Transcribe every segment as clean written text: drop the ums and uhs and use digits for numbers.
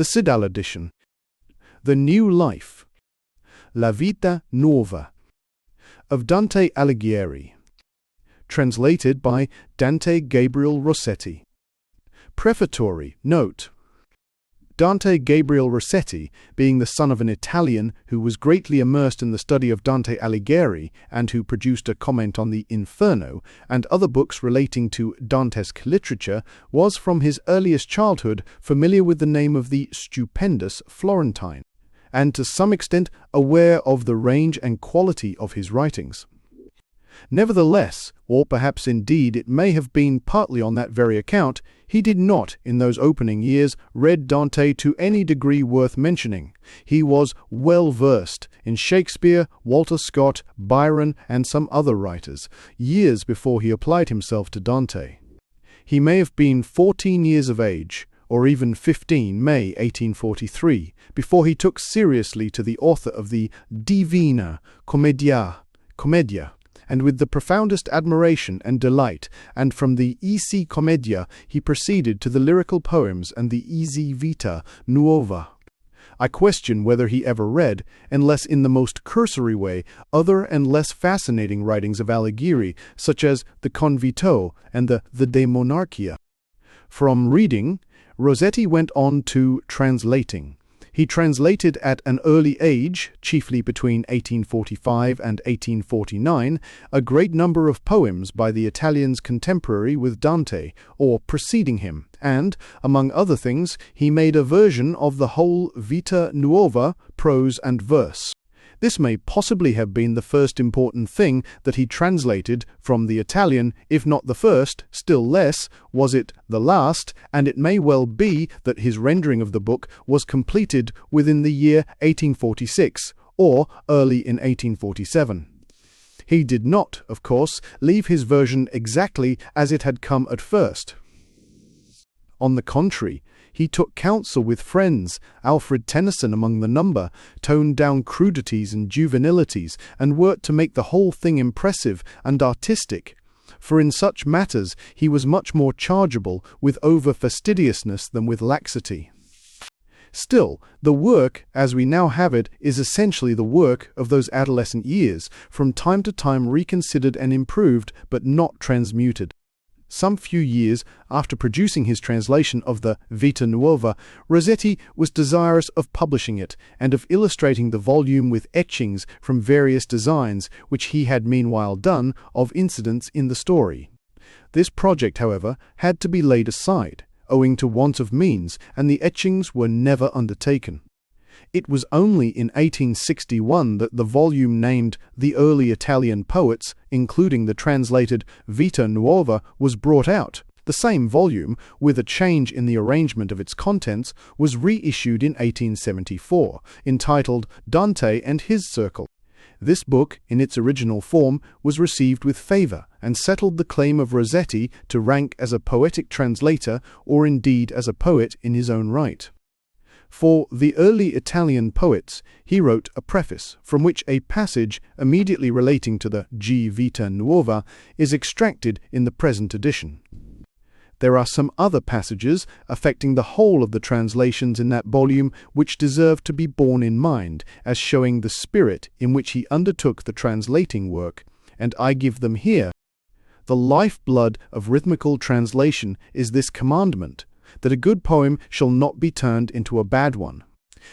the Sidal edition, The New Life, La Vita Nuova, of Dante Alighieri, translated by Dante Gabriel Rossetti. Prefatory note: Dante Gabriel Rossetti, being the son of an Italian who was greatly immersed in the study of Dante Alighieri and who produced a comment on the Inferno and other books relating to Dantesque literature, was from his earliest childhood familiar with the name of the stupendous Florentine, and to some extent aware of the range and quality of his writings. Nevertheless, or perhaps indeed it may have been partly on that very account, he did not, in those opening years, read Dante to any degree worth mentioning. He was well versed in Shakespeare, Walter Scott, Byron, and some other writers, years before he applied himself to Dante. He may have been 14 years of age, or even 15, May 1843, before he took seriously to the author of the Divina Commedia, and with the profoundest admiration and delight, and from the Easy Commedia he proceeded to the lyrical poems and the Easy Vita Nuova. I question whether he ever read, unless in the most cursory way, other and less fascinating writings of Alighieri, such as the Convito and the De Monarchia. From reading, Rossetti went on to translating. He translated at an early age, chiefly between 1845 and 1849, a great number of poems by the Italians contemporary with Dante, or preceding him, and, among other things, he made a version of the whole Vita Nuova, prose and verse. This may possibly have been the first important thing that he translated from the Italian, if not the first, still less was it the last, and it may well be that his rendering of the book was completed within the year 1846, or early in 1847. He did not, of course, leave his version exactly as it had come at first. On the contrary, he took counsel with friends, Alfred Tennyson among the number, toned down crudities and juvenilities, and worked to make the whole thing impressive and artistic. For in such matters he was much more chargeable with over-fastidiousness than with laxity. Still, the work, as we now have it, is essentially the work of those adolescent years, from time to time reconsidered and improved, but not transmuted. Some few years after producing his translation of the Vita Nuova, Rossetti was desirous of publishing it, and of illustrating the volume with etchings from various designs, which he had meanwhile done, of incidents in the story. This project, however, had to be laid aside, owing to want of means, and the etchings were never undertaken. It was only in 1861 that the volume named The Early Italian Poets, including the translated Vita Nuova, was brought out. The same volume, with a change in the arrangement of its contents, was reissued in 1874, entitled Dante and His Circle. This book, in its original form, was received with favour, and settled the claim of Rossetti to rank as a poetic translator, or indeed as a poet in his own right. For the early Italian poets, he wrote a preface, from which a passage immediately relating to the G. Vita Nuova is extracted in the present edition. There are some other passages affecting the whole of the translations in that volume which deserve to be borne in mind as showing the spirit in which he undertook the translating work, and I give them here. The lifeblood of rhythmical translation is this commandment, that a good poem shall not be turned into a bad one.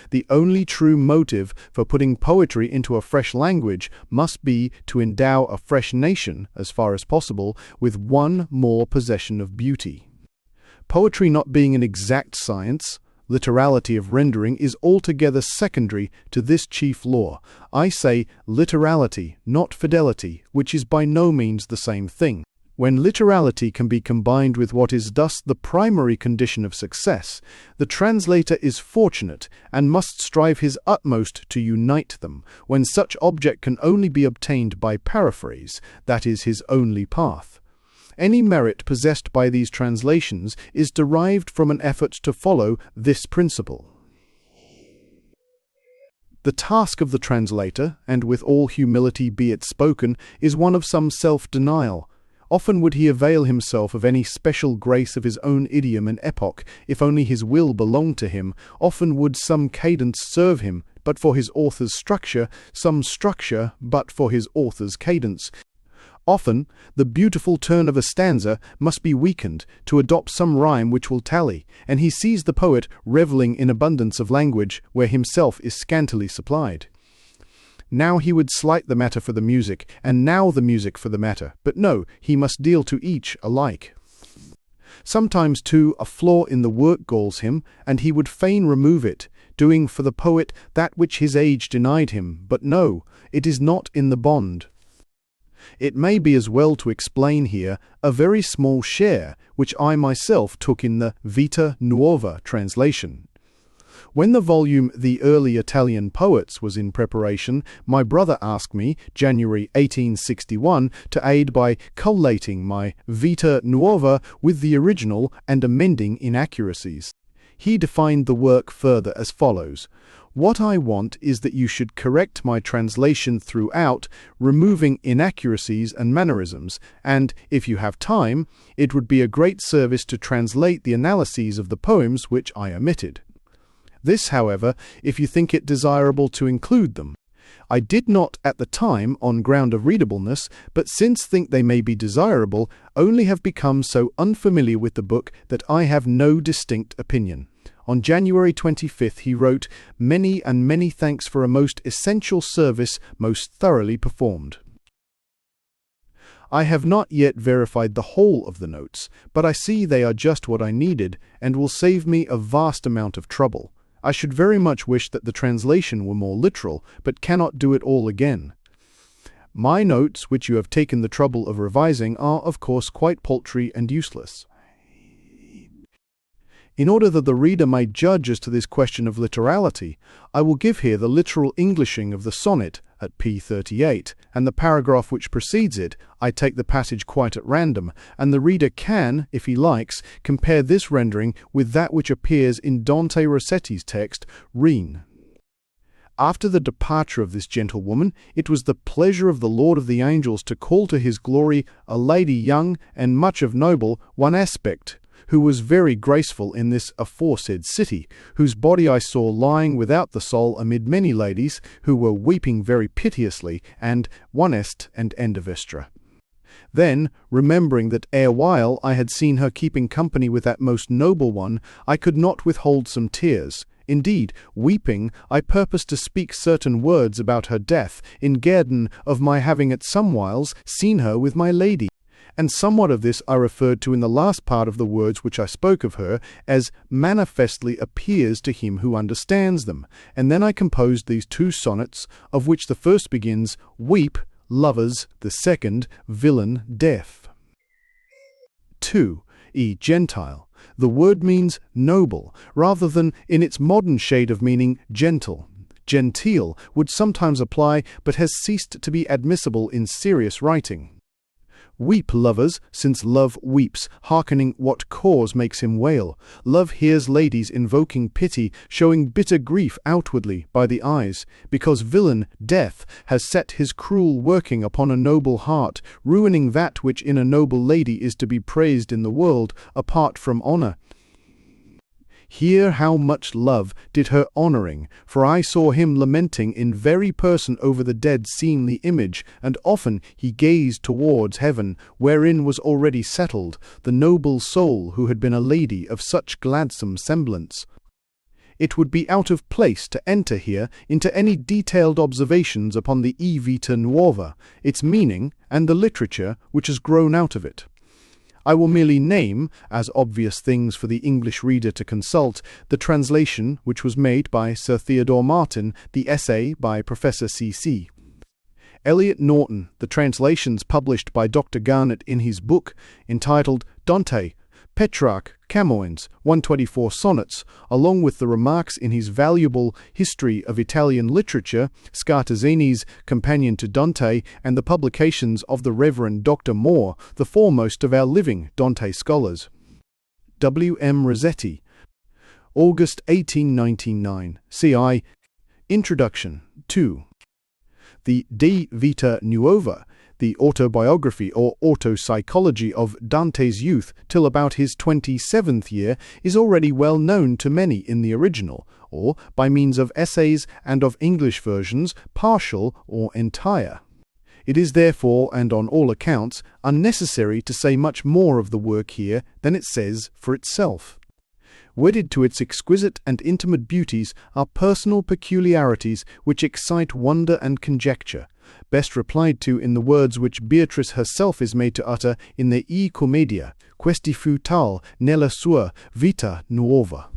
The only true motive for putting poetry into a fresh language must be to endow a fresh nation, as far as possible, with one more possession of beauty. Poetry not being an exact science, literality of rendering is altogether secondary to this chief law. I say literality, not fidelity, which is by no means the same thing. When literality can be combined with what is thus the primary condition of success, the translator is fortunate and must strive his utmost to unite them. When such object can only be obtained by paraphrase, that is his only path. Any merit possessed by these translations is derived from an effort to follow this principle. The task of the translator, and with all humility be it spoken, is one of some self-denial. Often would he avail himself of any special grace of his own idiom and epoch, if only his will belonged to him. Often would some cadence serve him, but for his author's structure, some structure, but for his author's cadence. Often, the beautiful turn of a stanza must be weakened to adopt some rhyme which will tally, and he sees the poet revelling in abundance of language where himself is scantily supplied. Now he would slight the matter for the music, and now the music for the matter, but no, he must deal to each alike. Sometimes, too, a flaw in the work galls him, and he would fain remove it, doing for the poet that which his age denied him, but no, it is not in the bond. It may be as well to explain here a very small share which I myself took in the Vita Nuova translation. When the volume The Early Italian Poets was in preparation, my brother asked me, January 1861, to aid by collating my Vita Nuova with the original and amending inaccuracies. He defined the work further as follows: "What I want is that you should correct my translation throughout, removing inaccuracies and mannerisms, and, if you have time, it would be a great service to translate the analyses of the poems which I omitted. This, however, if you think it desirable to include them. I did not at the time on ground of readableness, but since think they may be desirable, only have become so unfamiliar with the book that I have no distinct opinion." On January 25th he wrote, "Many and many thanks for a most essential service, most thoroughly performed." I have not yet verified the whole of the notes, but I see they are just what I needed, and will save me a vast amount of trouble. I should very much wish that the translation were more literal, but cannot do it all again. My notes, which you have taken the trouble of revising, are, of course, quite paltry and useless. In order that the reader may judge as to this question of literality, I will give here the literal Englishing of the sonnet at p38, and the paragraph which precedes it. I take the passage quite at random, and the reader can, if he likes, compare this rendering with that which appears in Dante Rossetti's text, Reine. "After the departure of this gentlewoman, it was the pleasure of the Lord of the Angels to call to his glory a lady young and much of noble one aspect, who was very graceful in this aforesaid city, whose body I saw lying without the soul amid many ladies, who were weeping very piteously, and one est and end of estra. Then, remembering that erewhile I had seen her keeping company with that most noble one, I could not withhold some tears. Indeed, weeping, I purposed to speak certain words about her death, in guerdon of my having at some whiles seen her with my lady. And somewhat of this I referred to in the last part of the words which I spoke of her, as manifestly appears to him who understands them. And then I composed these two sonnets, of which the first begins, Weep, lovers, the second, villain, death. 2. Gentile. The word means noble, rather than in its modern shade of meaning gentle. Genteel would sometimes apply, but has ceased to be admissible in serious writing. Weep, lovers, since love weeps, hearkening what cause makes him wail. Love hears ladies invoking pity, showing bitter grief outwardly by the eyes, because villain, death, has set his cruel working upon a noble heart, ruining that which in a noble lady is to be praised in the world, apart from honour. Hear how much love did her honouring, for I saw him lamenting in very person over the dead seemly image, and often he gazed towards heaven, wherein was already settled the noble soul who had been a lady of such gladsome semblance. It would be out of place to enter here into any detailed observations upon the E Vita Nuova, its meaning, and the literature which has grown out of it. I will merely name, as obvious things for the English reader to consult, the translation which was made by Sir Theodore Martin, the essay by Professor C.C. Eliot Norton, the translations published by Dr. Garnett in his book, entitled Dante, Petrarch, Camoens, 124 Sonnets, along with the remarks in his valuable History of Italian Literature, Scartazzini's Companion to Dante, and the publications of the Reverend Dr. Moore, the foremost of our living Dante scholars. W. M. Rossetti, August 1899, C.I. Introduction 2. The De Vita Nuova, The autobiography or autopsychology of Dante's youth till about his 27th year is already well known to many in the original, or by means of essays and of English versions, partial or entire. It is therefore, and on all accounts, unnecessary to say much more of the work here than it says for itself. Wedded to its exquisite and intimate beauties are personal peculiarities which excite wonder and conjecture, best replied to in the words which Beatrice herself is made to utter in the I Commedia, questi fu tal nella sua Vita Nuova.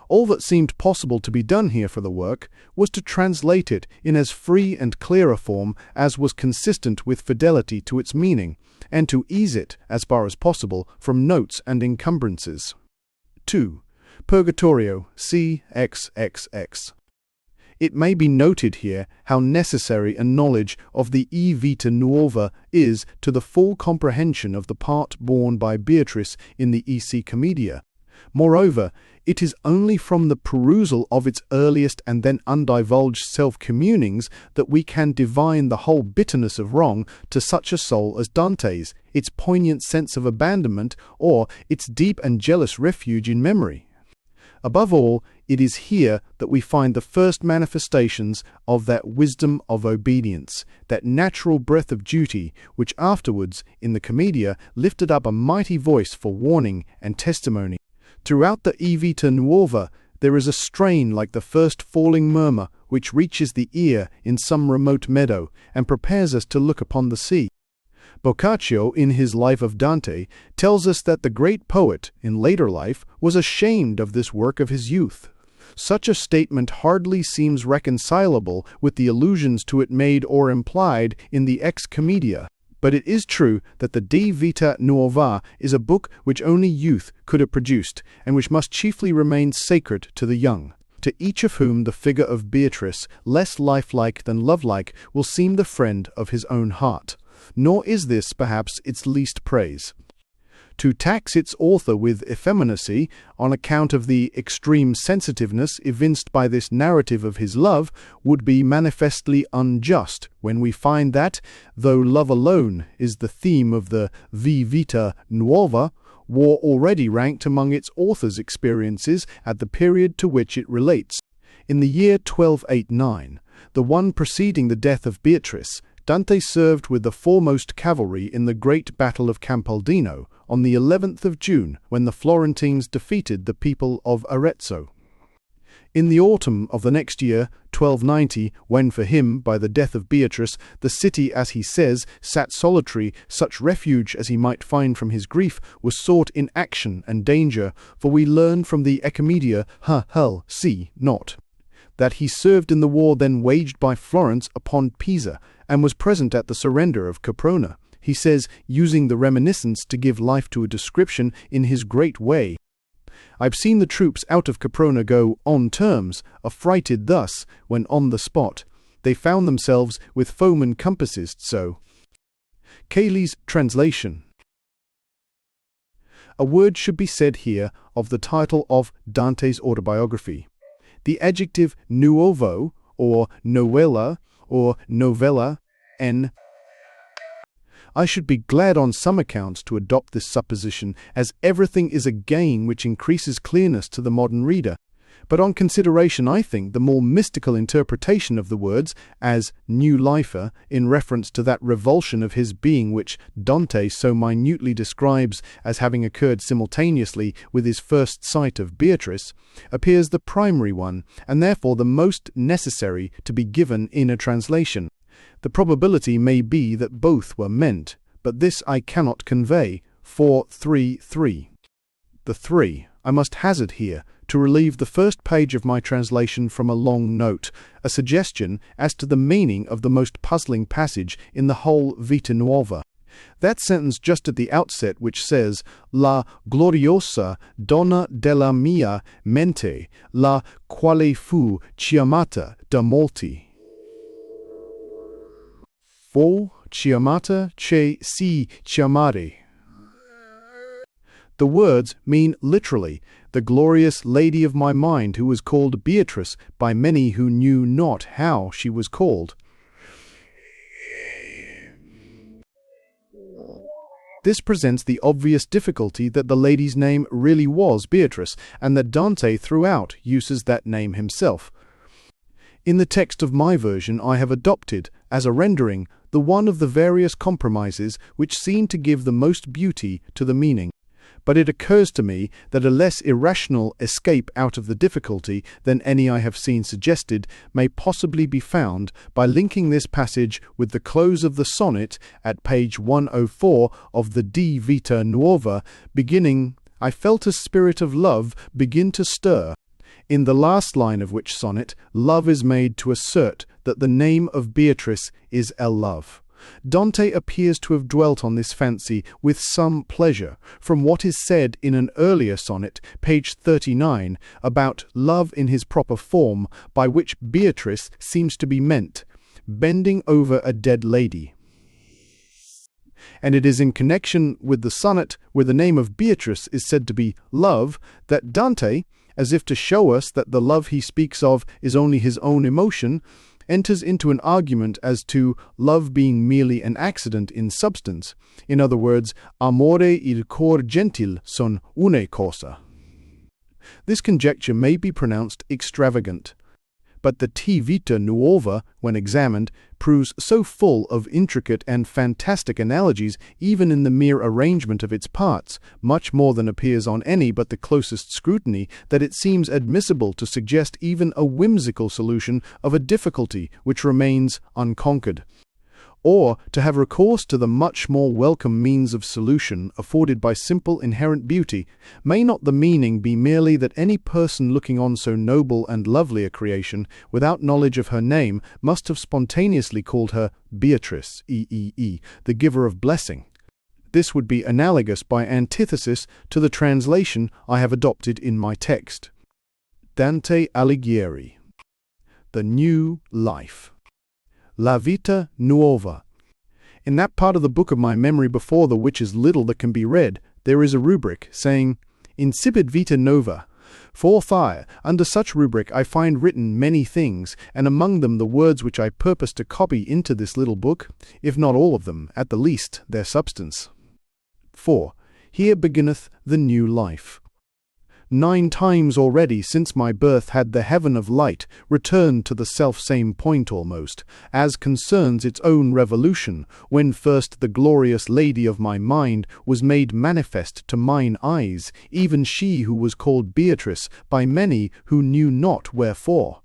All that seemed possible to be done here for the work was to translate it in as free and clear a form as was consistent with fidelity to its meaning, and to ease it, as far as possible, from notes and encumbrances. 2. Purgatorio, CXXX. It may be noted here how necessary a knowledge of the I Vita Nuova is to the full comprehension of the part borne by Beatrice in the I Commedia. Moreover, it is only from the perusal of its earliest and then undivulged self-communings that we can divine the whole bitterness of wrong to such a soul as Dante's, its poignant sense of abandonment, or its deep and jealous refuge in memory. Above all, it is here that we find the first manifestations of that wisdom of obedience, that natural breath of duty, which afterwards, in the Commedia, lifted up a mighty voice for warning and testimony. Throughout the I Vita Nuova, there is a strain like the first falling murmur which reaches the ear in some remote meadow, and prepares us to look upon the sea. Boccaccio, in his Life of Dante, tells us that the great poet, in later life, was ashamed of this work of his youth. Such a statement hardly seems reconcilable with the allusions to it made or implied in the Ex Commedia. But it is true that the De Vita Nuova is a book which only youth could have produced, and which must chiefly remain sacred to the young, to each of whom the figure of Beatrice, less lifelike than lovelike, will seem the friend of his own heart. Nor is this, perhaps, its least praise. To tax its author with effeminacy, on account of the extreme sensitiveness evinced by this narrative of his love, would be manifestly unjust, when we find that, though love alone is the theme of the Vita Nuova, war already ranked among its author's experiences at the period to which it relates. In the year 1289, the one preceding the death of Beatrice, Dante served with the foremost cavalry in the great battle of Campaldino on the 11th of June, when the Florentines defeated the people of Arezzo. In the autumn of the next year, 1290, when for him, by the death of Beatrice, the city, as he says, sat solitary, such refuge as he might find from his grief was sought in action and danger, for we learn from the Eccomedia, not, that he served in the war then waged by Florence upon Pisa, and was present at the surrender of Caprona. He says, using the reminiscence to give life to a description in his great way. I've seen the troops out of Caprona go on terms, affrighted thus, when on the spot. They found themselves with foemen compassed so. Cayley's translation. A word should be said here of the title of Dante's autobiography. The adjective nuovo, or novella, or novella, I should be glad on some accounts to adopt this supposition, as everything is a gain which increases clearness to the modern reader. But on consideration, I think the more mystical interpretation of the words as new lifer, in reference to that revulsion of his being which Dante so minutely describes as having occurred simultaneously with his first sight of Beatrice, appears the primary one, and therefore the most necessary to be given in a translation. The probability may be that both were meant, but this I cannot convey. 433. The 3 I must hazard here, to relieve the first page of my translation from a long note, a suggestion as to the meaning of the most puzzling passage in the whole Vita Nuova. That sentence just at the outset which says, La gloriosa donna della mia mente, la quale fu chiamata da molti. Fu chiamata che si chiamare. The words mean literally, the glorious lady of my mind who was called Beatrice by many who knew not how she was called. This presents the obvious difficulty that the lady's name really was Beatrice, and that Dante throughout uses that name himself. In the text of my version, I have adopted, as a rendering, the one of the various compromises which seem to give the most beauty to the meaning. But it occurs to me that a less irrational escape out of the difficulty than any I have seen suggested may possibly be found by linking this passage with the close of the sonnet at page 104 of the D Vita Nuova, beginning, "I felt a spirit of love begin to stir," in the last line of which sonnet love is made to assert that the name of Beatrice is El Love. Dante appears to have dwelt on this fancy with some pleasure, from what is said in an earlier sonnet, page 39, about love in his proper form, by which Beatrice seems to be meant, bending over a dead lady. And it is in connection with the sonnet where the name of Beatrice is said to be love that Dante, as if to show us that the love he speaks of is only his own emotion, enters into an argument as to love being merely an accident in substance. In other words, amore il cor gentil son une cosa. This conjecture may be pronounced extravagant, but the T Vita Nuova, when examined, proves so full of intricate and fantastic analogies even in the mere arrangement of its parts, much more than appears on any but the closest scrutiny, that it seems admissible to suggest even a whimsical solution of a difficulty which remains unconquered, or to have recourse to the much more welcome means of solution afforded by simple inherent beauty. May not the meaning be merely that any person looking on so noble and lovely a creation, without knowledge of her name, must have spontaneously called her Beatrice, the giver of blessing? This would be analogous by antithesis to the translation I have adopted in my text. Dante Alighieri. The New Life. La Vita Nuova. In that part of the book of my memory before the which is little that can be read, there is a rubric saying, Incipit Vita Nova. Forthire, under such rubric I find written many things, and among them the words which I purpose to copy into this little book, if not all of them, at the least their substance. 4. Here beginneth the new life. 9 times already since my birth had the heaven of light returned to the self-same point almost, as concerns its own revolution, when first the glorious lady of my mind was made manifest to mine eyes, even she who was called Beatrice by many who knew not wherefore.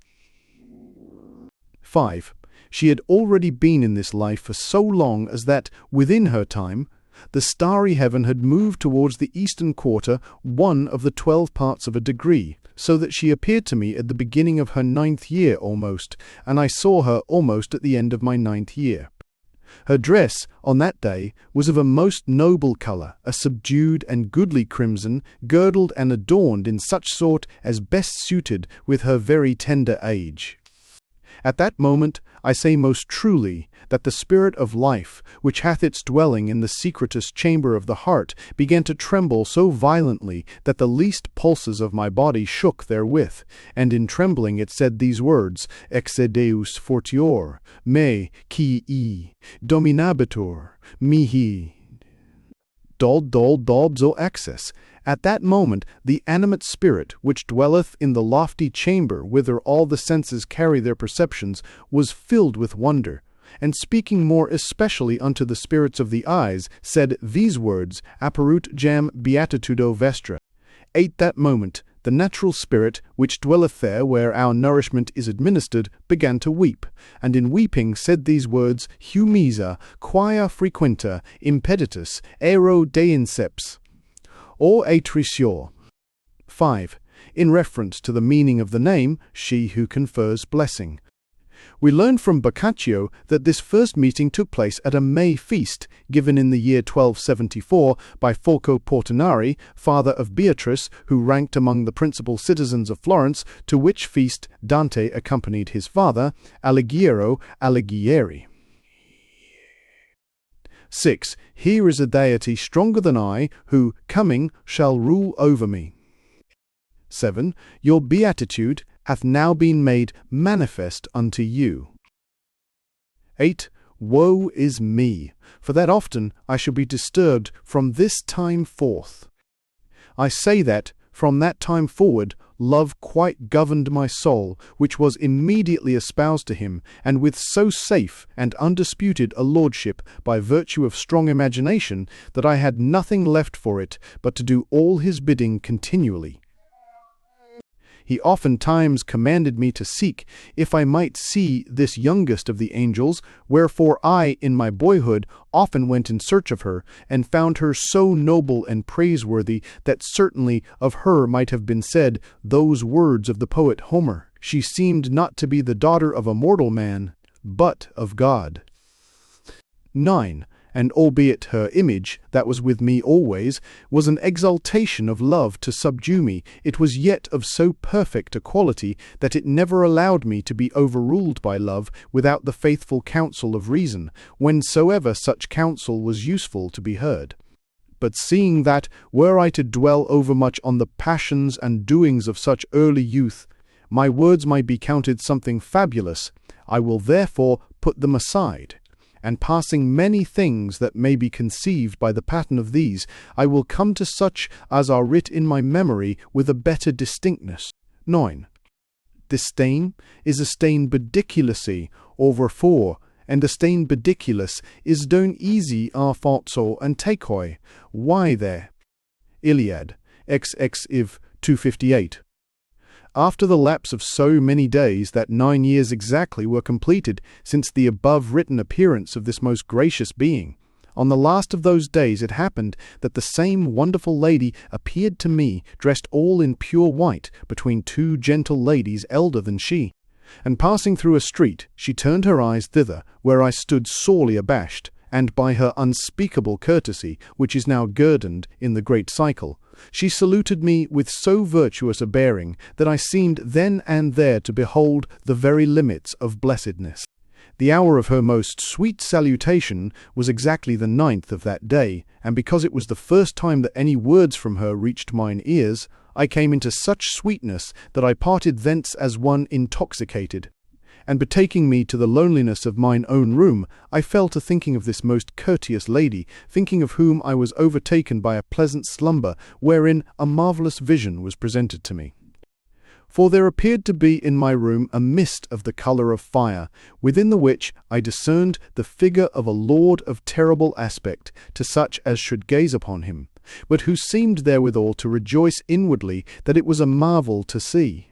5. She had already been in this life for so long as that, within her time, the starry heaven had moved towards the eastern quarter 1 of the 12 parts of a degree, so that she appeared to me at the beginning of her 9th year almost, and I saw her almost at the end of my 9th year. Her dress, on that day, was of a most noble colour, a subdued and goodly crimson, girdled and adorned in such sort as best suited with her very tender age. At that moment, I say most truly, that the spirit of life, which hath its dwelling in the secretest chamber of the heart, began to tremble so violently that the least pulses of my body shook therewith, and in trembling it said these words, Exe Deus fortior, me, qui dominabitur, mihi. Dol dobzo access. At that moment the animate spirit, which dwelleth in the lofty chamber whither all the senses carry their perceptions, was filled with wonder, and speaking more especially unto the spirits of the eyes, said these words, Apparut jam beatitudo vestra. At that moment the natural spirit, which dwelleth there where our nourishment is administered, began to weep, and in weeping said these words, Humisa, quia frequenta, impeditus, aero deinceps, or atricior. 5. In reference to the meaning of the name, she who confers blessing. We learn from Boccaccio that this first meeting took place at a May feast, given in the year 1274 by Folco Portinari, father of Beatrice, who ranked among the principal citizens of Florence, to which feast Dante accompanied his father, Alighieri. 6. Here is a deity stronger than I, who, coming, shall rule over me. 7. Your beatitude hath now been made manifest unto you. 8. Woe is me, for that often I shall be disturbed from this time forth. I say that, from that time forward, love quite governed my soul, which was immediately espoused to him, and with so safe and undisputed a lordship, by virtue of strong imagination, that I had nothing left for it but to do all his bidding continually. He oftentimes commanded me to seek, if I might see this youngest of the angels, wherefore I, in my boyhood, often went in search of her, and found her so noble and praiseworthy that certainly of her might have been said those words of the poet Homer, "She seemed not to be the daughter of a mortal man, but of God." 9. And albeit her image, that was with me always, was an exaltation of love to subdue me, it was yet of so perfect a quality that it never allowed me to be overruled by love without the faithful counsel of reason, whensoever such counsel was useful to be heard. But seeing that, were I to dwell overmuch on the passions and doings of such early youth, my words might be counted something fabulous, I will therefore put them aside. And passing many things that may be conceived by the pattern of these, I will come to such as are writ in my memory with a better distinctness. 9. Disdain is a stain bediculousy over for, and a stain bediculous is don easy arfatso and takoi. Why there? Iliad, XX IV 258. After the lapse of so many days that 9 years exactly were completed since the above-written appearance of this most gracious being, on the last of those days it happened that the same wonderful lady appeared to me, dressed all in pure white, between two gentle ladies elder than she. And passing through a street, she turned her eyes thither, where I stood sorely abashed, and by her unspeakable courtesy, which is now guerdoned in the great cycle, she saluted me with so virtuous a bearing that I seemed then and there to behold the very limits of blessedness. The hour of her most sweet salutation was exactly the 9th of that day, and because it was the first time that any words from her reached mine ears, I came into such sweetness that I parted thence as one intoxicated. And betaking me to the loneliness of mine own room, I fell to thinking of this most courteous lady, thinking of whom I was overtaken by a pleasant slumber, wherein a marvellous vision was presented to me. For there appeared to be in my room a mist of the colour of fire, within the which I discerned the figure of a lord of terrible aspect, to such as should gaze upon him, but who seemed therewithal to rejoice inwardly that it was a marvel to see.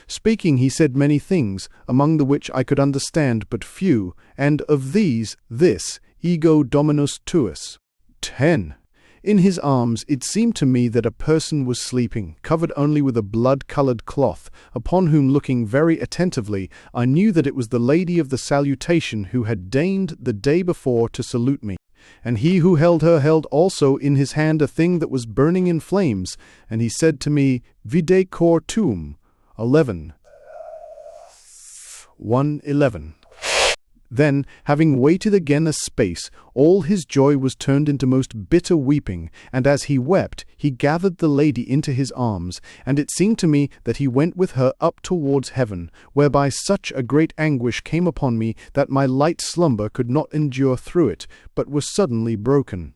Speaking, he said many things, among the which I could understand but few, and of these, this, ego dominus tuus. 10. In his arms it seemed to me that a person was sleeping, covered only with a blood-coloured cloth, upon whom looking very attentively, I knew that it was the lady of the salutation who had deigned the day before to salute me. And he who held her held also in his hand a thing that was burning in flames, and he said to me, Vide cor tuum. 11. 1:11. Then, having waited again a space, all his joy was turned into most bitter weeping, and as he wept, he gathered the lady into his arms, and it seemed to me that he went with her up towards heaven, whereby such a great anguish came upon me that my light slumber could not endure through it, but was suddenly broken.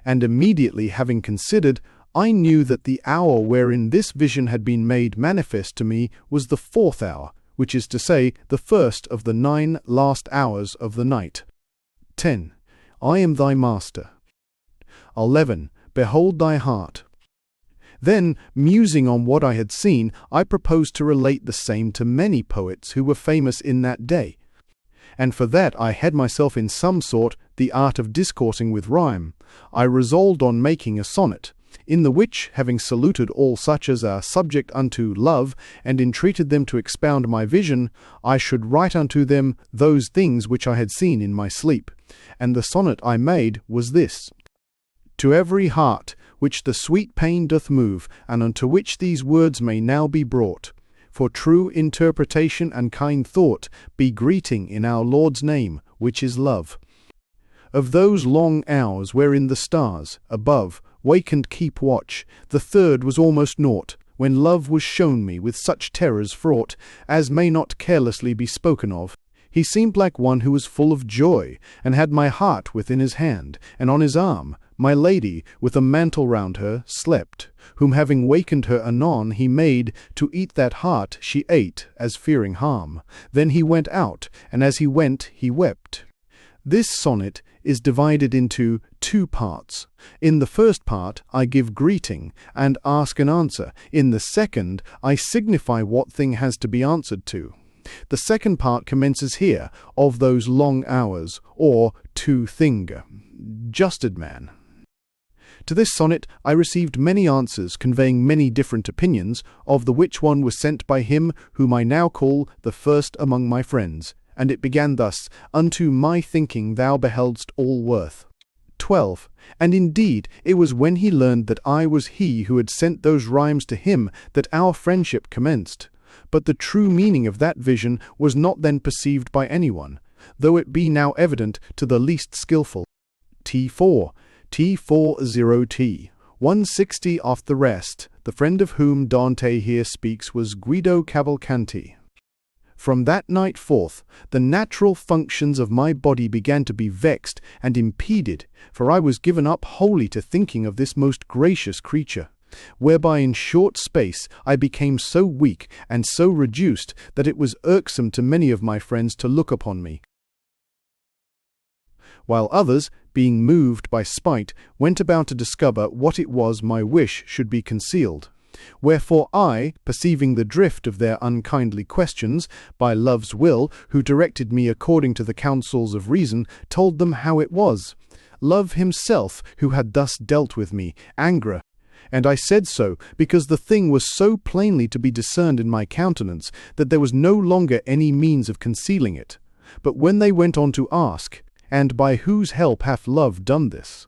And immediately having considered, I knew that the hour wherein this vision had been made manifest to me was the 4th hour, which is to say, the first of the 9 last hours of the night. 10. I am thy master. 11. Behold thy heart. Then, musing on what I had seen, I proposed to relate the same to many poets who were famous in that day. And for that I had myself in some sort the art of discoursing with rhyme. I resolved on making a sonnet, in the which, having saluted all such as are subject unto love, and entreated them to expound my vision, I should write unto them those things which I had seen in my sleep. And the sonnet I made was this: To every heart which the sweet pain doth move, and unto which these words may now be brought, for true interpretation and kind thought, be greeting in our Lord's name, which is love. Of those long hours wherein the stars, above, wake and keep watch, the 3rd was almost naught, when love was shown me with such terrors fraught, as may not carelessly be spoken of. He seemed like one who was full of joy, and had my heart within his hand, and on his arm my lady, with a mantle round her, slept, whom having wakened her anon he made to eat that heart she ate, as fearing harm. Then he went out, and as he went he wept. This sonnet is divided into 2 parts. In the first part I give greeting, and ask an answer. In the second I signify what thing has to be answered to. The second part commences here, of those long hours, or to thing. Justed man. To this sonnet I received many answers, conveying many different opinions, of the which one was sent by him whom I now call the first among my friends, and it began thus: Unto my thinking thou beheldst all worth. 12. And indeed it was when he learned that I was he who had sent those rhymes to him that our friendship commenced. But the true meaning of that vision was not then perceived by anyone, though it be now evident to the least skilful. T4. T40T. 160 off the rest. The friend of whom Dante here speaks was Guido Cavalcanti. From that night forth, the natural functions of my body began to be vexed and impeded, for I was given up wholly to thinking of this most gracious creature, whereby in short space I became so weak and so reduced that it was irksome to many of my friends to look upon me, while others, being moved by spite, went about to discover what it was my wish should be concealed. Wherefore I, perceiving the drift of their unkindly questions, by love's will, who directed me according to the counsels of reason, told them how it was. Love himself, who had thus dealt with me, anger. And I said so, because the thing was so plainly to be discerned in my countenance, that there was no longer any means of concealing it. But when they went on to ask, and by whose help hath love done this?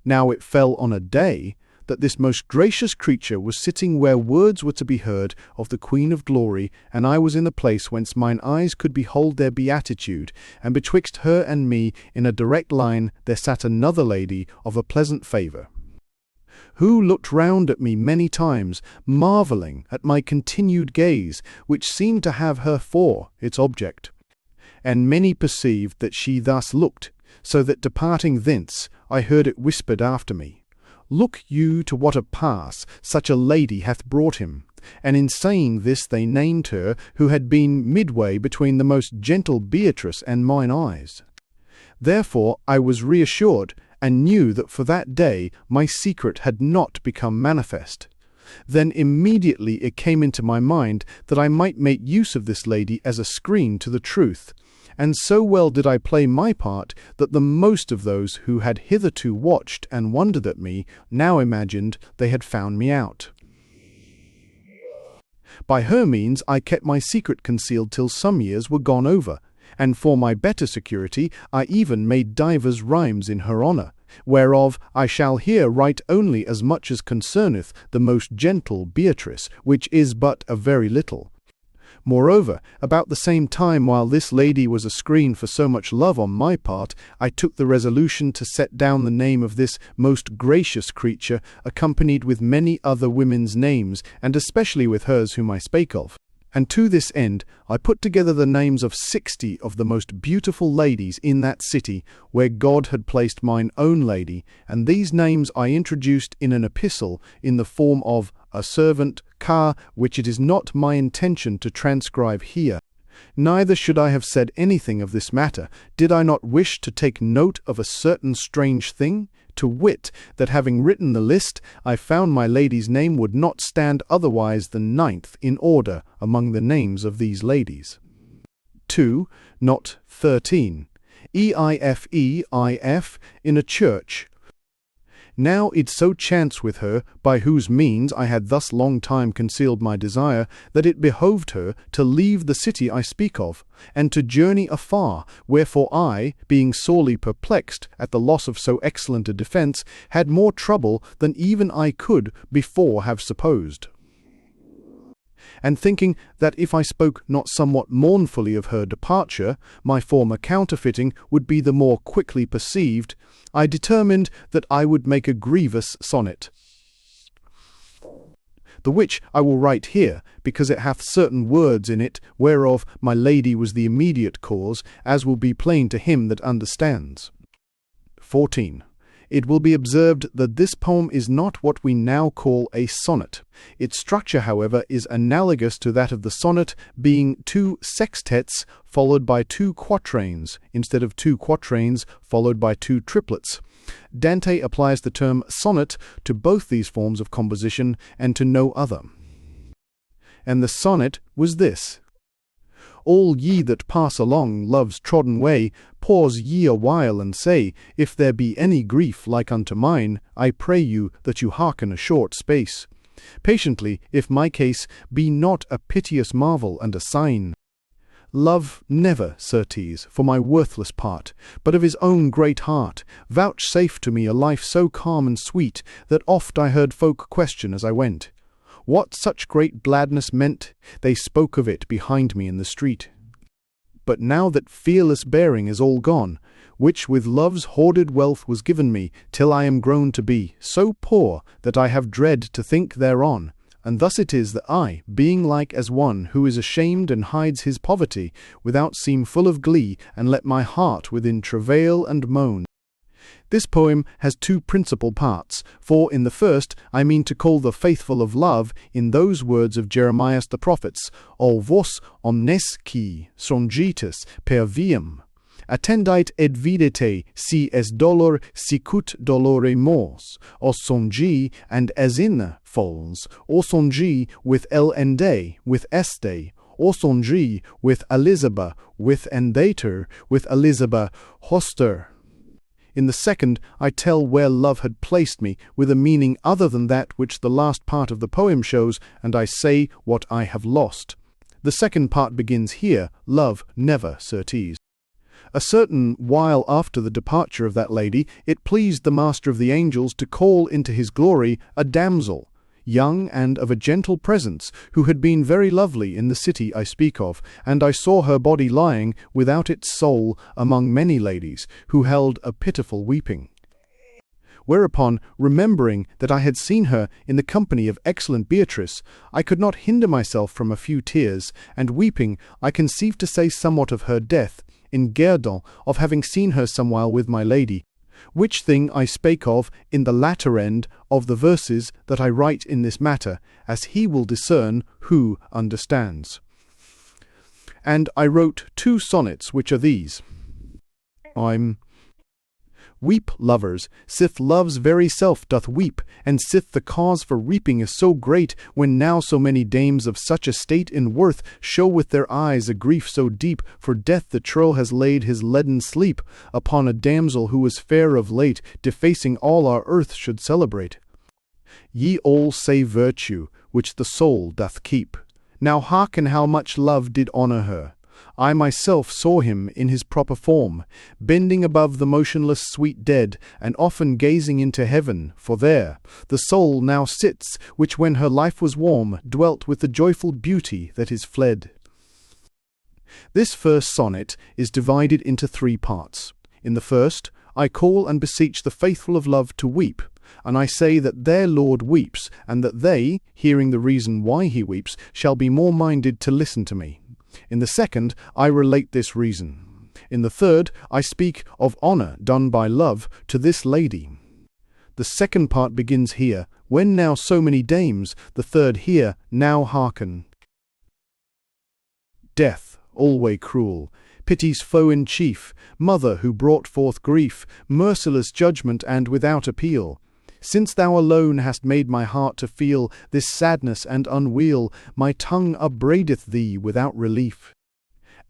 Now it fell on a day that this most gracious creature was sitting where words were to be heard of the Queen of Glory, and I was in the place whence mine eyes could behold their beatitude, and betwixt her and me in a direct line there sat another lady of a pleasant favour, who looked round at me many times, marvelling at my continued gaze, which seemed to have her for its object. And many perceived that she thus looked, so that departing thence I heard it whispered after me, Look you to what a pass such a lady hath brought him. And in saying this they named her who had been midway between the most gentle Beatrice and mine eyes. Therefore I was reassured, and knew that for that day my secret had not become manifest. Then immediately it came into my mind that I might make use of this lady as a screen to the truth, and so well did I play my part that the most of those who had hitherto watched and wondered at me now imagined they had found me out. By her means I kept my secret concealed till some years were gone over, and for my better security I even made divers rhymes in her honour, whereof I shall here write only as much as concerneth the most gentle Beatrice, which is but a very little. Moreover, about the same time while this lady was a screen for so much love on my part, I took the resolution to set down the name of this most gracious creature, accompanied with many other women's names, and especially with hers whom I spake of. And to this end I put together the names of 60 of the most beautiful ladies in that city, where God had placed mine own lady, and these names I introduced in an epistle in the form of a servant car, which it is not my intention to transcribe here. Neither should I have said anything of this matter, did I not wish to take note of a certain strange thing, to wit, that having written the list, I found my lady's name would not stand otherwise than 9th in order among the names of these ladies. 2, not 13. EIFEIF in a church. Now it so chanced with her, by whose means I had thus long time concealed my desire, that it behoved her to leave the city I speak of, and to journey afar, wherefore I, being sorely perplexed at the loss of so excellent a defence, had more trouble than even I could before have supposed. And thinking that if I spoke not somewhat mournfully of her departure, my former counterfeiting would be the more quickly perceived, I determined that I would make a grievous sonnet, the which I will write here, because it hath certain words in it, whereof my lady was the immediate cause, as will be plain to him that understands. 14. It will be observed that this poem is not what we now call a sonnet. Its structure, however, is analogous to that of the sonnet, being 2 sextets followed by 2 quatrains, instead of 2 quatrains followed by 2 triplets. Dante applies the term sonnet to both these forms of composition and to no other. And the sonnet was this: All ye that pass along love's trodden way, pause ye a while and say, if there be any grief like unto mine, I pray you that you hearken a short space. Patiently, if my case be not a piteous marvel and a sign. Love never, certes, for my worthless part, but of his own great heart, vouchsafe to me a life so calm and sweet, that oft I heard folk question as I went, what such great gladness meant. They spoke of it behind me in the street. But now that fearless bearing is all gone, which with love's hoarded wealth was given me, till I am grown to be so poor that I have dread to think thereon, and thus it is that I, being like as one who is ashamed and hides his poverty, without seem full of glee, and let my heart within travail and moan. This poem has 2 principal parts, for in the first I mean to call the faithful of love in those words of Jeremias the prophets, O vos omnes qui songites per viam, attendite et videte si es dolor sicut dolore mors, o songi and as in fols, o songi with el ende, with este, o songi with Elizabeth, with endater, with Elizabeth hoster. In the second, I tell where love had placed me, with a meaning other than that which the last part of the poem shows, and I say what I have lost. The second part begins here, love never, certes. A certain while after the departure of that lady, it pleased the master of the angels to call into his glory a damsel, young and of a gentle presence, who had been very lovely in the city I speak of, and I saw her body lying without its soul among many ladies, who held a pitiful weeping. Whereupon, remembering that I had seen her in the company of excellent Beatrice, I could not hinder myself from a few tears, and weeping, I conceived to say somewhat of her death, in guerdon of having seen her somewhile with my lady, which thing I spake of in the latter end of the verses that I write in this matter, as he will discern who understands. And I wrote 2 sonnets, which are these. Weep, lovers, sith love's very self doth weep, and sith the cause for reaping is so great, when now so many dames of such estate in worth show with their eyes a grief so deep, for death the troll has laid his leaden sleep upon a damsel who was fair of late, defacing all our earth should celebrate. Ye all say virtue, which the soul doth keep. Now hearken how much love did honour her. I myself saw him in his proper form, bending above the motionless sweet dead, and often gazing into heaven, for there the soul now sits, which when her life was warm, dwelt with the joyful beauty that is fled. This first sonnet is divided into 3 parts. In the first, I call and beseech the faithful of love to weep, and I say that their Lord weeps, and that they, hearing the reason why he weeps, shall be more minded to listen to me. In the second, I relate this reason. In the third, I speak of honour done by love to this lady. The second part begins here, when now so many dames, the third here, now hearken. Death, alway cruel, pity's foe in chief, mother who brought forth grief, merciless judgment and without appeal. Since thou alone hast made my heart to feel this sadness and unweal, my tongue upbraideth thee without relief.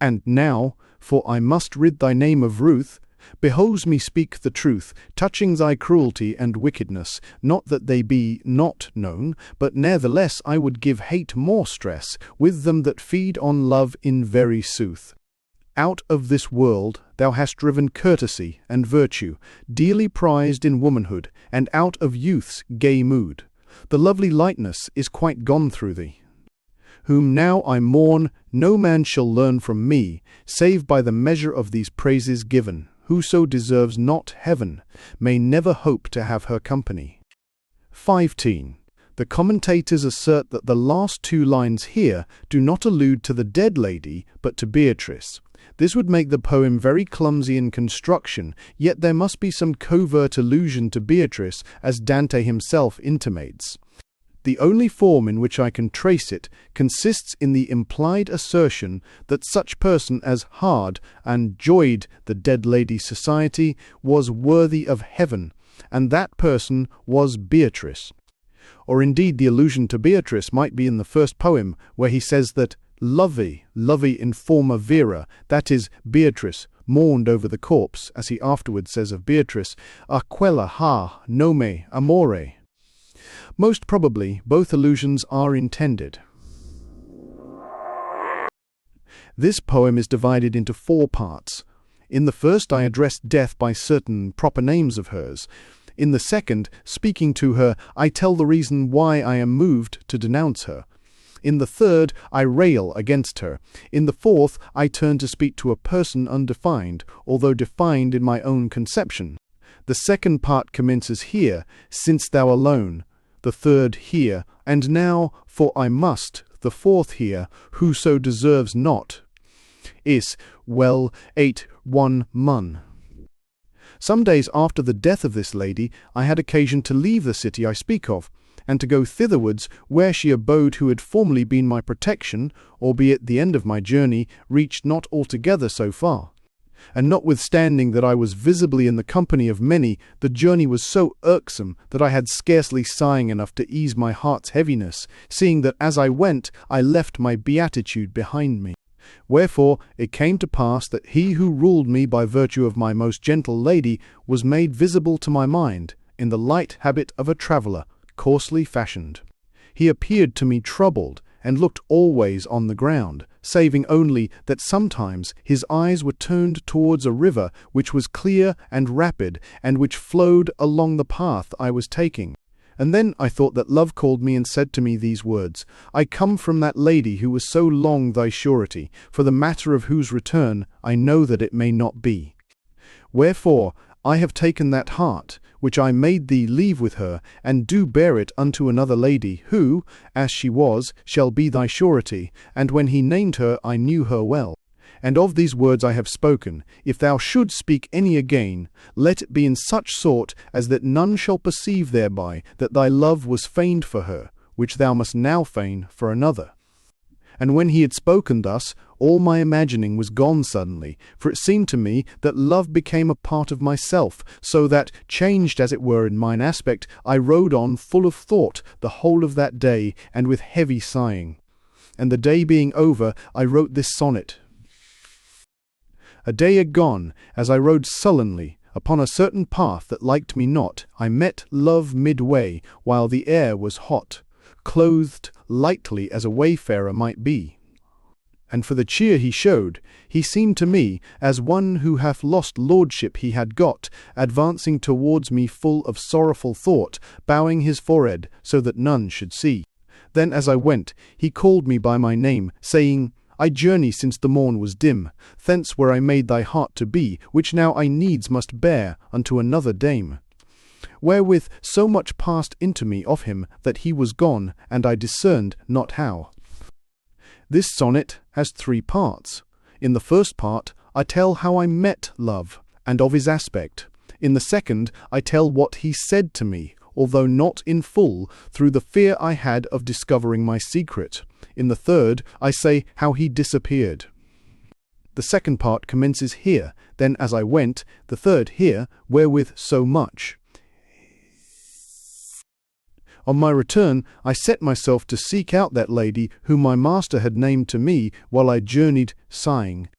And now, for I must rid thy name of ruth, behoves me speak the truth, touching thy cruelty and wickedness, not that they be not known, but ne'ertheless I would give hate more stress, with them that feed on love in very sooth. Out of this world thou hast driven courtesy and virtue, dearly prized in womanhood, and out of youth's gay mood. The lovely lightness is quite gone through thee. whom now I mourn, no man shall learn from me, save by the measure of these praises given. Whoso deserves not heaven may never hope to have her company. 15. The commentators assert that the last two lines here do not allude to the dead lady, but to Beatrice. This would make the poem very clumsy in construction, yet there must be some covert allusion to Beatrice, as Dante himself intimates. The only form in which I can trace it consists in the implied assertion that such person as had enjoyed the dead lady's society was worthy of heaven, and that person was Beatrice. Or indeed the allusion to Beatrice might be in the first poem, where he says that lovey in forma vera, that is, Beatrice, mourned over the corpse, as he afterwards says of Beatrice, aquella ha nome amore. Most probably, both allusions are intended. This poem is divided into 4 parts. In the first, I address death by certain proper names of hers. In the second, speaking to her, I tell the reason why I am moved to denounce her. In the third, I rail against her. In the fourth, I turn to speak to a person undefined, although defined in my own conception. The second part commences here, since thou alone. The third here, and now, for I must. The fourth here, whoso deserves not. Is, well, 8-1 mun. Some days after the death of this lady, I had occasion to leave the city I speak of, and to go thitherwards where she abode who had formerly been my protection, albeit the end of my journey reached not altogether so far. And notwithstanding that I was visibly in the company of many, the journey was so irksome that I had scarcely sighing enough to ease my heart's heaviness, seeing that as I went I left my beatitude behind me. Wherefore it came to pass that he who ruled me by virtue of my most gentle lady was made visible to my mind, in the light habit of a traveller, coarsely fashioned. He appeared to me troubled, and looked always on the ground, saving only that sometimes his eyes were turned towards a river which was clear and rapid, and which flowed along the path I was taking. And then I thought that love called me and said to me these words, I come from that lady who was so long thy surety, for the matter of whose return I know that it may not be. Wherefore I have taken that heart, which I made thee leave with her, and do bear it unto another lady, who, as she was, shall be thy surety. And when he named her, I knew her well. And of these words I have spoken. If thou should speak any again, let it be in such sort as that none shall perceive thereby that thy love was feigned for her, which thou must now feign for another. And when he had spoken thus, all my imagining was gone suddenly, for it seemed to me that love became a part of myself, so that, changed as it were in mine aspect, I rode on full of thought the whole of that day, and with heavy sighing. And the day being over, I wrote this sonnet. A day agone, as I rode sullenly upon a certain path that liked me not, I met love midway, while the air was hot, clothed lightly as a wayfarer might be. And for the cheer he showed, he seemed to me as one who hath lost lordship he had got, advancing towards me full of sorrowful thought, bowing his forehead so that none should see. Then as I went, he called me by my name, saying, I journey since the morn was dim, thence where I made thy heart to be, which now I needs must bear unto another dame. Wherewith so much passed into me of him that he was gone, and I discerned not how. This sonnet has 3 parts. In the first part, I tell how I met love, and of his aspect. In the second, I tell what he said to me, although not in full, through the fear I had of discovering my secret. In the third, I say how he disappeared. The second part commences here, then as I went, the third here, wherewith so much. On my return, I set myself to seek out that lady whom my master had named to me while I journeyed sighing.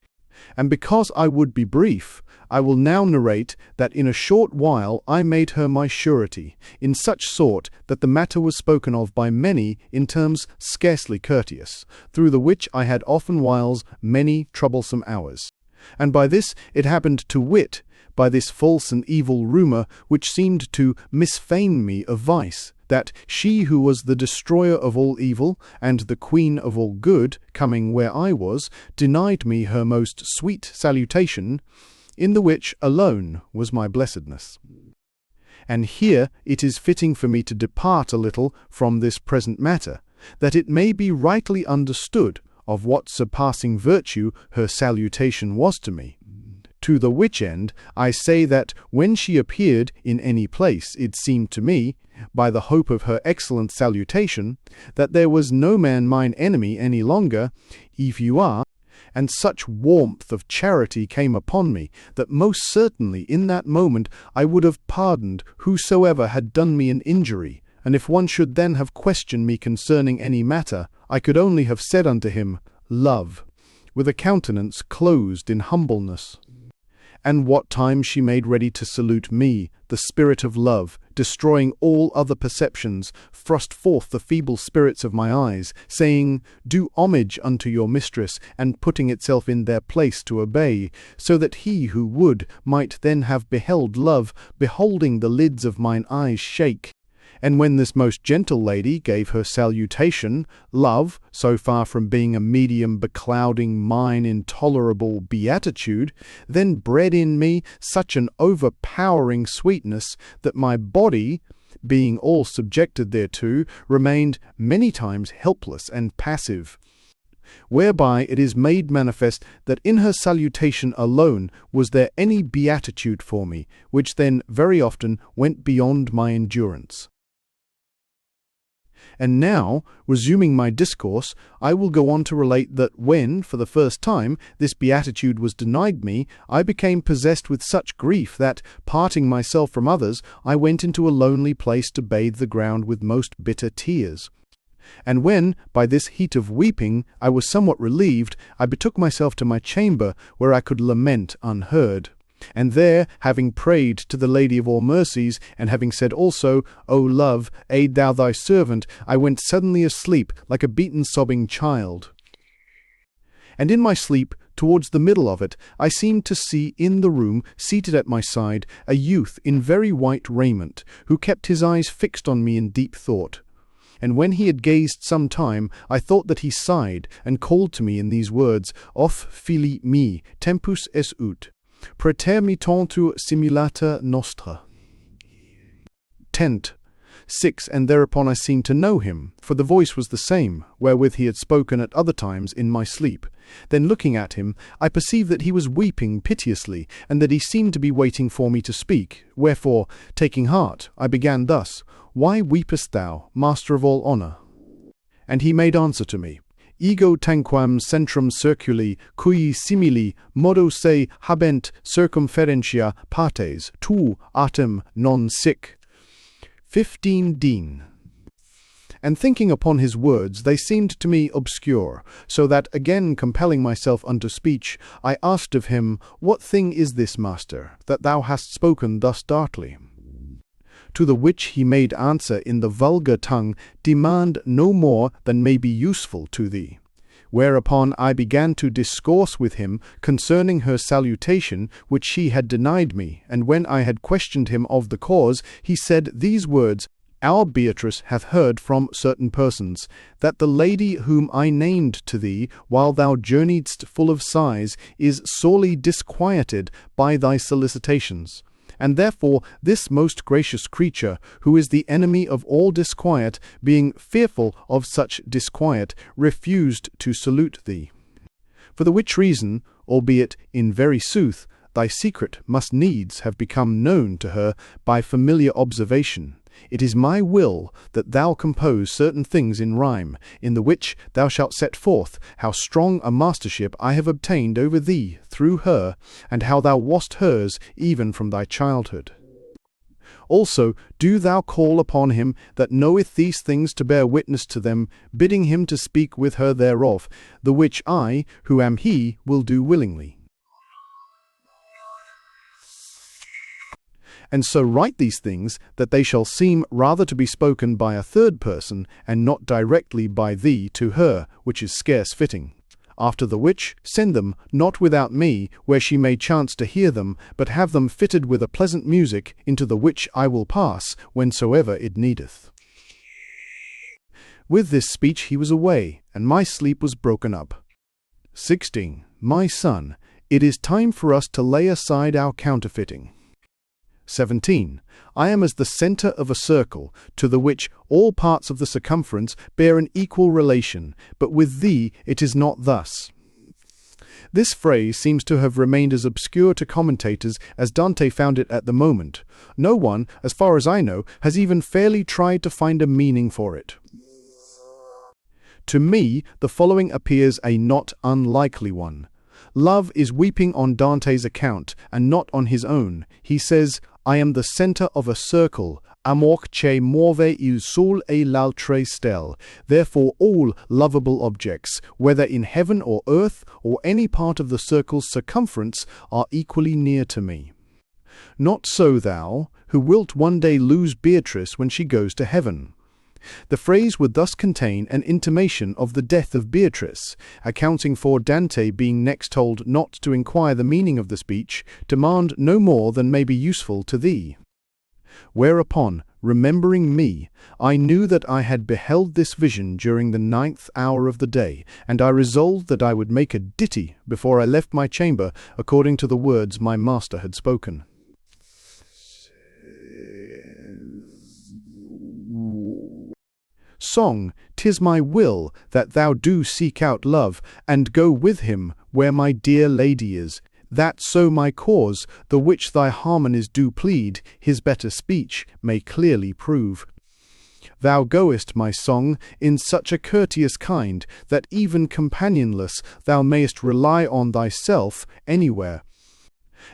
And because I would be brief, I will now narrate that in a short while I made her my surety, in such sort that the matter was spoken of by many in terms scarcely courteous, through the which I had often whiles many troublesome hours. And by this it happened to wit, by this false and evil rumour which seemed to misfeign me of vice, that she who was the destroyer of all evil and the queen of all good, coming where I was, denied me her most sweet salutation, in the which alone was my blessedness. And here it is fitting for me to depart a little from this present matter, that it may be rightly understood of what surpassing virtue her salutation was to me. To the which end I say that when she appeared in any place, it seemed to me, by the hope of her excellent salutation, that there was no man mine enemy any longer, if you are, and such warmth of charity came upon me, that most certainly in that moment I would have pardoned whosoever had done me an injury, and if one should then have questioned me concerning any matter, I could only have said unto him, Love, with a countenance closed in humbleness. And what time she made ready to salute me, the spirit of love, destroying all other perceptions, thrust forth the feeble spirits of my eyes, saying, Do homage unto your mistress, and putting itself in their place to obey, so that he who would might then have beheld love, beholding the lids of mine eyes shake. And when this most gentle lady gave her salutation, love, so far from being a medium beclouding mine intolerable beatitude, then bred in me such an overpowering sweetness that my body, being all subjected thereto, remained many times helpless and passive. Whereby it is made manifest that in her salutation alone was there any beatitude for me, which then very often went beyond my endurance. And now, resuming my discourse, I will go on to relate that when, for the first time, this beatitude was denied me, I became possessed with such grief that, parting myself from others, I went into a lonely place to bathe the ground with most bitter tears. And when, by this heat of weeping, I was somewhat relieved, I betook myself to my chamber, where I could lament unheard. And there, having prayed to the Lady of all mercies, and having said also, O love, aid thou thy servant, I went suddenly asleep, like a beaten sobbing child. And in my sleep, towards the middle of it, I seemed to see in the room, seated at my side, a youth in very white raiment, who kept his eyes fixed on me in deep thought. And when he had gazed some time, I thought that he sighed, and called to me in these words, Off fili mi, tempus es ut. Praeter mi tantu simulata nostra. Tent. 6. And thereupon I seemed to know him, for the voice was the same, wherewith he had spoken at other times in my sleep. Then looking at him, I perceived that he was weeping piteously, and that he seemed to be waiting for me to speak. Wherefore, taking heart, I began thus, Why weepest thou, master of all honour? And he made answer to me, Ego tanquam centrum circuli, cui simili modo se habent circumferentia partes, tu artem non sic. 15 Dean. And thinking upon his words, they seemed to me obscure, so that, again compelling myself unto speech, I asked of him, What thing is this, master, that thou hast spoken thus darkly? To the which he made answer in the vulgar tongue, Demand no more than may be useful to thee. Whereupon I began to discourse with him concerning her salutation, which she had denied me, and when I had questioned him of the cause, he said these words, Our Beatrice hath heard from certain persons, that the lady whom I named to thee, while thou journeyedst full of sighs, is sorely disquieted by thy solicitations. And therefore this most gracious creature, who is the enemy of all disquiet, being fearful of such disquiet, refused to salute thee. For the which reason, albeit in very sooth, thy secret must needs have become known to her by familiar observation, it is my will that thou compose certain things in rhyme, in the which thou shalt set forth how strong a mastership I have obtained over thee through her, and how thou wast hers even from thy childhood. Also do thou call upon him that knoweth these things to bear witness to them, bidding him to speak with her thereof, the which I, who am he, will do willingly. And so write these things, that they shall seem rather to be spoken by a third person, and not directly by thee to her, which is scarce fitting. After the which, send them, not without me, where she may chance to hear them, but have them fitted with a pleasant music, into the which I will pass, whensoever it needeth. With this speech he was away, and my sleep was broken up. 16. My son, it is time for us to lay aside our counterfeiting. 17. I am as the centre of a circle, to the which all parts of the circumference bear an equal relation, but with thee it is not thus. This phrase seems to have remained as obscure to commentators as Dante found it at the moment. No one, as far as I know, has even fairly tried to find a meaning for it. To me, the following appears a not unlikely one. Love is weeping on Dante's account, and not on his own. He says, I am the centre of a circle, amor che muove il sol e l'altre stelle. Therefore all lovable objects, whether in heaven or earth, or any part of the circle's circumference, are equally near to me. Not so thou, who wilt one day lose Beatrice when she goes to heaven. The phrase would thus contain an intimation of the death of Beatrice, accounting for Dante being next told not to inquire the meaning of the speech, demand no more than may be useful to thee. Whereupon, remembering me, I knew that I had beheld this vision during the 9th hour of the day, and I resolved that I would make a ditty before I left my chamber, according to the words my master had spoken. Song, 'tis my will that thou do seek out love, and go with him where my dear lady is, that so my cause, the which thy harmonies do plead, his better speech may clearly prove. Thou goest, my song, in such a courteous kind, that even companionless thou mayst rely on thyself anywhere.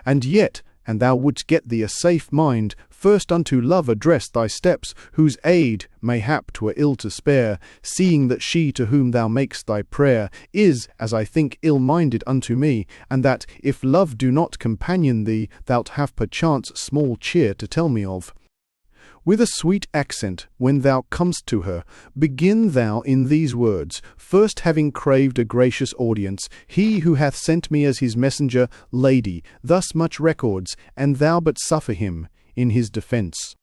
And yet, and thou wouldst get thee a safe mind, first unto love address thy steps, whose aid, mayhap 'twere ill to spare, seeing that she to whom thou makest thy prayer is, as I think, ill-minded unto me, and that, if love do not companion thee, thou'lt have perchance small cheer to tell me of. With a sweet accent, when thou comest to her, begin thou in these words, first having craved a gracious audience, he who hath sent me as his messenger, lady, thus much records, and thou but suffer him, in his defence.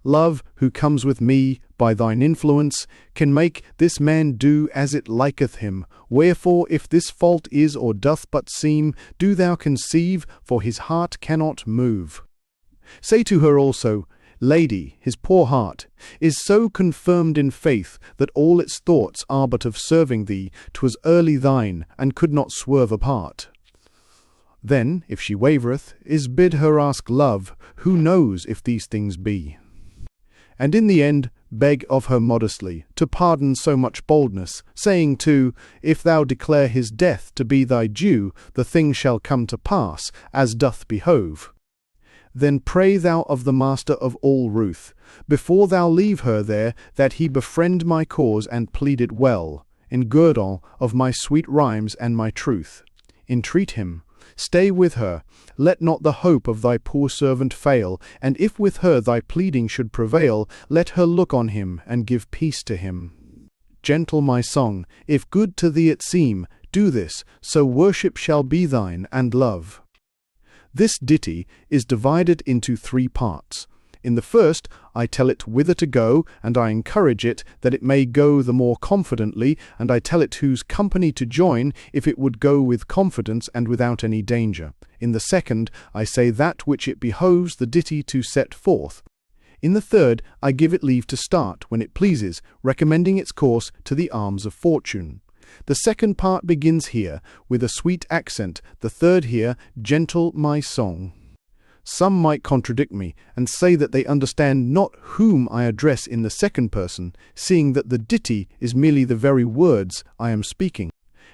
Love, who comes with me, by thine influence, can make this man do as it liketh him, wherefore if this fault is or doth but seem, do thou conceive, for his heart cannot move. Say to her also, Lady, his poor heart, is so confirmed in faith that all its thoughts are but of serving thee, 'twas early thine, and could not swerve apart. Then, if she wavereth, is bid her ask love, who knows if these things be. And in the end, beg of her modestly, to pardon so much boldness, saying too, if thou declare his death to be thy due, the thing shall come to pass, as doth behove. Then pray thou of the Master of all ruth, before thou leave her there, that he befriend my cause and plead it well, in guerdon of my sweet rhymes and my truth. Entreat him, stay with her, let not the hope of thy poor servant fail, and if with her thy pleading should prevail, let her look on him and give peace to him. Gentle my song, if good to thee it seem, do this, so worship shall be thine and love. This ditty is divided into 3 parts. In the first, I tell it whither to go, and I encourage it that it may go the more confidently, and I tell it whose company to join, if it would go with confidence and without any danger. In the second, I say that which it behoves the ditty to set forth. In the third, I give it leave to start, when it pleases, recommending its course to the arms of fortune. The second part begins here, with a sweet accent, the third here, gentle my song. Some might contradict me, and say that they understand not whom I address in the second person, seeing that the ditty is merely the very words I am speaking.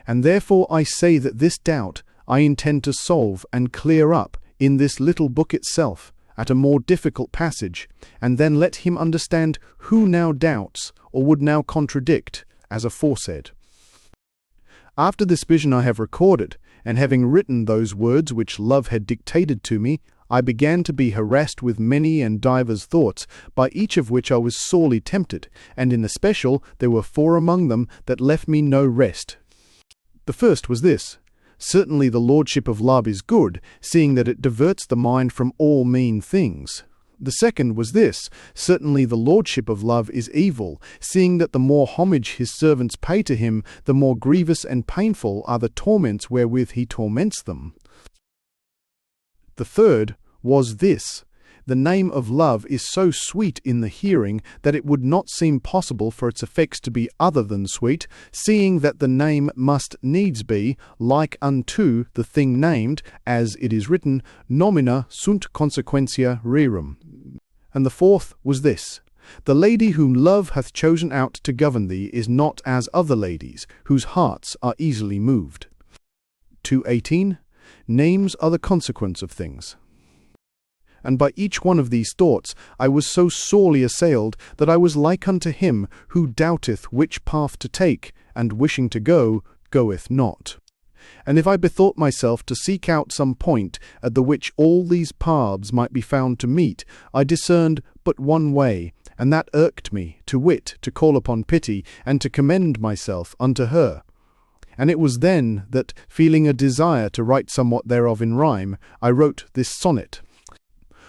And therefore I say that this doubt I intend to solve and clear up in this little book itself, at a more difficult passage, and then let him understand who now doubts, or would now contradict, as aforesaid. After this vision I have recorded, and having written those words which love had dictated to me, I began to be harassed with many and divers thoughts, by each of which I was sorely tempted, and in especial there were 4 among them that left me no rest. The first was this: certainly the lordship of love is good, seeing that it diverts the mind from all mean things. The second was this: certainly the lordship of love is evil, seeing that the more homage his servants pay to him, the more grievous and painful are the torments wherewith he torments them. The third was this: the name of love is so sweet in the hearing that it would not seem possible for its effects to be other than sweet, seeing that the name must needs be like unto the thing named, as it is written, nomina sunt consequentia rerum. And the fourth was this: the lady whom love hath chosen out to govern thee is not as other ladies, whose hearts are easily moved. 2:18. Names are the consequence of things. And by each one of these thoughts I was so sorely assailed that I was like unto him who doubteth which path to take, and wishing to go, goeth not. And if I bethought myself to seek out some point at the which all these paths might be found to meet, I discerned but one way, and that irked me, to wit, to call upon pity, and to commend myself unto her. And it was then that, feeling a desire to write somewhat thereof in rhyme, I wrote this sonnet.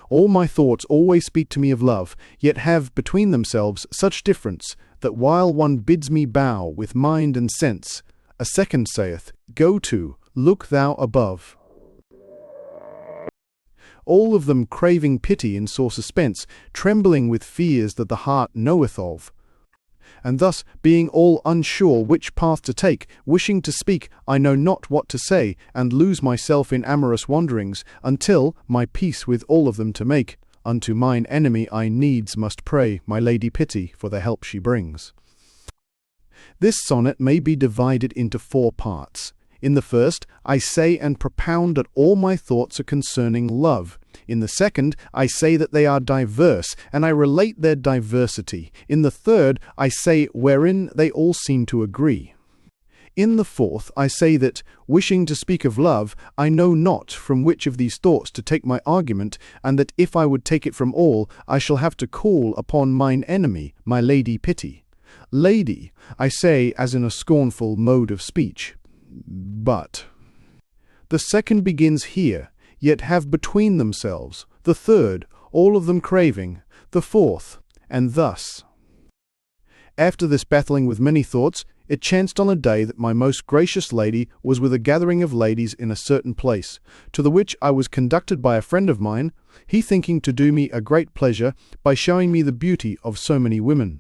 All my thoughts always speak to me of love, yet have between themselves such difference, that while one bids me bow with mind and sense, a second saith, Go to, look thou above. All of them craving pity in sore suspense, trembling with fears that the heart knoweth of. And thus, being all unsure which path to take, wishing to speak, I know not what to say, and lose myself in amorous wanderings, until, my peace with all of them to make, unto mine enemy I needs must pray my lady pity for the help she brings. This sonnet may be divided into 4 parts. In the first, I say and propound that all my thoughts are concerning love. In the second, I say that they are diverse, and I relate their diversity. In the third, I say wherein they all seem to agree. In the fourth, I say that, wishing to speak of love, I know not from which of these thoughts to take my argument, and that if I would take it from all, I shall have to call upon mine enemy, my lady pity. Lady, I say as in a scornful mode of speech. But the second begins here, yet have between themselves, the third, all of them craving, the fourth, and thus. After this battling with many thoughts, it chanced on a day that my most gracious lady was with a gathering of ladies in a certain place, to the which I was conducted by a friend of mine, he thinking to do me a great pleasure by showing me the beauty of so many women.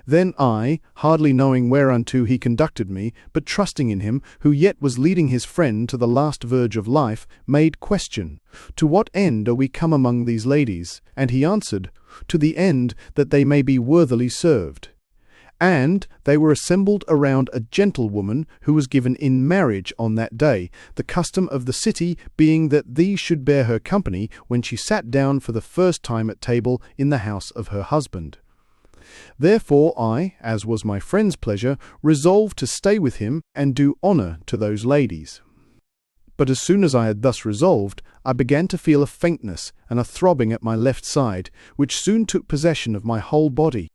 Then I, hardly knowing whereunto he conducted me, but trusting in him, who yet was leading his friend to the last verge of life, made question, To what end are we come among these ladies? And he answered, To the end that they may be worthily served. And they were assembled around a gentlewoman who was given in marriage on that day, the custom of the city being that these should bear her company when she sat down for the first time at table in the house of her husband. Therefore I, as was my friend's pleasure, resolved to stay with him and do honour to those ladies. But as soon as I had thus resolved, I began to feel a faintness and a throbbing at my left side, which soon took possession of my whole body.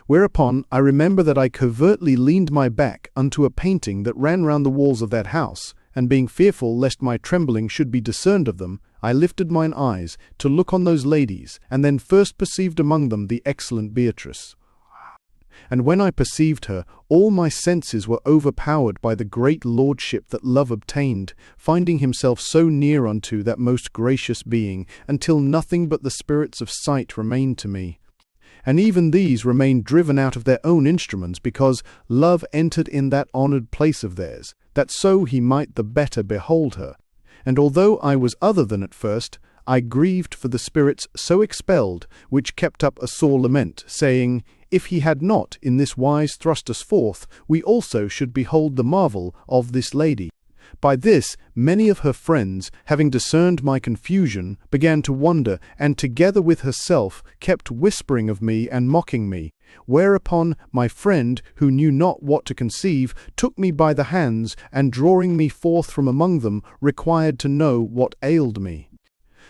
Whereupon I remember that I covertly leaned my back unto a painting that ran round the walls of that house, and being fearful lest my trembling should be discerned of them, I lifted mine eyes to look on those ladies, and then first perceived among them the excellent Beatrice. And when I perceived her, all my senses were overpowered by the great lordship that love obtained, finding himself so near unto that most gracious being, until nothing but the spirits of sight remained to me. And even these remained driven out of their own instruments, because love entered in that honoured place of theirs, that so he might the better behold her. And although I was other than at first, I grieved for the spirits so expelled, which kept up a sore lament, saying, If he had not in this wise thrust us forth, we also should behold the marvel of this lady. By this many of her friends, having discerned my confusion, began to wonder, and together with herself kept whispering of me and mocking me. Whereupon my friend, who knew not what to conceive, took me by the hands, and drawing me forth from among them, required to know what ailed me.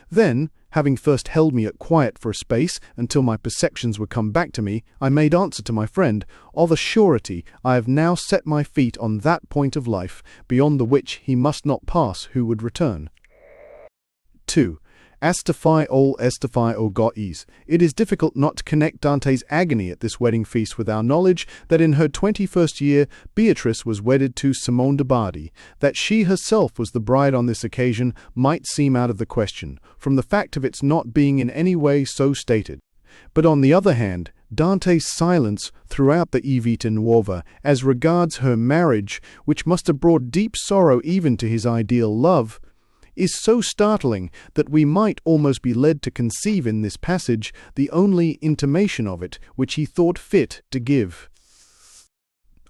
Then, having first held me at quiet for a space, until my perceptions were come back to me, I made answer to my friend, Of a surety I have now set my feet on that point of life, beyond the which he must not pass who would return. 2. Astify o gois. It is difficult not to connect Dante's agony at this wedding feast with our knowledge that in her 21st year Beatrice was wedded to Simone de Bardi. That she herself was the bride on this occasion might seem out of the question, from the fact of its not being in any way so stated. But on the other hand, Dante's silence throughout the Vita Nuova as regards her marriage, which must have brought deep sorrow even to his ideal love, is so startling that we might almost be led to conceive in this passage the only intimation of it which he thought fit to give.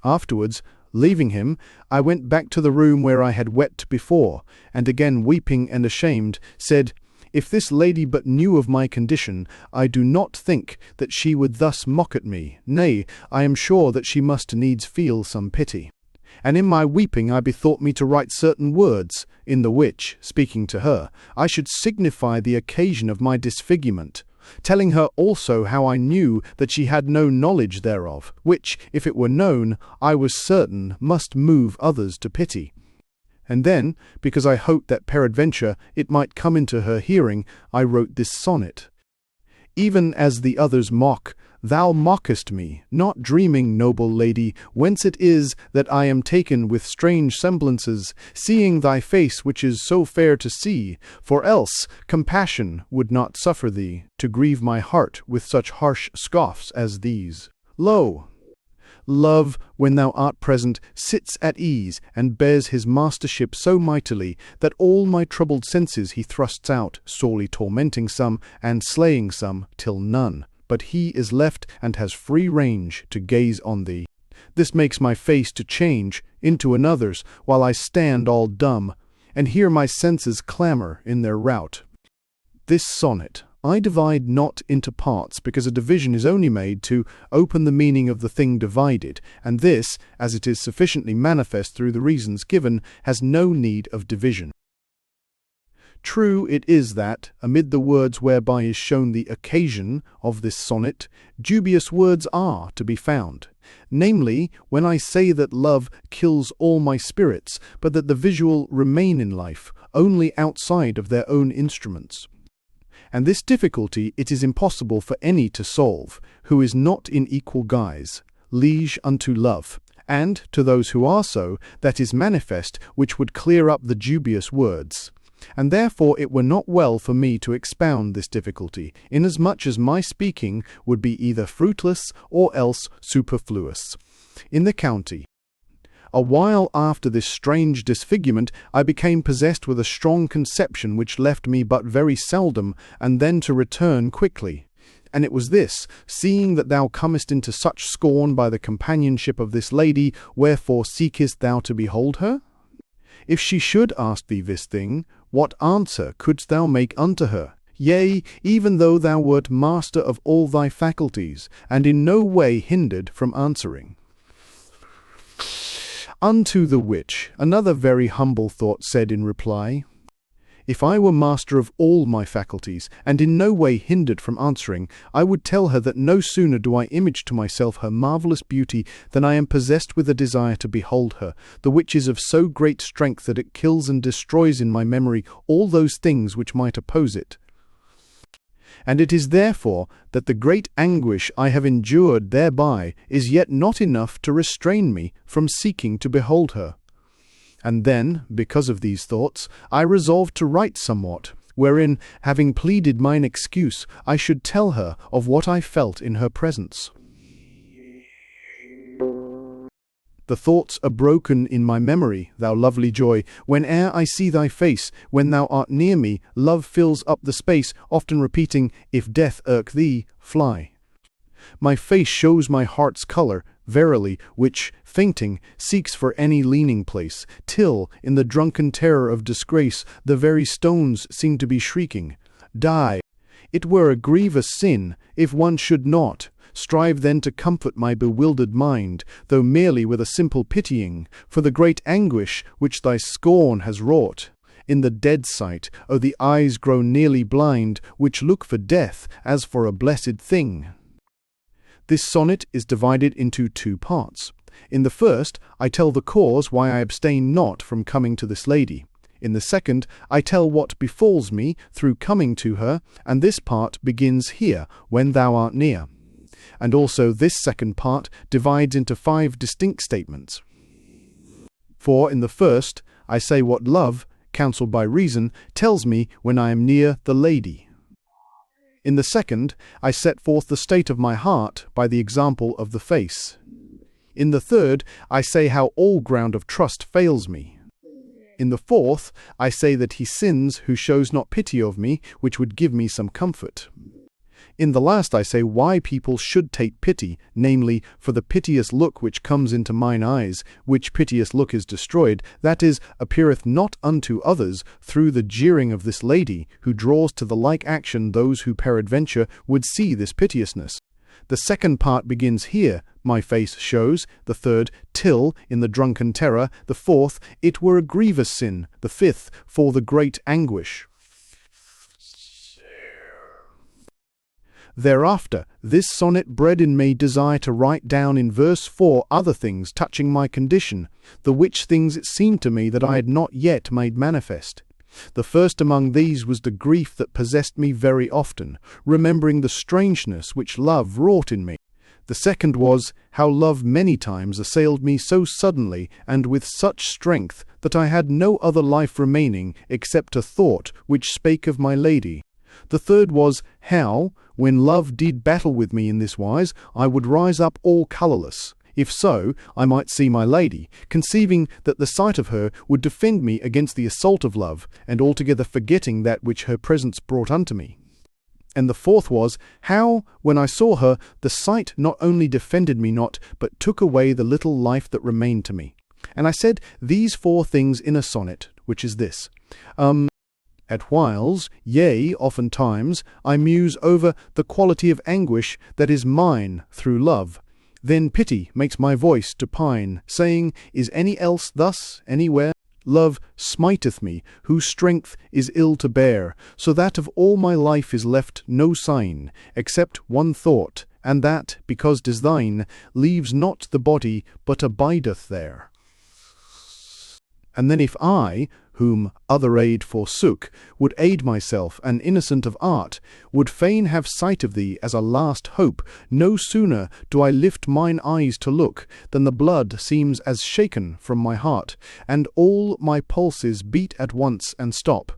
Afterwards, leaving him, I went back to the room where I had wept before, and again weeping and ashamed, said, "If this lady but knew of my condition, I do not think that she would thus mock at me. Nay, I am sure that she must needs feel some pity." And in my weeping I bethought me to write certain words, in the which, speaking to her, I should signify the occasion of my disfigurement, telling her also how I knew that she had no knowledge thereof, which, if it were known, I was certain must move others to pity. And then, because I hoped that peradventure it might come into her hearing, I wrote this sonnet. Even as the others mock, thou mockest me, not dreaming, noble lady, whence it is that I am taken with strange semblances, seeing thy face which is so fair to see, for else compassion would not suffer thee to grieve my heart with such harsh scoffs as these. Lo! Love, when thou art present, sits at ease, and bears his mastership so mightily, that all my troubled senses he thrusts out, sorely tormenting some, and slaying some, till none but he is left and has free range to gaze on thee. This makes my face to change into another's, while I stand all dumb, and hear my senses clamour in their rout. This sonnet I divide not into parts, because a division is only made to open the meaning of the thing divided, and this, as it is sufficiently manifest through the reasons given, has no need of division. True it is that, amid the words whereby is shown the occasion of this sonnet, dubious words are to be found. Namely, when I say that love kills all my spirits, but that the visual remain in life, only outside of their own instruments. And this difficulty it is impossible for any to solve, who is not in equal guise, liege unto love, and, to those who are so, that is manifest which would clear up the dubious words. And therefore it were not well for me to expound this difficulty, inasmuch as my speaking would be either fruitless or else superfluous. In the county, a while after this strange disfigurement, I became possessed with a strong conception which left me but very seldom, and then to return quickly. And it was this, seeing that thou comest into such scorn by the companionship of this lady, wherefore seekest thou to behold her? If she should ask thee this thing, what answer couldst thou make unto her? Yea, even though thou wert master of all thy faculties, and in no way hindered from answering. Unto the which another very humble thought said in reply, if I were master of all my faculties, and in no way hindered from answering, I would tell her that no sooner do I image to myself her marvellous beauty than I am possessed with a desire to behold her, the which is of so great strength that it kills and destroys in my memory all those things which might oppose it. And it is therefore that the great anguish I have endured thereby is yet not enough to restrain me from seeking to behold her. And then, because of these thoughts, I resolved to write somewhat, wherein, having pleaded mine excuse, I should tell her of what I felt in her presence. The thoughts are broken in my memory, thou lovely joy, whene'er I see thy face, when thou art near me, love fills up the space, often repeating, if death irk thee, fly. My face shows my heart's colour, verily, which, fainting, seeks for any leaning place, till, in the drunken terror of disgrace, the very stones seem to be shrieking, die. It were a grievous sin, if one should not. Strive then to comfort my bewildered mind, though merely with a simple pitying, for the great anguish which thy scorn has wrought. In the dead sight, oh, the eyes grow nearly blind, which look for death as for a blessed thing. This sonnet is divided into 2 parts. In the first, I tell the cause why I abstain not from coming to this lady. In the second, I tell what befalls me through coming to her, and this part begins here, when thou art near. And also this second part divides into 5 distinct statements. For in the first, I say what love, counselled by reason, tells me when I am near the lady. In the second, I set forth the state of my heart by the example of the face. In the third, I say how all ground of trust fails me. In the fourth, I say that he sins who shows not pity of me, which would give me some comfort. In the last I say why people should take pity, namely, for the piteous look which comes into mine eyes, which piteous look is destroyed, that is, appeareth not unto others, through the jeering of this lady, who draws to the like action those who peradventure would see this piteousness. The second part begins here, my face shows, the third, till, in the drunken terror, the fourth, it were a grievous sin, the fifth, for the great anguish. Thereafter, this sonnet bred in me desire to write down in verse 4 other things touching my condition, the which things it seemed to me that I had not yet made manifest. The first among these was the grief that possessed me very often, remembering the strangeness which love wrought in me. The second was, how love many times assailed me so suddenly and with such strength that I had no other life remaining except a thought which spake of my lady. The third was, how, when love did battle with me in this wise, I would rise up all colourless. If so, I might see my lady, conceiving that the sight of her would defend me against the assault of love, and altogether forgetting that which her presence brought unto me. And the fourth was, how, when I saw her, the sight not only defended me not, but took away the little life that remained to me. And I said these 4 things in a sonnet, which is this. At whiles, yea, oftentimes, I muse over the quality of anguish that is mine through love. Then pity makes my voice to pine, saying, is any else thus anywhere? Love smiteth me, whose strength is ill to bear, so that of all my life is left no sign, except one thought, and that, because 'tis thine, leaves not the body, but abideth there. And then if I, whom other aid forsook, would aid myself, an innocent of art, would fain have sight of thee as a last hope, no sooner do I lift mine eyes to look, than the blood seems as shaken from my heart, and all my pulses beat at once and stop.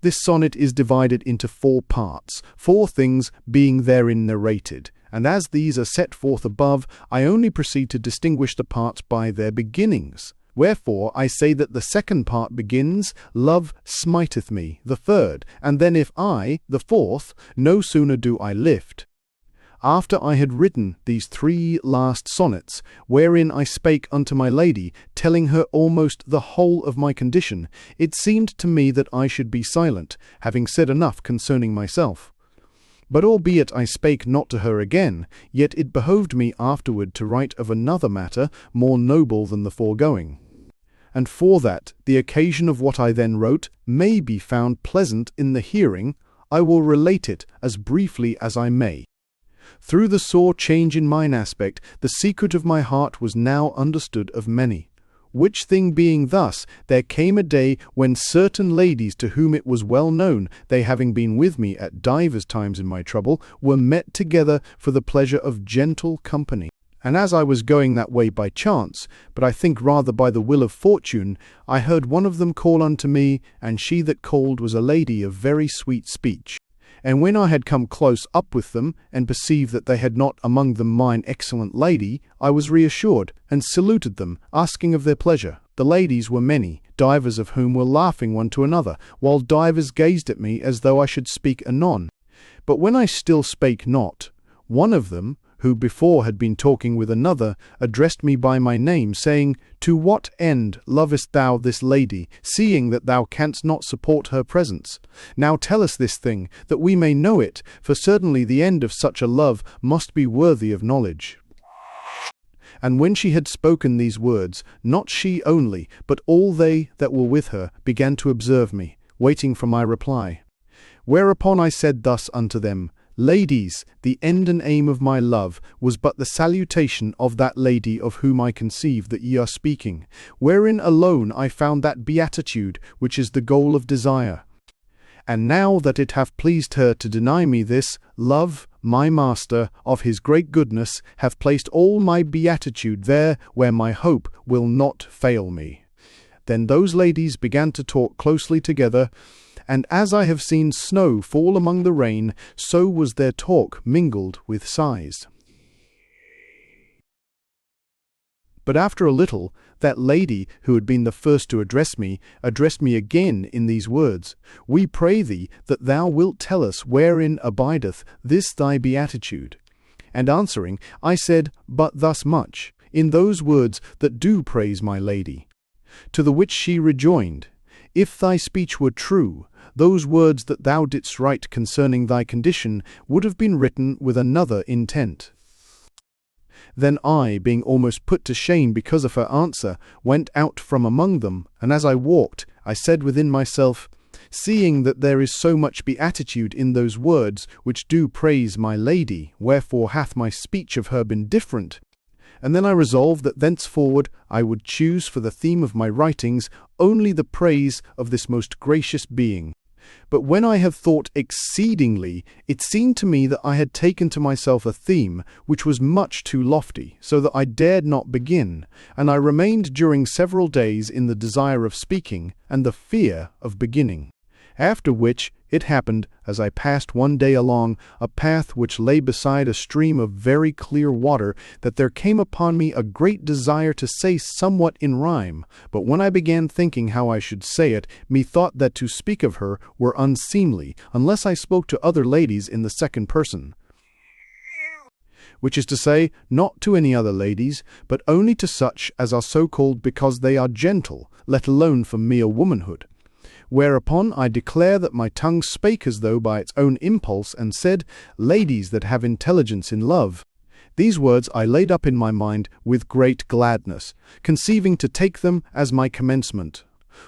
This sonnet is divided into 4 parts, 4 things being therein narrated, and as these are set forth above, I only proceed to distinguish the parts by their beginnings. Wherefore I say that the second part begins, love smiteth me, the third, and then if I, the fourth, no sooner do I lift. After I had written these 3 last sonnets, wherein I spake unto my lady, telling her almost the whole of my condition, it seemed to me that I should be silent, having said enough concerning myself. But albeit I spake not to her again, yet it behoved me afterward to write of another matter more noble than the foregoing. And for that the occasion of what I then wrote may be found pleasant in the hearing, I will relate it as briefly as I may. Through the sore change in mine aspect, the secret of my heart was now understood of many. Which thing being thus, there came a day when certain ladies to whom it was well known, they having been with me at divers times in my trouble, were met together for the pleasure of gentle company. And as I was going that way by chance, but I think rather by the will of fortune, I heard one of them call unto me, and she that called was a lady of very sweet speech. And when I had come close up with them, and perceived that they had not among them mine excellent lady, I was reassured, and saluted them, asking of their pleasure. The ladies were many, divers of whom were laughing one to another, while divers gazed at me as though I should speak anon. But when I still spake not, one of them, who before had been talking with another, addressed me by my name, saying, To what end lovest thou this lady, seeing that thou canst not support her presence? Now tell us this thing, that we may know it, for certainly the end of such a love must be worthy of knowledge. And when she had spoken these words, not she only, but all they that were with her, began to observe me, waiting for my reply. Whereupon I said thus unto them, Ladies, the end and aim of my love was but the salutation of that lady of whom I conceive that ye are speaking, wherein alone I found that beatitude which is the goal of desire. And now that it hath pleased her to deny me this, love, my master, of his great goodness, hath placed all my beatitude there where my hope will not fail me. Then those ladies began to talk closely together, and as I have seen snow fall among the rain, so was their talk mingled with sighs. But after a little, that lady who had been the first to address me again in these words, We pray thee that thou wilt tell us wherein abideth this thy beatitude. And answering, I said but thus much, in those words that do praise my lady. To the which she rejoined, If thy speech were true, those words that thou didst write concerning thy condition would have been written with another intent. Then I, being almost put to shame because of her answer, went out from among them, and as I walked, I said within myself, Seeing that there is so much beatitude in those words which do praise my lady, wherefore hath my speech of her been different? And then I resolved that thenceforward I would choose for the theme of my writings only the praise of this most gracious being. But when I have thought exceedingly, it seemed to me that I had taken to myself a theme which was much too lofty, so that I dared not begin, and I remained during several days in the desire of speaking and the fear of beginning. After which it happened, as I passed one day along a path which lay beside a stream of very clear water, that there came upon me a great desire to say somewhat in rhyme, but when I began thinking how I should say it, methought that to speak of her were unseemly, unless I spoke to other ladies in the second person. Which is to say, not to any other ladies, but only to such as are so called because they are gentle, let alone for mere womanhood. Whereupon I declare that my tongue spake as though by its own impulse, and said, Ladies that have intelligence in love. These words I laid up in my mind with great gladness, conceiving to take them as my commencement.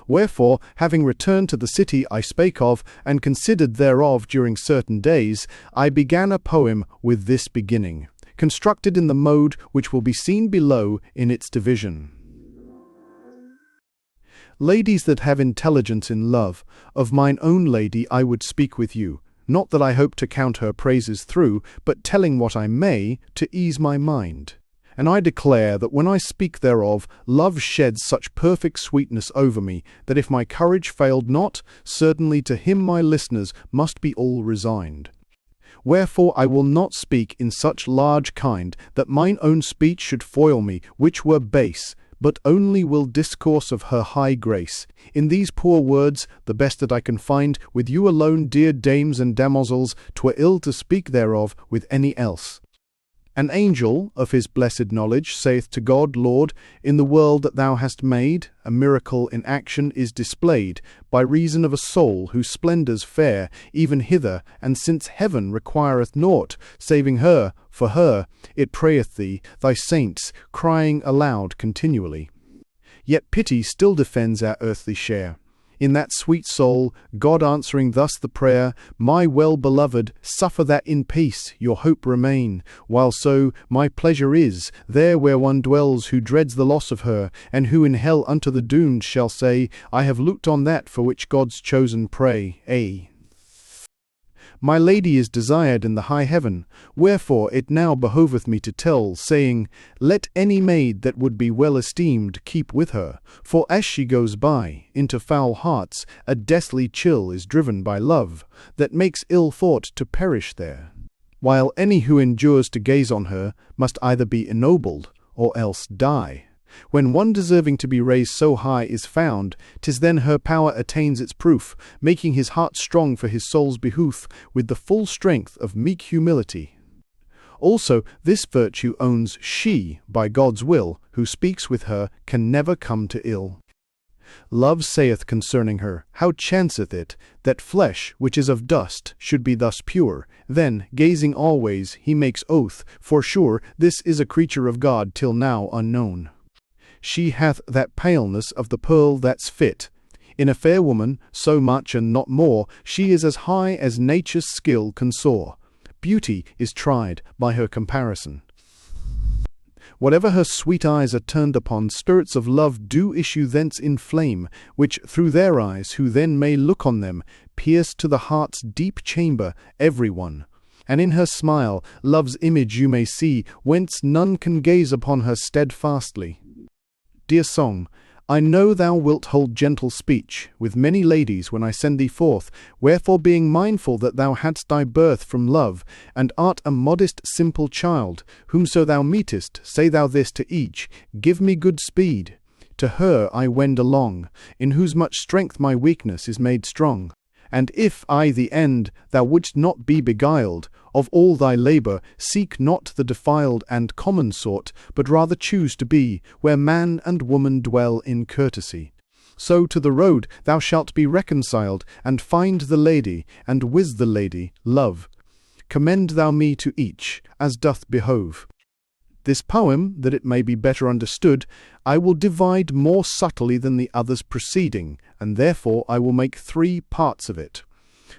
Wherefore, having returned to the city I spake of, and considered thereof during certain days, I began a poem with this beginning, constructed in the mode which will be seen below in its division. Ladies that have intelligence in love, of mine own lady I would speak with you, not that I hope to count her praises through, but telling what I may, to ease my mind. And I declare that when I speak thereof, love sheds such perfect sweetness over me, that if my courage failed not, certainly to him my listeners must be all resigned. Wherefore I will not speak in such large kind, that mine own speech should foil me, which were base, but only will discourse of her high grace. In these poor words, the best that I can find, with you alone, dear dames and damosels, 'twere ill to speak thereof with any else. An angel of his blessed knowledge saith to God, Lord, in the world that thou hast made, a miracle in action is displayed, by reason of a soul whose splendours fare even hither, and since heaven requireth naught, saving her, for her, it prayeth thee, thy saints, crying aloud continually. Yet pity still defends our earthly share. In that sweet soul, God answering thus the prayer, My well-beloved, suffer that in peace your hope remain, while so my pleasure is, there where one dwells who dreads the loss of her, and who in hell unto the doomed shall say, I have looked on that for which God's chosen prey. My lady is desired in the high heaven, wherefore it now behoveth me to tell, saying, Let any maid that would be well esteemed keep with her, for as she goes by, into foul hearts, a deathly chill is driven by love, that makes ill thought to perish there. While any who endures to gaze on her must either be ennobled, or else die. When one deserving to be raised so high is found, 'tis then her power attains its proof, making his heart strong for his soul's behoof, with the full strength of meek humility. Also this virtue owns she, by God's will, who speaks with her, can never come to ill. Love saith concerning her, How chanceth it, that flesh, which is of dust, should be thus pure? Then, gazing always, he makes oath, for sure, this is a creature of God till now unknown. She hath that paleness of the pearl that's fit. In a fair woman, so much and not more, she is as high as nature's skill can soar. beauty is tried by her comparison. Whatever her sweet eyes are turned upon, spirits of love do issue thence in flame, which through their eyes, who then may look on them, pierce to the heart's deep chamber every one. And in her smile, love's image you may see, whence none can gaze upon her steadfastly. Dear song, I know thou wilt hold gentle speech with many ladies when I send thee forth, wherefore being mindful that thou hadst thy birth from love, and art a modest simple child, whomso thou meetest, say thou this to each, give me good speed. To her I wend along, in whose much strength my weakness is made strong. And if I the end, thou wouldst not be beguiled, of all thy labour seek not the defiled and common sort, but rather choose to be where man and woman dwell in courtesy. So to the road thou shalt be reconciled, and find the lady, and with the lady love. Commend thou me to each, as doth behove. This poem, that it may be better understood, I will divide more subtly than the others preceding, and therefore I will make 3 parts of it.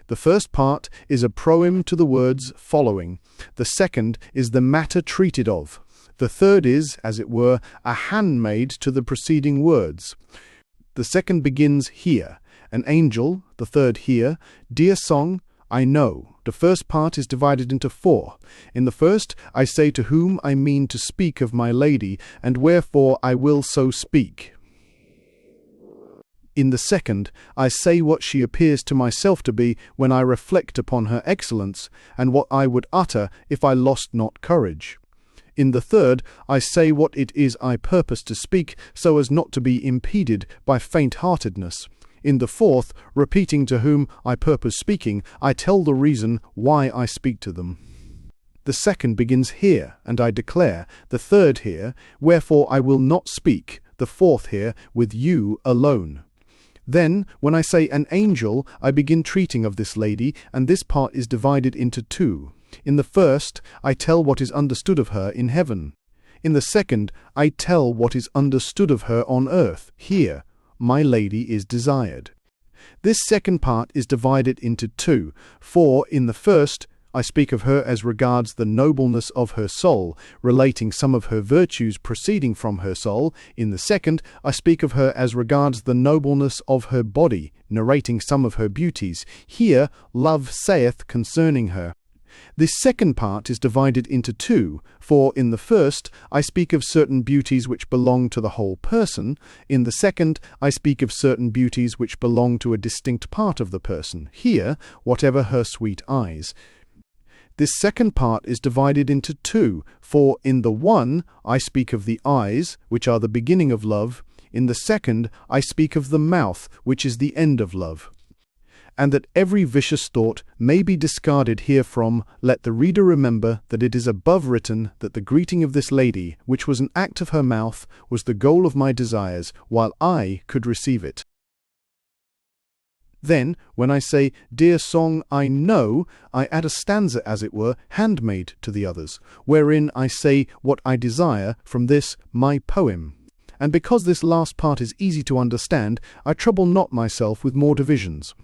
The first part is a proem to the words following. The second is the matter treated of. The third is, as it were, a handmaid to the preceding words. The second begins here, an angel, the third here, dear song, I know. The first part is divided into 4. In the first, I say to whom I mean to speak of my lady, and wherefore I will so speak. In the second, I say what she appears to myself to be when I reflect upon her excellence, and what I would utter if I lost not courage. In the third, I say what it is I purpose to speak, so as not to be impeded by faint-heartedness. In the fourth, repeating to whom I purpose speaking, I tell the reason why I speak to them. The second begins here, and I declare, the third here, wherefore I will not speak, the fourth here, with you alone. Then, when I say an angel, I begin treating of this lady, and this part is divided into 2. In the first, I tell what is understood of her in heaven. In the second, I tell what is understood of her on earth, here. My lady is desired. This second part is divided into 2, for in the first I speak of her as regards the nobleness of her soul, relating some of her virtues proceeding from her soul. In the second, I speak of her as regards the nobleness of her body, narrating some of her beauties. Here love saith concerning her. This second part is divided into 2, for in the first I speak of certain beauties which belong to the whole person, in the second I speak of certain beauties which belong to a distinct part of the person, here, whatever her sweet eyes. This second part is divided into 2, for in the one I speak of the eyes, which are the beginning of love, in the second I speak of the mouth, which is the end of love. And that every vicious thought may be discarded herefrom, let the reader remember that it is above written that the greeting of this lady, which was an act of her mouth, was the goal of my desires, while I could receive it. Then, when I say, dear song, I know, I add a stanza, as it were, handmaid to the others, wherein I say what I desire from this my poem. And because this last part is easy to understand, I trouble not myself with more divisions.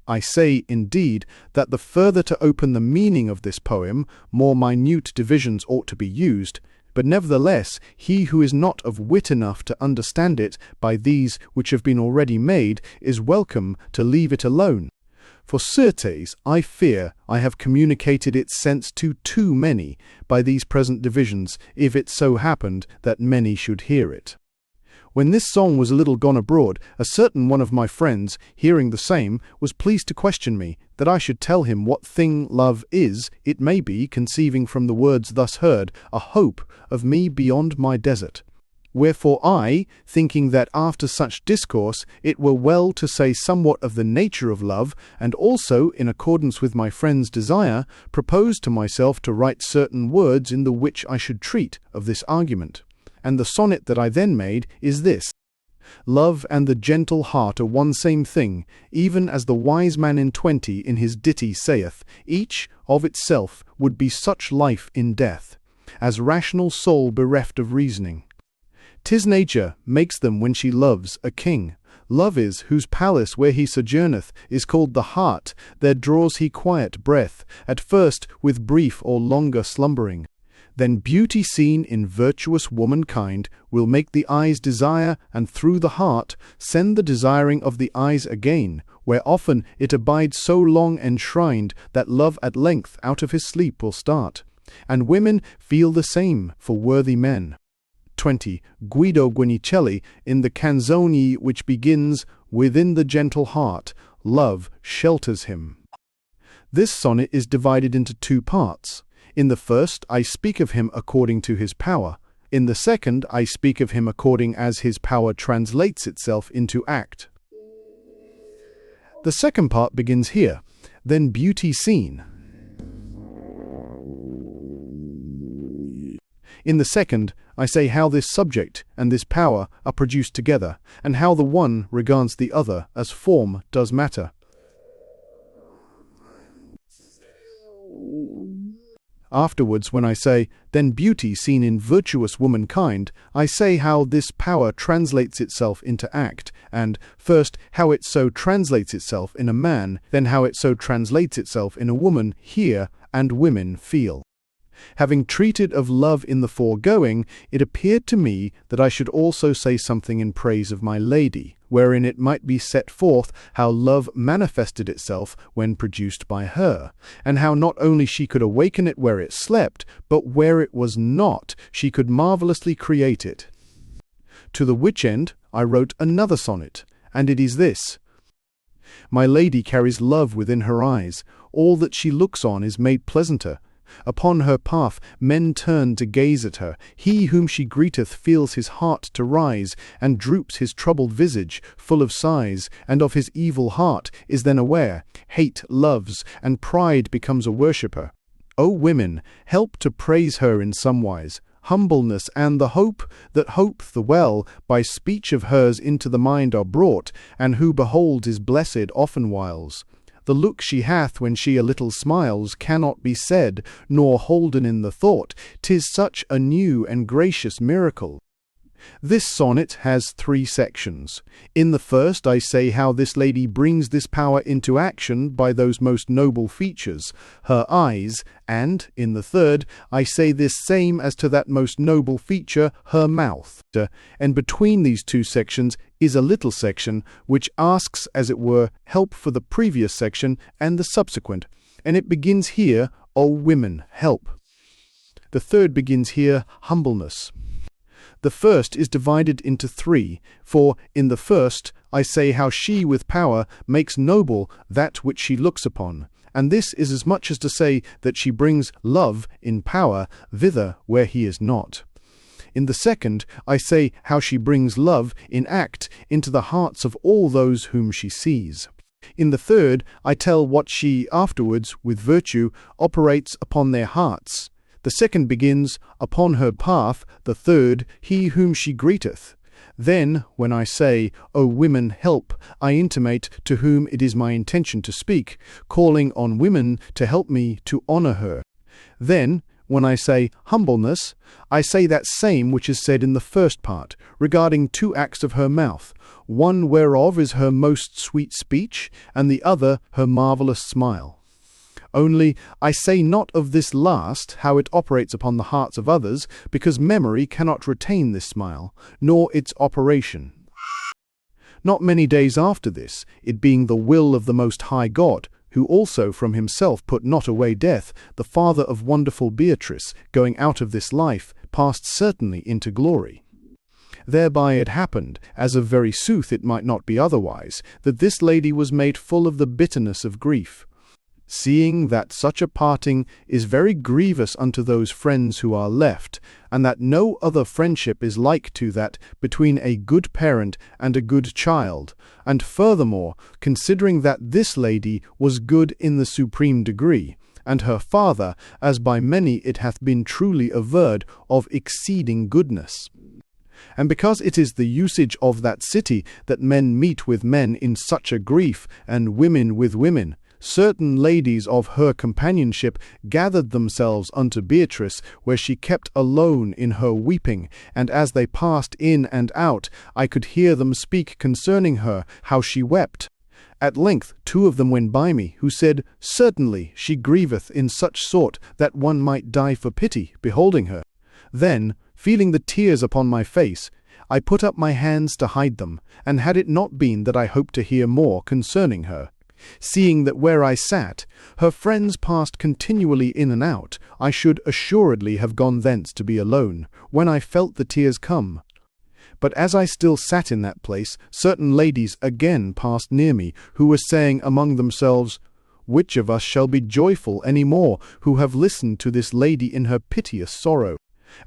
I say, indeed, that the further to open the meaning of this poem, more minute divisions ought to be used, but nevertheless he who is not of wit enough to understand it by these which have been already made is welcome to leave it alone. For certes, I fear I have communicated its sense to too many by these present divisions, if it so happened that many should hear it. When this song was a little gone abroad, a certain one of my friends, hearing the same, was pleased to question me, that I should tell him what thing love is, it may be, conceiving from the words thus heard, a hope of me beyond my desert. Wherefore I, thinking that after such discourse it were well to say somewhat of the nature of love, and also, in accordance with my friend's desire, proposed to myself to write certain words in the which I should treat of this argument. And the sonnet that I then made is this: Love and the gentle heart are one same thing, even as the wise man in 20 in his ditty saith, each of itself would be such life in death, as rational soul bereft of reasoning. 'Tis nature makes them when she loves a king. Love is, whose palace where he sojourneth is called the heart, there draws he quiet breath, at first with brief or longer slumbering. Then beauty seen in virtuous womankind will make the eyes desire, and through the heart send the desiring of the eyes again, where often it abides so long enshrined that love at length out of his sleep will start. And women feel the same for worthy men. 20. Guido Guinicelli in the Canzoni, which begins, "Within the gentle heart, love shelters him." This sonnet is divided into two parts. In the first, I speak of him according to his power. In the second, I speak of him according as his power translates itself into act. The second part begins here. Then beauty seen. In the second, I say how this subject and this power are produced together, and how the one regards the other as form does matter. Afterwards, when I say, then beauty seen in virtuous womankind, I say how this power translates itself into act, and first how it so translates itself in a man, then how it so translates itself in a woman hear and women feel. Having treated of love in the foregoing, it appeared to me that I should also say something in praise of my lady, wherein it might be set forth how love manifested itself when produced by her, and how not only she could awaken it where it slept, but where it was not, she could marvellously create it. To the which end I wrote another sonnet, and it is this. My lady carries love within her eyes, all that she looks on is made pleasanter. Upon her path men turn to gaze at her. He whom she greeteth feels his heart to rise, and droops his troubled visage, full of sighs, and of his evil heart is then aware. Hate loves, and pride becomes a worshipper. O women, help to praise her in some wise. Humbleness and the hope that hope the well by speech of hers into the mind are brought, and who beholds is blessed often whiles. The look she hath when she a little smiles cannot be said, nor holden in the thought, 'tis such a new and gracious miracle. This sonnet has 3 sections. In the first I say how this lady brings this power into action by those most noble features, her eyes, and, in the third, I say this same as to that most noble feature, her mouth. And between these 2 sections is a little section which asks, as it were, help for the previous section and the subsequent, and it begins here, O women, help. The third begins here, humbleness. The first is divided into 3, for in the first I say how she with power makes noble that which she looks upon, and this is as much as to say that she brings love in power thither where he is not. In the second I say how she brings love in act into the hearts of all those whom she sees. In the third I tell what she afterwards, with virtue, operates upon their hearts. The second begins, upon her path, the third, he whom she greeteth. Then, when I say, O women, help, I intimate to whom it is my intention to speak, calling on women to help me to honour her. Then, when I say humbleness, I say that same which is said in the first part, regarding 2 acts of her mouth, one whereof is her most sweet speech, and the other her marvellous smile. Only I say not of this last how it operates upon the hearts of others, because memory cannot retain this smile, nor its operation. Not many days after this, it being the will of the Most High God, who also from himself put not away death, the father of wonderful Beatrice, going out of this life, passed certainly into glory. Thereby it happened, as of very sooth it might not be otherwise, that this lady was made full of the bitterness of grief. Seeing that such a parting is very grievous unto those friends who are left, and that no other friendship is like to that between a good parent and a good child, and furthermore, considering that this lady was good in the supreme degree, and her father, as by many it hath been truly averred, of exceeding goodness. And because it is the usage of that city that men meet with men in such a grief, and women with women, certain ladies of her companionship gathered themselves unto Beatrice, where she kept alone in her weeping, and as they passed in and out, I could hear them speak concerning her, how she wept. At length 2 of them went by me, who said, Certainly she grieveth in such sort that one might die for pity, beholding her. Then, feeling the tears upon my face, I put up my hands to hide them, and had it not been that I hoped to hear more concerning her, seeing that where I sat, her friends passed continually in and out, I should assuredly have gone thence to be alone, when I felt the tears come. But as I still sat in that place, certain ladies again passed near me, who were saying among themselves, Which of us shall be joyful any more, who have listened to this lady in her piteous sorrow?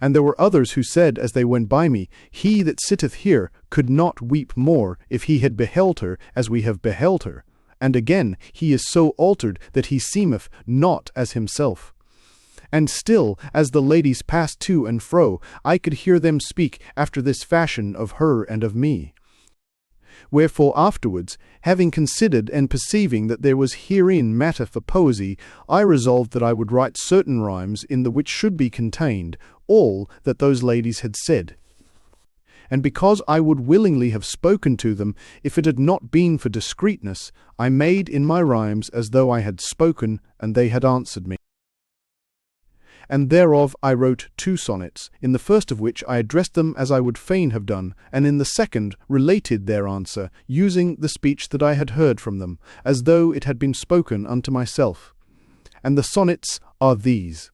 And there were others who said as they went by me, He that sitteth here could not weep more if he had beheld her as we have beheld her. And again, he is so altered that he seemeth not as himself. And still, as the ladies passed to and fro, I could hear them speak after this fashion of her and of me. Wherefore afterwards, having considered and perceiving that there was herein matter for poesy, I resolved that I would write certain rhymes in the which should be contained all that those ladies had said. And because I would willingly have spoken to them, if it had not been for discreetness, I made in my rhymes as though I had spoken, and they had answered me. And thereof I wrote 2 sonnets, in the first of which I addressed them as I would fain have done, and in the second related their answer, using the speech that I had heard from them, as though it had been spoken unto myself. And the sonnets are these.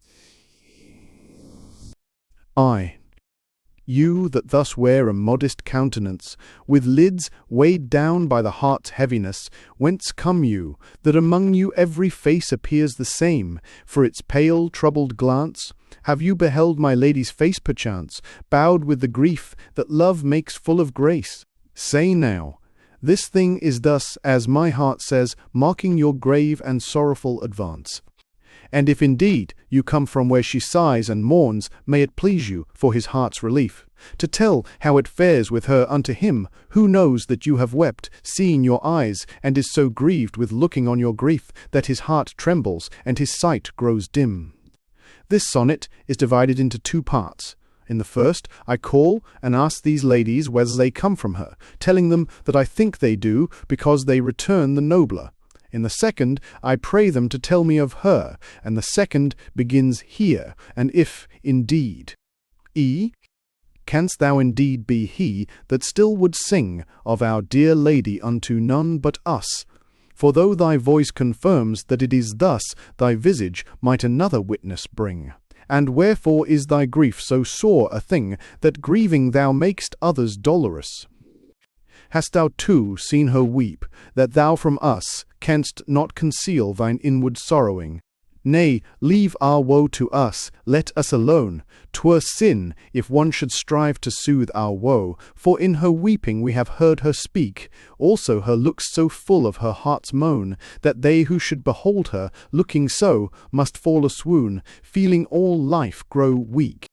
You that thus wear a modest countenance, with lids weighed down by the heart's heaviness, whence come you, that among you every face appears the same, for its pale, troubled glance? Have you beheld my lady's face perchance, bowed with the grief that love makes full of grace? Say now, this thing is thus, as my heart says, marking your grave and sorrowful advance. And if indeed you come from where she sighs and mourns, may it please you, for his heart's relief, to tell how it fares with her unto him, who knows that you have wept, seeing your eyes, and is so grieved with looking on your grief, that his heart trembles, and his sight grows dim. This sonnet is divided into 2 parts. In the first, I call and ask these ladies whether they come from her, telling them that I think they do, because they return the nobler. In the second, I pray them to tell me of her, and the second begins here, and if, indeed. Canst thou indeed be he that still would sing of our dear lady unto none but us? For though thy voice confirms that it is thus, thy visage might another witness bring. And wherefore is thy grief so sore a thing, that grieving thou makest others dolorous? Hast thou too seen her weep, that thou from us canst not conceal thine inward sorrowing? Nay, leave our woe to us, let us alone. 'Twere sin if one should strive to soothe our woe, for in her weeping we have heard her speak, also her looks so full of her heart's moan, that they who should behold her, looking so, must fall a-swoon, feeling all life grow weak.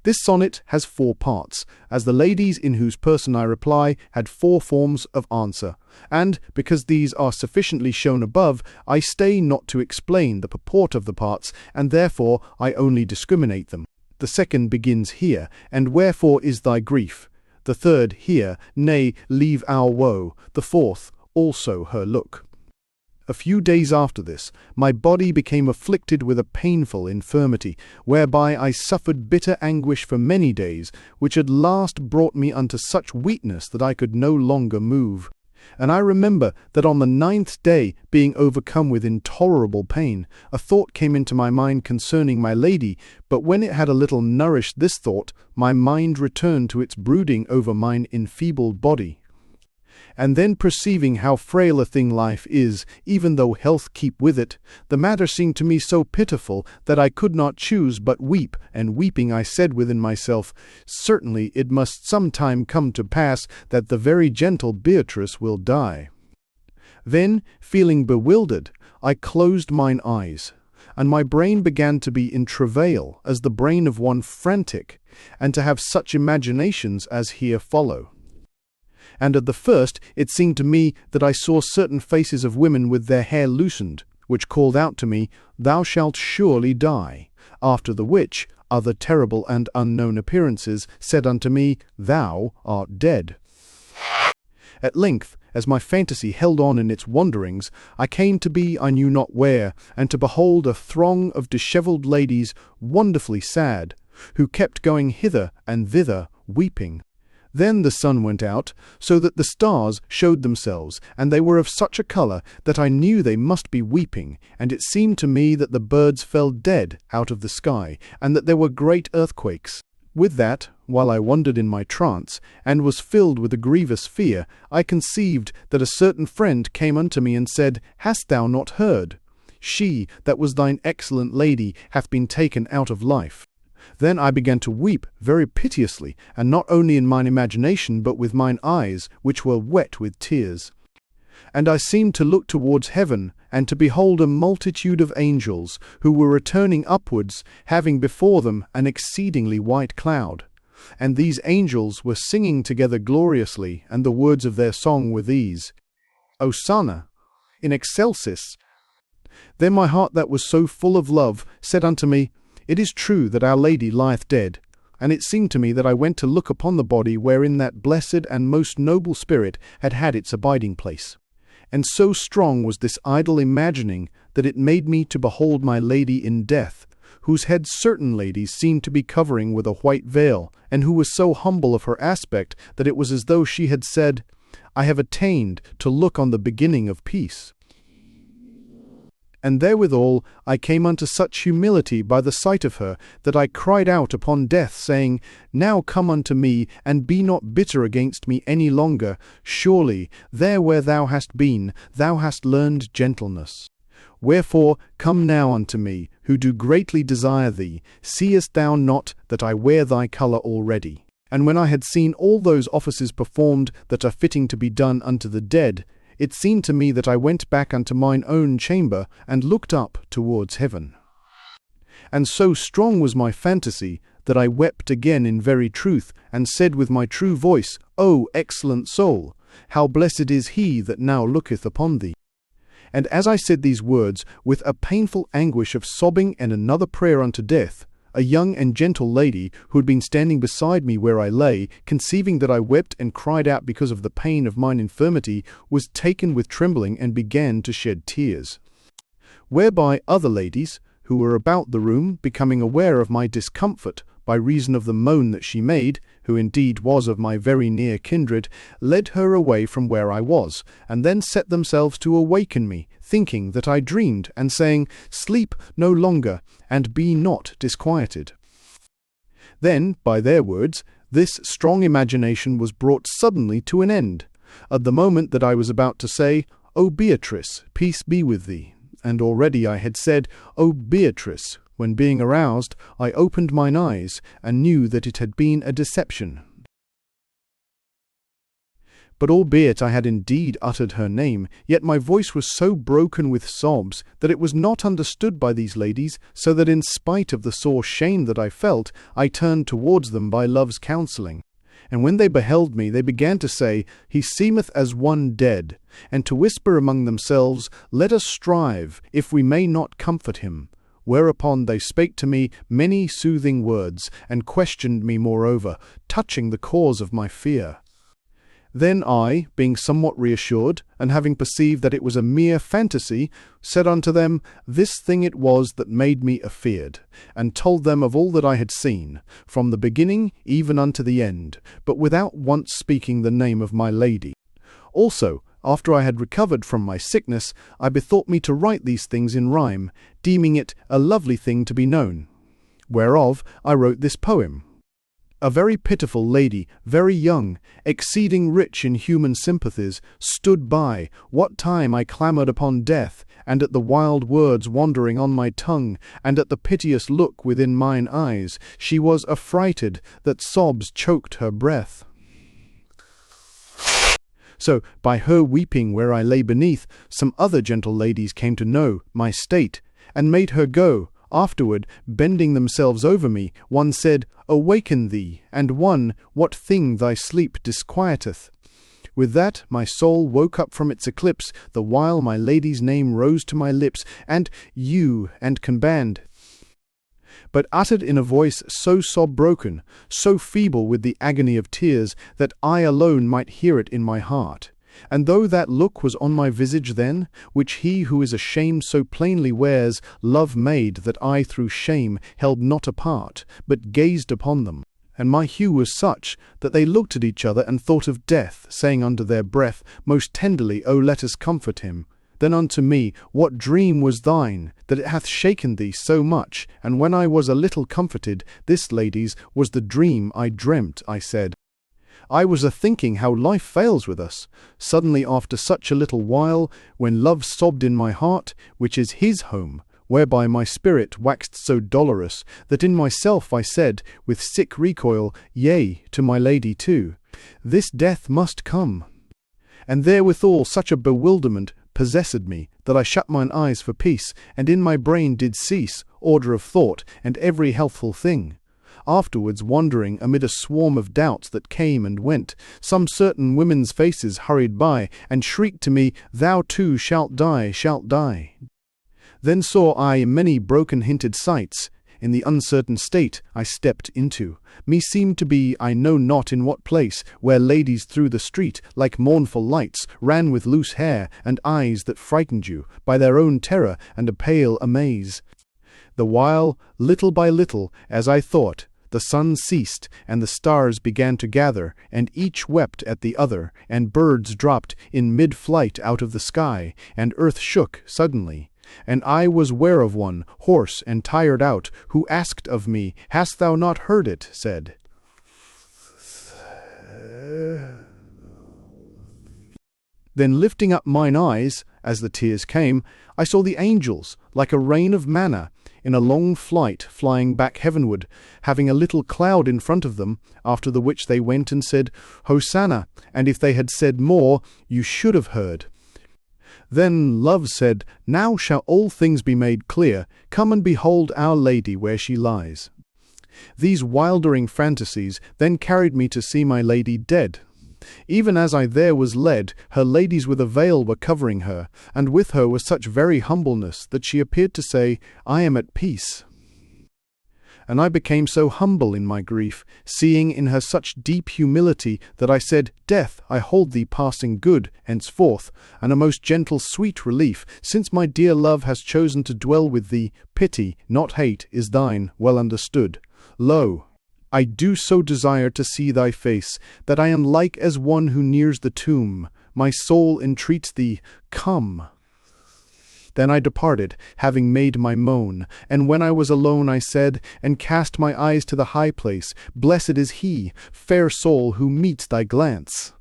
This sonnet has 4 parts, as the ladies in whose person I reply had 4 forms of answer, and, because these are sufficiently shown above, I stay not to explain the purport of the parts, and therefore I only discriminate them. The second begins here, and wherefore is thy grief? The third here, nay, leave our woe. The fourth, also her look. A few days after this, my body became afflicted with a painful infirmity, whereby I suffered bitter anguish for many days, which at last brought me unto such weakness that I could no longer move. And I remember that on the 9th day, being overcome with intolerable pain, a thought came into my mind concerning my lady, but when it had a little nourished this thought, my mind returned to its brooding over mine enfeebled body. And then perceiving how frail a thing life is, even though health keep with it, the matter seemed to me so pitiful that I could not choose but weep, and weeping I said within myself, Certainly it must some time come to pass that the very gentle Beatrice will die. Then, feeling bewildered, I closed mine eyes, and my brain began to be in travail as the brain of one frantic, and to have such imaginations as here follow. And at the first it seemed to me that I saw certain faces of women with their hair loosened, which called out to me, "Thou shalt surely die." After the which, other terrible and unknown appearances said unto me, "Thou art dead." At length, as my fantasy held on in its wanderings, I came to be I knew not where, and to behold a throng of dishevelled ladies, wonderfully sad, who kept going hither and thither, weeping. Then the sun went out, so that the stars showed themselves, and they were of such a colour that I knew they must be weeping, and it seemed to me that the birds fell dead out of the sky, and that there were great earthquakes. With that, while I wondered in my trance, and was filled with a grievous fear, I conceived that a certain friend came unto me and said, "Hast thou not heard? She that was thine excellent lady hath been taken out of life." Then I began to weep very piteously, and not only in mine imagination, but with mine eyes, which were wet with tears. And I seemed to look towards heaven, and to behold a multitude of angels, who were returning upwards, having before them an exceedingly white cloud. And these angels were singing together gloriously, and the words of their song were these: Hosanna in excelsis. Then my heart that was so full of love said unto me, It is true that Our Lady lieth dead. And it seemed to me that I went to look upon the body wherein that blessed and most noble spirit had had its abiding place. And so strong was this idle imagining that it made me to behold my lady in death, whose head certain ladies seemed to be covering with a white veil, and who was so humble of her aspect that it was as though she had said, I have attained to look on the beginning of peace. And therewithal I came unto such humility by the sight of her, that I cried out upon death, saying, Now come unto me, and be not bitter against me any longer. Surely, there where thou hast been, thou hast learned gentleness. Wherefore come now unto me, who do greatly desire thee. Seest thou not that I wear thy colour already? And when I had seen all those offices performed that are fitting to be done unto the dead, it seemed to me that I went back unto mine own chamber, and looked up towards heaven. And so strong was my fantasy, that I wept again in very truth, and said with my true voice, O excellent soul, how blessed is he that now looketh upon thee. And as I said these words, with a painful anguish of sobbing and another prayer unto death, a young and gentle lady, who had been standing beside me where I lay, conceiving that I wept and cried out because of the pain of mine infirmity, was taken with trembling and began to shed tears. Whereby other ladies, who were about the room, becoming aware of my discomfort, by reason of the moan that she made, who indeed was of my very near kindred, led her away from where I was, and then set themselves to awaken me, thinking that I dreamed, and saying, Sleep no longer, and be not disquieted. Then, by their words, this strong imagination was brought suddenly to an end, at the moment that I was about to say, O Beatrice, peace be with thee. And already I had said, O Beatrice, when being aroused, I opened mine eyes, and knew that it had been a deception. But albeit I had indeed uttered her name, yet my voice was so broken with sobs that it was not understood by these ladies, so that in spite of the sore shame that I felt, I turned towards them by love's counselling. And when they beheld me, they began to say, He seemeth as one dead, and to whisper among themselves, Let us strive, if we may not comfort him. Whereupon they spake to me many soothing words, and questioned me moreover, touching the cause of my fear. Then I, being somewhat reassured, and having perceived that it was a mere fantasy, said unto them, This thing it was that made me afeard, and told them of all that I had seen, from the beginning even unto the end, but without once speaking the name of my lady. Also, after I had recovered from my sickness, I bethought me to write these things in rhyme, deeming it a lovely thing to be known. Whereof I wrote this poem. A very pitiful lady, very young, exceeding rich in human sympathies, stood by, what time I clamoured upon death, and at the wild words wandering on my tongue, and at the piteous look within mine eyes, she was affrighted that sobs choked her breath. So, by her weeping where I lay beneath, some other gentle ladies came to know my state, and made her go. Afterward, bending themselves over me, one said, Awaken thee, and one, What thing thy sleep disquieteth? With that, my soul woke up from its eclipse, the while my lady's name rose to my lips, and you, and combined, but uttered in a voice so sob-broken, so feeble with the agony of tears, that I alone might hear it in my heart. And though that look was on my visage then, which he who is ashamed so plainly wears, love made that I through shame held not apart, but gazed upon them. And my hue was such, that they looked at each other and thought of death, saying under their breath, most tenderly, O let us comfort him. Then unto me, what dream was thine, that it hath shaken thee so much? And when I was a little comforted, this, ladies, was the dream I dreamt, I said. I was a-thinking how life fails with us. Suddenly after such a little while, when love sobbed in my heart, which is his home, whereby my spirit waxed so dolorous, that in myself I said, with sick recoil, yea, to my lady too, this death must come. And therewithal such a bewilderment possessed me, that I shut mine eyes for peace, and in my brain did cease order of thought, and every healthful thing. Afterwards, wandering amid a swarm of doubts that came and went, some certain women's faces hurried by, and shrieked to me, Thou too shalt die, shalt die. Then saw I many broken-hinted sights. In the uncertain state I stepped into, me seemed to be I know not in what place, where ladies through the street, like mournful lights, ran with loose hair, and eyes that frightened you, by their own terror and a pale amaze. The while, little by little, as I thought, the sun ceased, and the stars began to gather, and each wept at the other, and birds dropped in mid-flight out of the sky, and earth shook suddenly. And I was ware of one, hoarse and tired out, who asked of me, Hast thou not heard it? Said. Then lifting up mine eyes, as the tears came, I saw the angels, like a rain of manna, in a long flight flying back heavenward, having a little cloud in front of them, after the which they went and said, Hosanna, and if they had said more, you should have heard. Then love said, Now shall all things be made clear, come and behold our lady where she lies. These wildering fantasies then carried me to see my lady dead. Even as I there was led, her ladies with a veil were covering her, and with her was such very humbleness that she appeared to say, I am at peace. And I became so humble in my grief, seeing in her such deep humility, that I said, Death, I hold thee passing good, henceforth, and a most gentle sweet relief, since my dear love has chosen to dwell with thee. Pity, not hate, is thine, well understood. Lo, I do so desire to see thy face, that I am like as one who nears the tomb. My soul entreats thee, come. Then I departed, having made my moan, and when I was alone I said, and cast my eyes to the high place, Blessed is he, fair soul, who meets thy glance.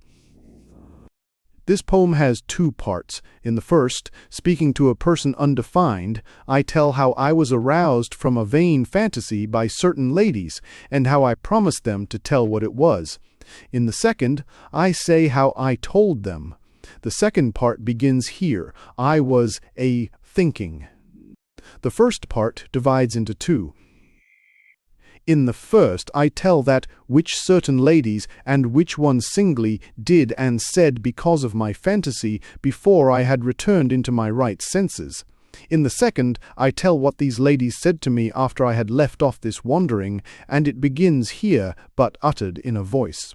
This poem has two parts. In the first, speaking to a person undefined, I tell how I was aroused from a vain fantasy by certain ladies, and how I promised them to tell what it was. In the second, I say how I told them. The second part begins here. I was a-thinking. The first part divides into two. In the first, I tell that which certain ladies, and which one singly, did and said because of my fantasy, before I had returned into my right senses. In the second, I tell what these ladies said to me after I had left off this wandering, and it begins here, but uttered in a voice.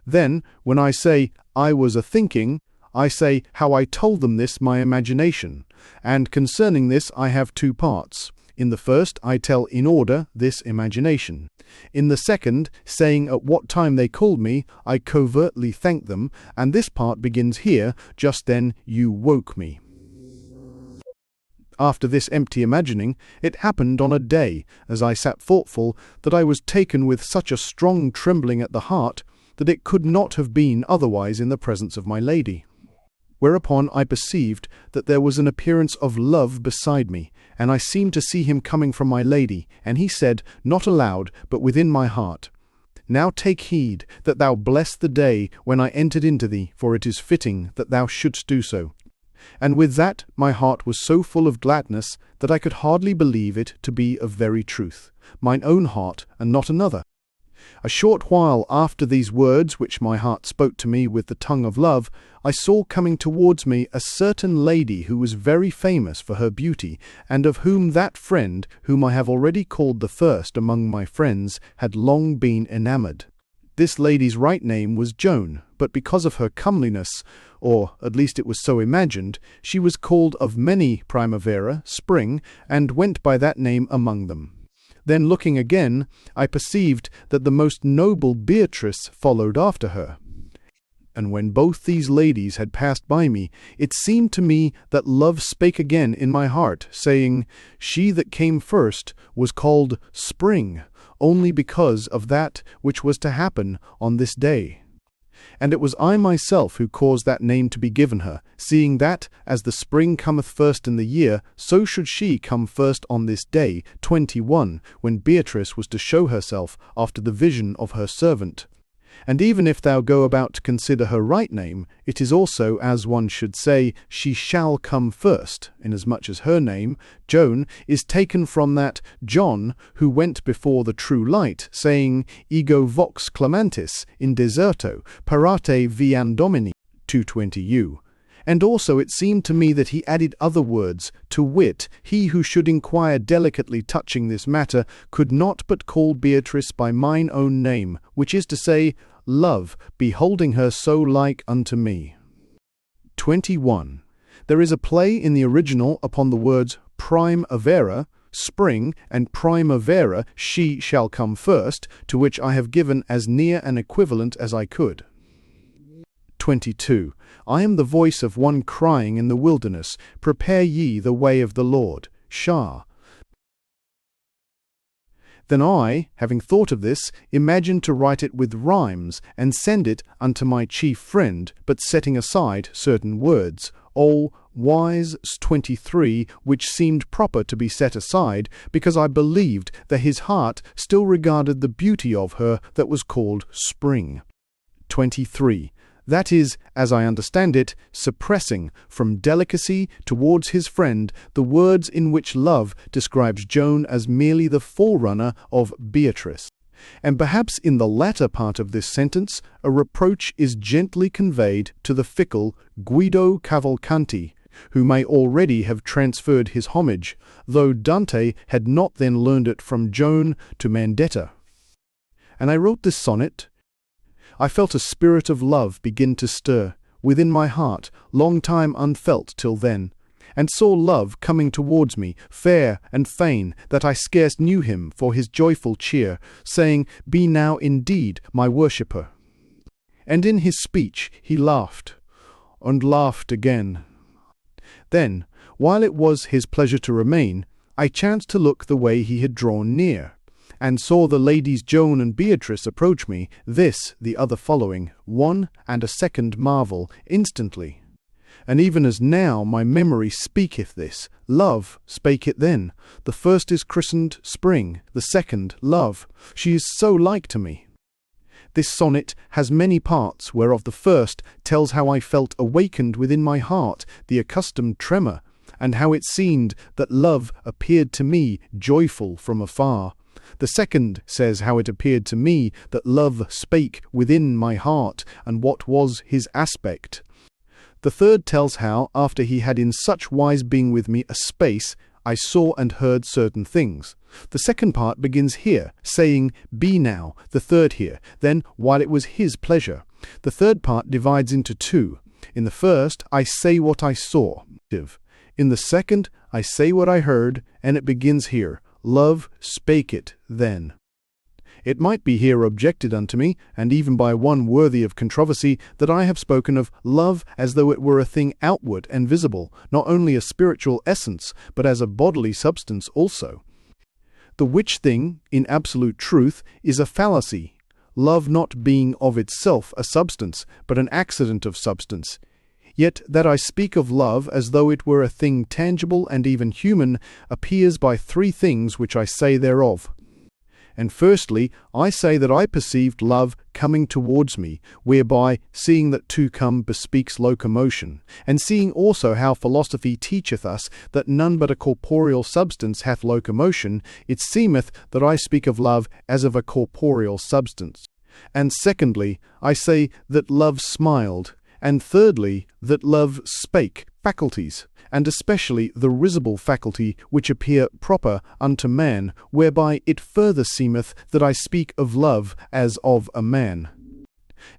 Then, when I say, I was a-thinking, I say how I told them this my imagination, and concerning this I have two parts. In the first, I tell in order this imagination. In the second, saying at what time they called me, I covertly thank them, and this part begins here, just then you woke me. After this empty imagining, it happened on a day, as I sat thoughtful, that I was taken with such a strong trembling at the heart, that it could not have been otherwise in the presence of my lady. Whereupon I perceived that there was an appearance of love beside me, and I seemed to see him coming from my lady, and he said, not aloud, but within my heart, Now take heed that thou bless the day when I entered into thee, for it is fitting that thou shouldst do so. And with that my heart was so full of gladness that I could hardly believe it to be of very truth, mine own heart and not another. A short while after these words, which my heart spoke to me with the tongue of love, I saw coming towards me a certain lady who was very famous for her beauty, and of whom that friend, whom I have already called the first among my friends, had long been enamoured. This lady's right name was Joan, but because of her comeliness, or at least it was so imagined, she was called of many Primavera, spring, and went by that name among them. Then looking again, I perceived that the most noble Beatrice followed after her. And when both these ladies had passed by me, it seemed to me that love spake again in my heart, saying, She that came first was called Spring, only because of that which was to happen on this day. And it was I myself who caused that name to be given her, seeing that, as the spring cometh first in the year, so should she come first on this day, 21, when Beatrice was to show herself after the vision of her servant. And even if thou go about to consider her right name, it is also, as one should say, she shall come first, inasmuch as her name, Joan, is taken from that John who went before the true light, saying, Ego vox clamantis in deserto, parate viam domini, 220u. And also it seemed to me that he added other words, to wit, he who should inquire delicately touching this matter could not but call Beatrice by mine own name, which is to say, love, beholding her so like unto me. 21. There is a play in the original upon the words primavera, spring, and primavera, she shall come first, to which I have given as near an equivalent as I could. 22. I am the voice of one crying in the wilderness, prepare ye the way of the Lord. Shah. Then I, having thought of this, imagined to write it with rhymes, and send it unto my chief friend, but setting aside certain words, all wise 23, which seemed proper to be set aside, because I believed that his heart still regarded the beauty of her that was called Spring. 23. That is, as I understand it, suppressing, from delicacy towards his friend, the words in which love describes Joan as merely the forerunner of Beatrice. And perhaps in the latter part of this sentence, a reproach is gently conveyed to the fickle Guido Cavalcanti, who may already have transferred his homage, though Dante had not then learned it from Joan to Mandetta. And I wrote this sonnet. I felt a spirit of love begin to stir within my heart, long time unfelt till then, and saw love coming towards me, fair and fain, that I scarce knew him for his joyful cheer, saying, Be now indeed my worshipper. And in his speech he laughed, and laughed again. Then, while it was his pleasure to remain, I chanced to look the way he had drawn near, and saw the ladies Joan and Beatrice approach me, this, the other following, one and a second marvel, instantly. And even as now my memory speaketh this, love spake it then. The first is christened Spring, the second Love. She is so like to me. This sonnet has many parts, whereof the first tells how I felt awakened within my heart the accustomed tremor, and how it seemed that love appeared to me joyful from afar. The second says how it appeared to me that love spake within my heart, and what was his aspect. The third tells how, after he had in such wise been with me a space, I saw and heard certain things. The second part begins here, saying, Be now, the third here, then, while it was his pleasure. The third part divides into two. In the first, I say what I saw. In the second, I say what I heard, and it begins here. Love spake it then. It might be here objected unto me, and even by one worthy of controversy, that I have spoken of love as though it were a thing outward and visible, not only a spiritual essence, but as a bodily substance also. The which thing, in absolute truth, is a fallacy, love not being of itself a substance, but an accident of substance. Yet that I speak of love as though it were a thing tangible and even human appears by three things which I say thereof. And firstly, I say that I perceived love coming towards me, whereby, seeing that to come bespeaks locomotion, and seeing also how philosophy teacheth us that none but a corporeal substance hath locomotion, it seemeth that I speak of love as of a corporeal substance. And secondly, I say that love smiled, and thirdly, that love spake, faculties, and especially the risible faculty which appear proper unto man, whereby it further seemeth that I speak of love as of a man.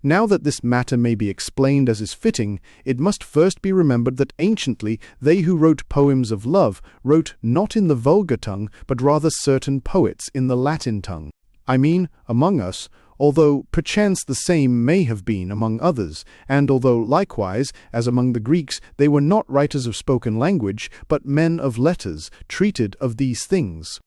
Now that this matter may be explained as is fitting, it must first be remembered that anciently they who wrote poems of love wrote not in the vulgar tongue, but rather certain poets in the Latin tongue. I mean, among us, although perchance the same may have been among others, and although likewise, as among the Greeks, they were not writers of spoken language, but men of letters, treated of these things.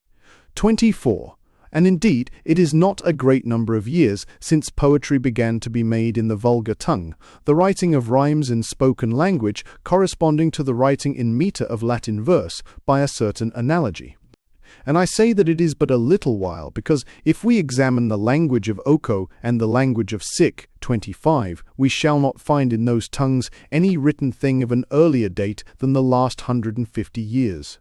24. And indeed, it is not a great number of years since poetry began to be made in the vulgar tongue, the writing of rhymes in spoken language corresponding to the writing in metre of Latin verse by a certain analogy. And I say that it is but a little while, because if we examine the language of Oko and the language of Sikh, 25, we shall not find in those tongues any written thing of an earlier date than the last 150 years.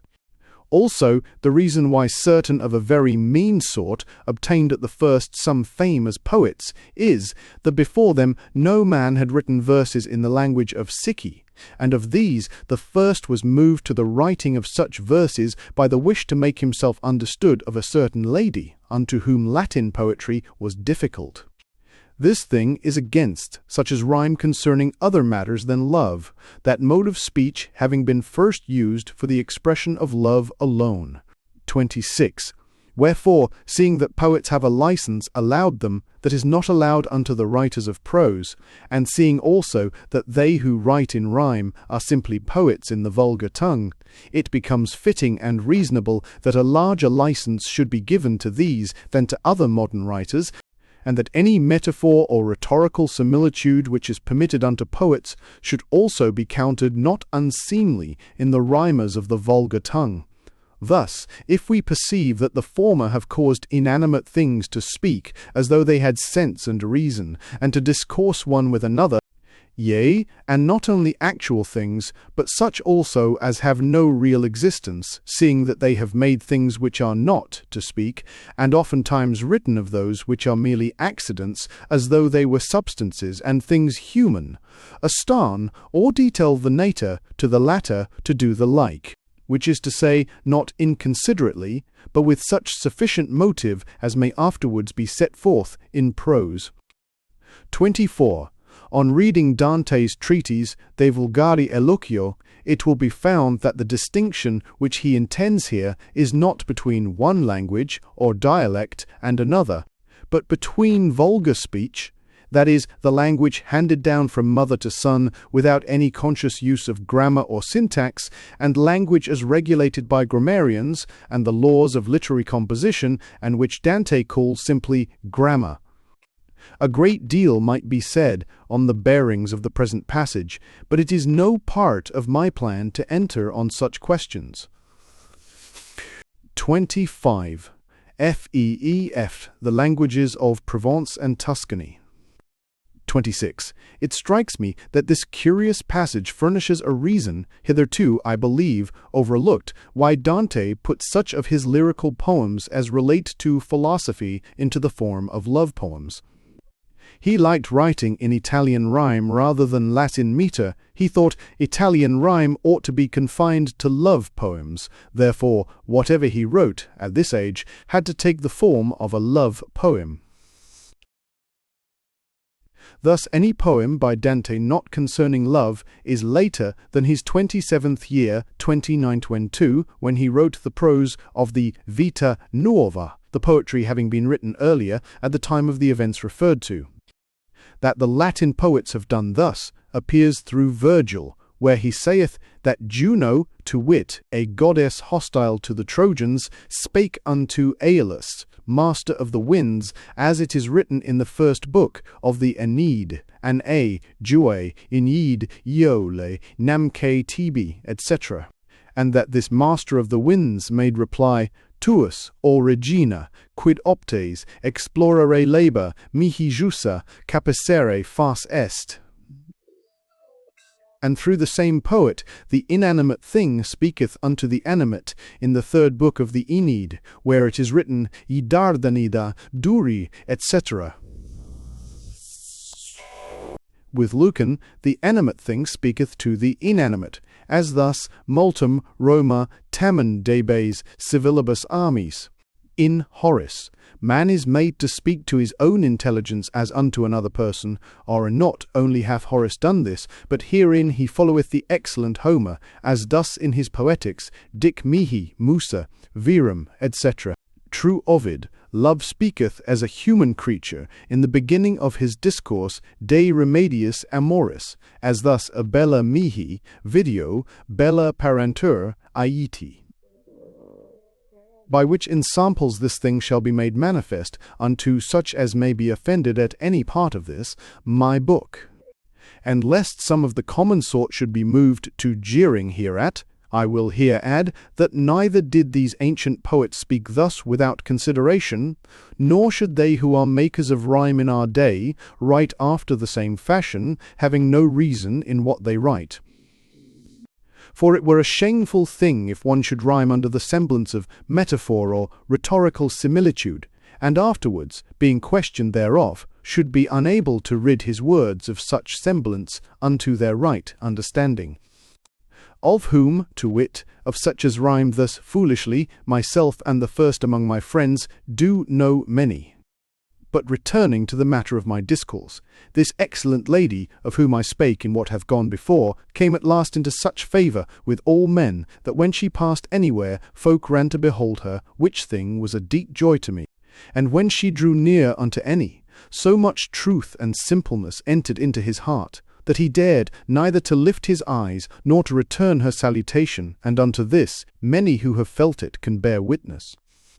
Also, the reason why certain of a very mean sort obtained at the first some fame as poets is that before them no man had written verses in the language of Sikhi, and of these the first was moved to the writing of such verses by the wish to make himself understood of a certain lady, unto whom Latin poetry was difficult. This thing is against such as rhyme concerning other matters than love, that mode of speech having been first used for the expression of love alone. 26. Wherefore, seeing that poets have a license allowed them that is not allowed unto the writers of prose, and seeing also that they who write in rhyme are simply poets in the vulgar tongue, it becomes fitting and reasonable that a larger license should be given to these than to other modern writers, and that any metaphor or rhetorical similitude which is permitted unto poets should also be counted not unseemly in the rhymers of the vulgar tongue. Thus, if we perceive that the former have caused inanimate things to speak as though they had sense and reason, and to discourse one with another, yea, and not only actual things, but such also as have no real existence, seeing that they have made things which are not to speak, and oftentimes written of those which are merely accidents, as though they were substances and things human, astarn or detail the nater to the latter to do the like, which is to say, not inconsiderately, but with such sufficient motive as may afterwards be set forth in prose. 24. On reading Dante's treatise De Vulgari Eloquio, it will be found that the distinction which he intends here is not between one language or dialect and another, but between vulgar speech, that is, the language handed down from mother to son without any conscious use of grammar or syntax, and language as regulated by grammarians and the laws of literary composition, and which Dante calls simply grammar. A great deal might be said on the bearings of the present passage, but it is no part of my plan to enter on such questions. 25. FEEF, the languages of Provence and Tuscany. 26. It strikes me that this curious passage furnishes a reason, hitherto, I believe, overlooked, why Dante put such of his lyrical poems as relate to philosophy into the form of love poems. He liked writing in Italian rhyme rather than Latin metre. He thought Italian rhyme ought to be confined to love poems. Therefore, whatever he wrote, at this age, had to take the form of a love poem. Thus, any poem by Dante not concerning love is later than his 27th year, 2922, when he wrote the prose of the Vita Nuova, the poetry having been written earlier at the time of the events referred to. That the Latin poets have done thus appears through Virgil, where he saith that Juno, to wit, a goddess hostile to the Trojans, spake unto Aeolus, master of the winds, as it is written in the first book of the Aeneid, an Jue, Ineid, Iole, Namque Tibi, etc., and that this master of the winds made reply, tuus, o regina, quid optes, explorare labor, mihi jussa, capicere fas est. And through the same poet, the inanimate thing speaketh unto the animate in the third book of the Aeneid, where it is written, I Dardanida, duri, etc. With Lucan, the animate thing speaketh to the inanimate, as thus, multum Roma tamen debes civilibus armis. In Horace, man is made to speak to his own intelligence as unto another person, or not only hath Horace done this, but herein he followeth the excellent Homer, as thus in his Poetics, Dic mihi, Musa, virum, etc. True Ovid, love speaketh as a human creature in the beginning of his discourse De Remediis Amoris, as thus a bella mihi, video, bella parentur, aiti. By which ensamples this thing shall be made manifest unto such as may be offended at any part of this, my book. And lest some of the common sort should be moved to jeering hereat, I will here add that neither did these ancient poets speak thus without consideration, nor should they who are makers of rhyme in our day write after the same fashion, having no reason in what they write. For it were a shameful thing if one should rhyme under the semblance of metaphor or rhetorical similitude, and afterwards, being questioned thereof, should be unable to rid his words of such semblance unto their right understanding. Of whom, to wit, of such as rhyme thus foolishly, myself and the first among my friends do know many. But returning to the matter of my discourse, this excellent lady, of whom I spake in what hath gone before, came at last into such favour with all men, that when she passed anywhere, folk ran to behold her, which thing was a deep joy to me. And when she drew near unto any, so much truth and simpleness entered into his heart, that he dared neither to lift his eyes, nor to return her salutation, and unto this many who have felt it can bear witness.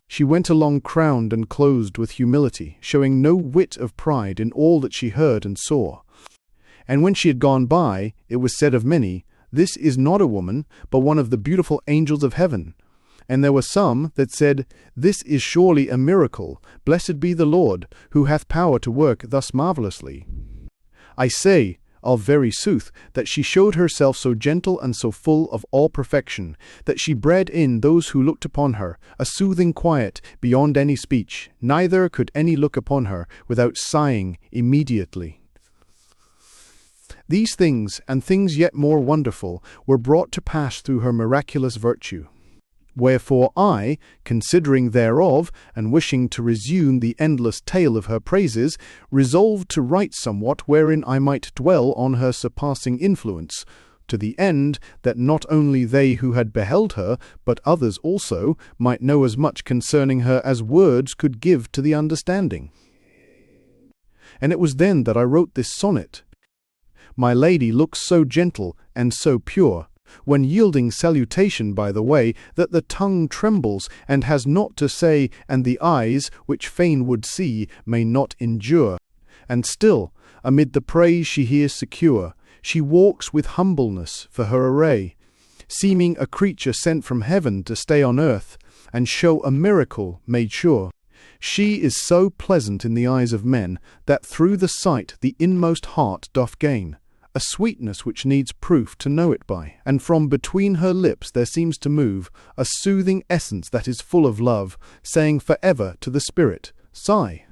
She went along crowned and clothed with humility, showing no whit of pride in all that she heard and saw. And when she had gone by, it was said of many, This is not a woman, but one of the beautiful angels of heaven. And there were some that said, This is surely a miracle, blessed be the Lord, who hath power to work thus marvellously. I say, of very sooth, that she showed herself so gentle and so full of all perfection, that she bred in those who looked upon her a soothing quiet beyond any speech, neither could any look upon her without sighing immediately. These things, and things yet more wonderful, were brought to pass through her miraculous virtue. Wherefore I, considering thereof, and wishing to resume the endless tale of her praises, resolved to write somewhat wherein I might dwell on her surpassing influence, to the end that not only they who had beheld her, but others also, might know as much concerning her as words could give to the understanding. And it was then that I wrote this sonnet. My lady looks so gentle and so pure, when yielding salutation by the way, that the tongue trembles and has naught to say, and the eyes, which fain would see, may not endure. And still, amid the praise she hears secure, she walks with humbleness for her array, seeming a creature sent from heaven to stay on earth, and show a miracle made sure. She is so pleasant in the eyes of men, that through the sight the inmost heart doth gain, a sweetness which needs proof to know it by, and from between her lips there seems to move a soothing essence that is full of love, saying for ever to the spirit, Sigh.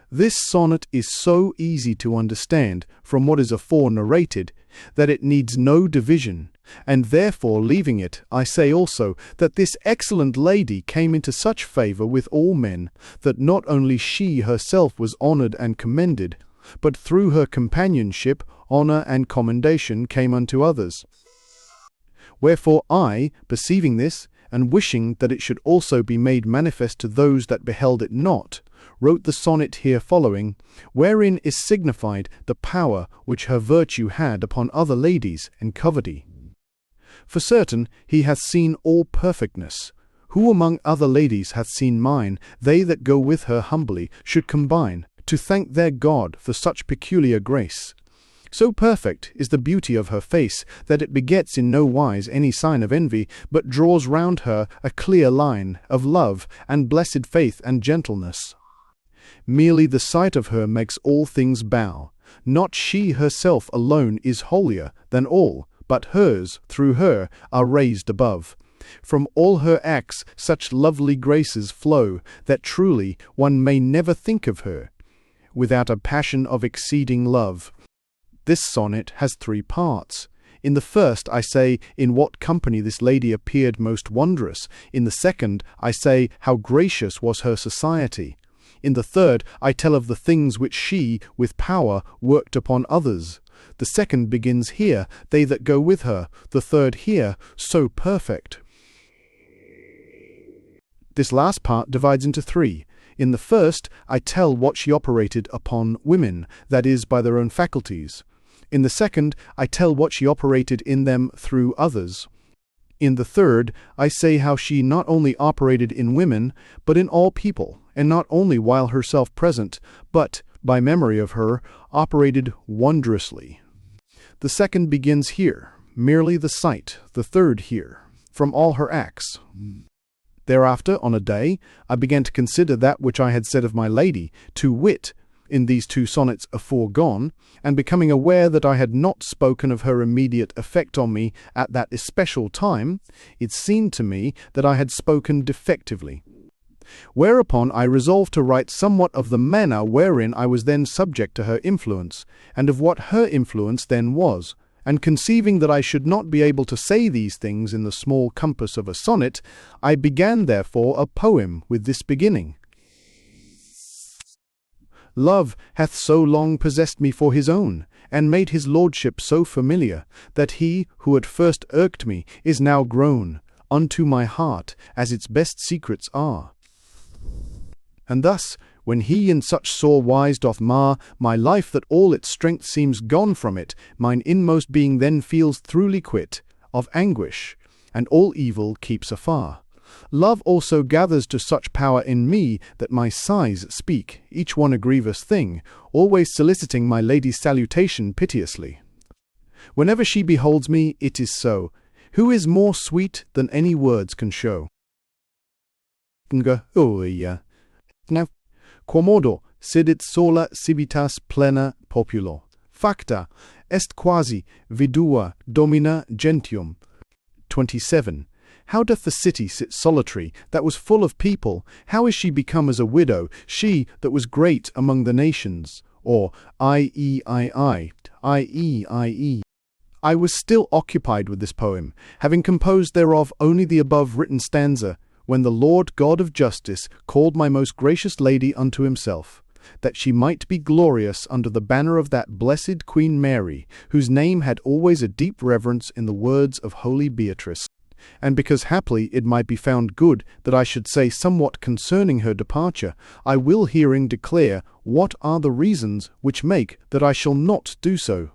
This sonnet is so easy to understand from what is afore narrated, that it needs no division, and therefore leaving it, I say also that this excellent lady came into such favour with all men, that not only she herself was honoured and commended, but through her companionship honour and commendation came unto others. Wherefore I, perceiving this, and wishing that it should also be made manifest to those that beheld it not, wrote the sonnet here following, wherein is signified the power which her virtue had upon other ladies and coverty. For certain he hath seen all perfectness. Who among other ladies hath seen mine? They that go with her humbly should combine to thank their God for such peculiar grace. So perfect is the beauty of her face that it begets in no wise any sign of envy, but draws round her a clear line of love and blessed faith and gentleness. Merely the sight of her makes all things bow. Not she herself alone is holier than all, but hers, through her, are raised above. From all her acts such lovely graces flow, that truly one may never think of her without a passion of exceeding love. This sonnet has 3 parts. In the first I say in what company this lady appeared most wondrous. In the second I say how gracious was her society. In the third I tell of the things which she, with power, worked upon others. The second begins here, they that go with her. The third here, so perfect. This last part divides into 3. In the first I tell what she operated upon women, that is, by their own faculties. In the second, I tell what she operated in them through others. In the third, I say how she not only operated in women, but in all people, and not only while herself present, but, by memory of her, operated wondrously. The second begins here, merely the sight, the third here, from all her acts. Thereafter, on a day, I began to consider that which I had said of my lady, to wit, in these 2 sonnets aforegone, and becoming aware that I had not spoken of her immediate effect on me at that especial time, it seemed to me that I had spoken defectively. Whereupon I resolved to write somewhat of the manner wherein I was then subject to her influence, and of what her influence then was, and conceiving that I should not be able to say these things in the small compass of a sonnet, I began therefore a poem with this beginning. Love hath so long possessed me for his own, and made his lordship so familiar, that he, who at first irked me, is now grown unto my heart, as its best secrets are. And thus, when he in such sore wise doth mar my life that all its strength seems gone from it, mine inmost being then feels throughly quit of anguish, and all evil keeps afar. Love also gathers to such power in me that my sighs speak, each one a grievous thing, always soliciting my lady's salutation piteously. Whenever she beholds me, it is so. Who is more sweet than any words can show? Now, quomodo sidit sola civitas plena populo. Facta est quasi vidua domina gentium. 27. How doth the city sit solitary, that was full of people? How is she become as a widow, she that was great among the nations? Or, I was still occupied with this poem, having composed thereof only the above written stanza, when the Lord God of justice called my most gracious lady unto himself, that she might be glorious under the banner of that blessed Queen Mary, whose name had always a deep reverence in the words of holy Beatrice. And because haply it might be found good that I should say somewhat concerning her departure, I will herein declare what are the reasons which make that I shall not do so.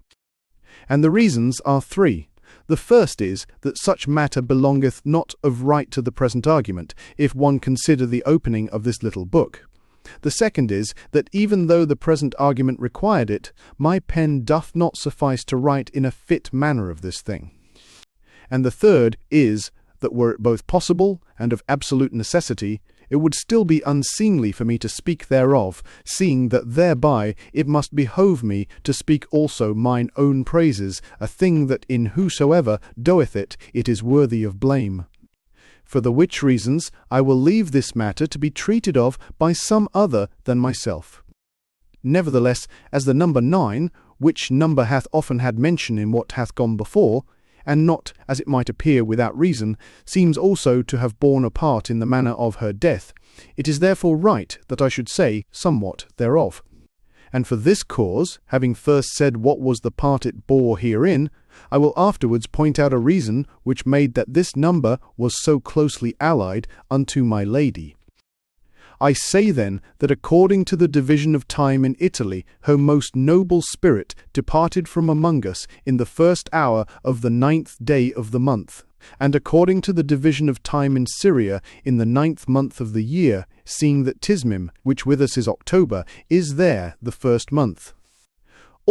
And the reasons are 3. The first is, that such matter belongeth not of right to the present argument, if one consider the opening of this little book. The second is, that even though the present argument required it, my pen doth not suffice to write in a fit manner of this thing. And the third is, that were it both possible and of absolute necessity, it would still be unseemly for me to speak thereof, seeing that thereby it must behove me to speak also mine own praises, a thing that in whosoever doeth it, it is worthy of blame. For the which reasons I will leave this matter to be treated of by some other than myself. Nevertheless, as the number 9, which number hath often had mention in what hath gone before, and not, as it might appear without reason, seems also to have borne a part in the manner of her death, it is therefore right that I should say somewhat thereof. And for this cause, having first said what was the part it bore herein, I will afterwards point out a reason which made that this number was so closely allied unto my lady. I say then that according to the division of time in Italy, her most noble spirit departed from among us in the first hour of the 9th day of the month, and according to the division of time in Syria in the 9th month of the year, seeing that Tismim, which with us is October, is there the first month.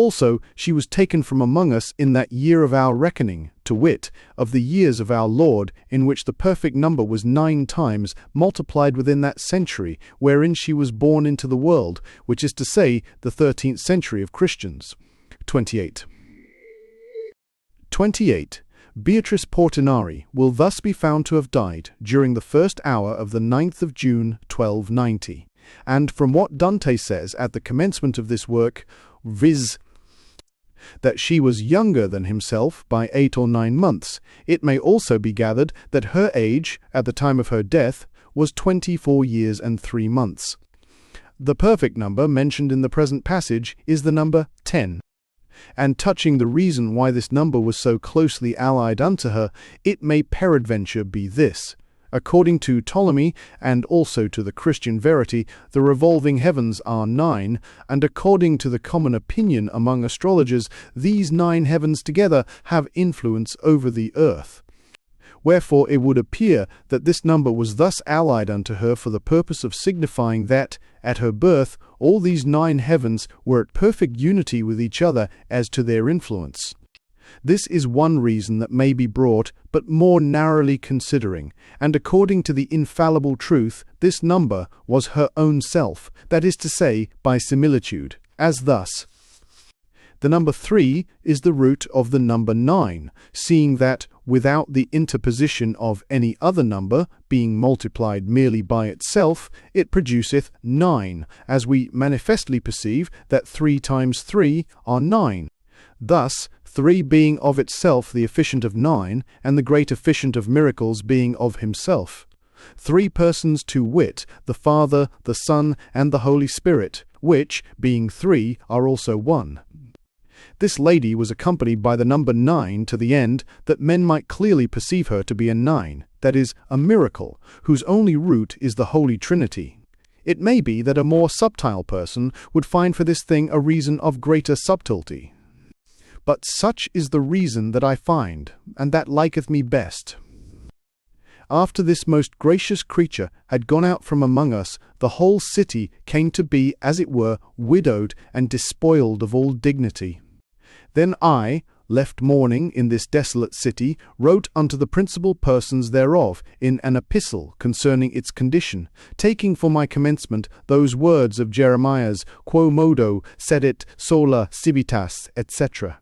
Also, she was taken from among us in that year of our reckoning, to wit, of the years of our Lord, in which the perfect number was 9 times multiplied within that century wherein she was born into the world, which is to say, the 13th century of Christians. 28. 28. Beatrice Portinari will thus be found to have died during the first hour of the 9th of June, 1290. And from what Dante says at the commencement of this work, viz., that she was younger than himself by 8 or 9 months, it may also be gathered that her age, at the time of her death, was 24 years and 3 months. The perfect number mentioned in the present passage is the number 10. And touching the reason why this number was so closely allied unto her, it may peradventure be this. According to Ptolemy, and also to the Christian verity, the revolving heavens are 9, and according to the common opinion among astrologers, these 9 heavens together have influence over the earth. Wherefore it would appear that this number was thus allied unto her for the purpose of signifying that, at her birth, all these 9 heavens were at perfect unity with each other as to their influence. This is one reason that may be brought, but more narrowly considering, and according to the infallible truth, this number was her own self, that is to say, by similitude, as thus. The number 3 is the root of the number 9, seeing that, without the interposition of any other number, being multiplied merely by itself, it produceth 9, as we manifestly perceive that 3 times 3 are 9. Thus, 3 being of itself the efficient of 9, and the great efficient of miracles being of himself. 3 persons to wit, the Father, the Son, and the Holy Spirit, which, being 3, are also one. This lady was accompanied by the number 9 to the end that men might clearly perceive her to be a 9, that is, a miracle, whose only root is the Holy Trinity. It may be that a more subtile person would find for this thing a reason of greater subtlety. But such is the reason that I find, and that liketh me best. After this most gracious creature had gone out from among us, the whole city came to be, as it were, widowed and despoiled of all dignity. Then I, left mourning in this desolate city, wrote unto the principal persons thereof in an epistle concerning its condition, taking for my commencement those words of Jeremiah's, Quo modo sedit sola civitas, etc.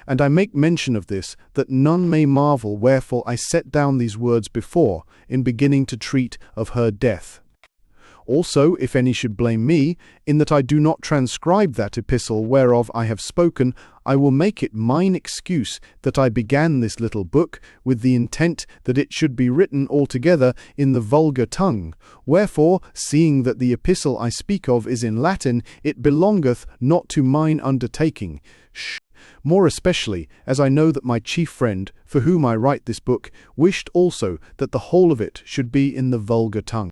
And I make mention of this, that none may marvel wherefore I set down these words before, in beginning to treat of her death. Also, if any should blame me, in that I do not transcribe that epistle whereof I have spoken, I will make it mine excuse that I began this little book with the intent that it should be written altogether in the vulgar tongue. Wherefore, seeing that the epistle I speak of is in Latin, it belongeth not to mine undertaking. More especially, as I know that my chief friend, for whom I write this book, wished also that the whole of it should be in the vulgar tongue.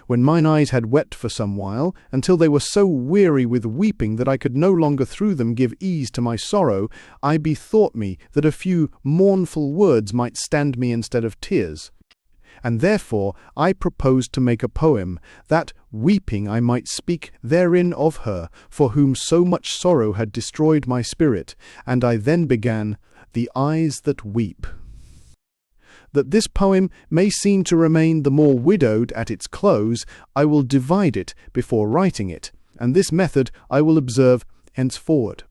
When mine eyes had wept for some while, until they were so weary with weeping that I could no longer through them give ease to my sorrow, I bethought me that a few mournful words might stand me instead of tears. And therefore I proposed to make a poem, that, weeping, I might speak therein of her, for whom so much sorrow had destroyed my spirit, and I then began, The Eyes That Weep. That this poem may seem to remain the more widowed at its close, I will divide it before writing it, and this method I will observe henceforward.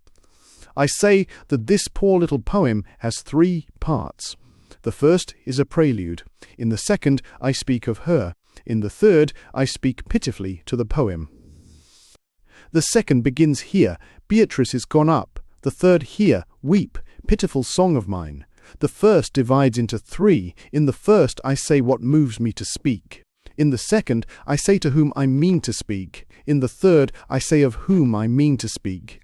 I say that this poor little poem has 3 parts. The first is a prelude. In the second, I speak of her. In the third, I speak pitifully to the poem. The second begins here, Beatrice is gone up. The third here, weep, pitiful song of mine. The first divides into 3. In the first, I say what moves me to speak. In the second, I say to whom I mean to speak. In the third, I say of whom I mean to speak.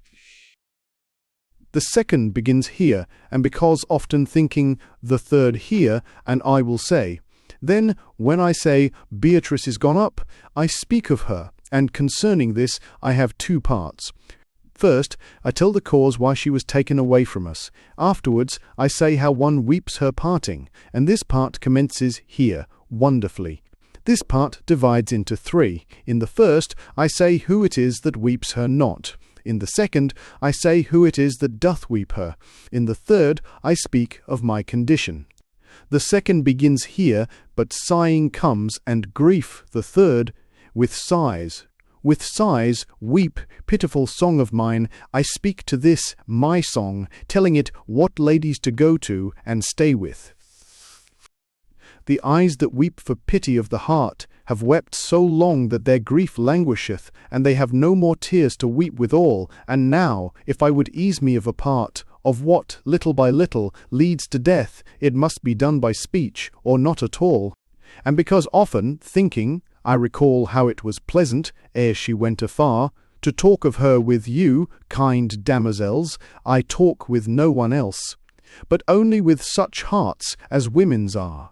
The second begins here, and because often thinking, the third here, and I will say. Then, when I say, Beatrice is gone up, I speak of her, and concerning this I have 2 parts. First, I tell the cause why she was taken away from us. Afterwards, I say how one weeps her parting, and this part commences here, wonderfully. This part divides into 3. In the first, I say who it is that weeps her not. In the second, I say who it is that doth weep her. In the third, I speak of my condition. The second begins here, but sighing comes, and grief, the third, with sighs. With sighs, weep, pitiful song of mine, I speak to this, my song, telling it what ladies to go to and stay with. The eyes that weep for pity of the heart have wept so long that their grief languisheth, and they have no more tears to weep withal. And now, if I would ease me of a part, of what, little by little, leads to death, it must be done by speech, or not at all. And because often, thinking, I recall how it was pleasant, ere she went afar, to talk of her with you, kind damosels, I talk with no one else, but only with such hearts as women's are.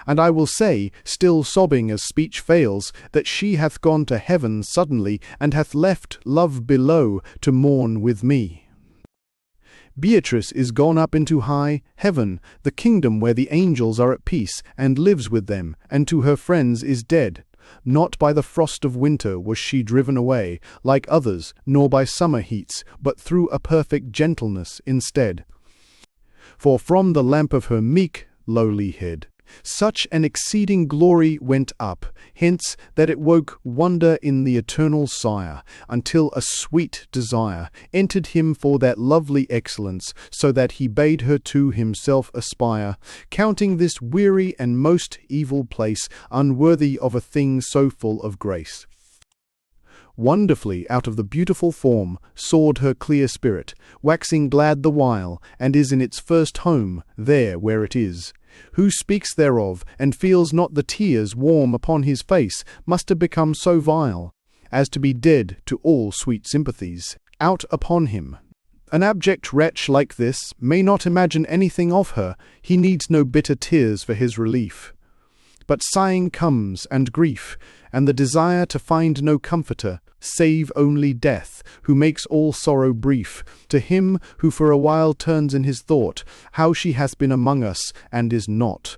And I will say, still sobbing as speech fails, that she hath gone to heaven suddenly, and hath left love below to mourn with me. Beatrice is gone up into high heaven, the kingdom where the angels are at peace, and lives with them, and to her friends is dead. Not by the frost of winter was she driven away, like others, nor by summer heats, but through a perfect gentleness instead. For from the lamp of her meek, lowly head, such an exceeding glory went up, hence that it woke wonder in the eternal Sire, until a sweet desire entered him for that lovely excellence, so that he bade her to himself aspire, counting this weary and most evil place unworthy of a thing so full of grace. Wonderfully out of the beautiful form soared her clear spirit, waxing glad the while, and is in its first home, there where it is. Who speaks thereof, and feels not the tears warm upon his face, must have become so vile, as to be dead to all sweet sympathies, out upon him. An abject wretch like this may not imagine anything of her, he needs no bitter tears for his relief. But sighing comes, and grief, and the desire to find no comforter, save only death, who makes all sorrow brief, to him who for a while turns in his thought, how she hath been among us, and is not.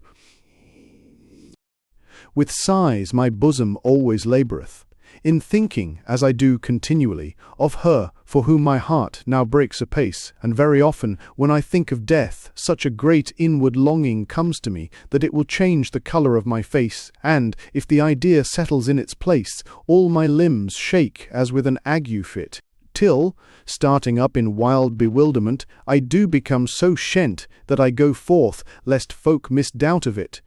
With sighs my bosom always laboureth, in thinking, as I do continually, of her for whom my heart now breaks apace, and very often, when I think of death, such a great inward longing comes to me, that it will change the colour of my face, and, if the idea settles in its place, all my limbs shake as with an ague fit, till, starting up in wild bewilderment, I do become so shent that I go forth, lest folk misdoubt of it.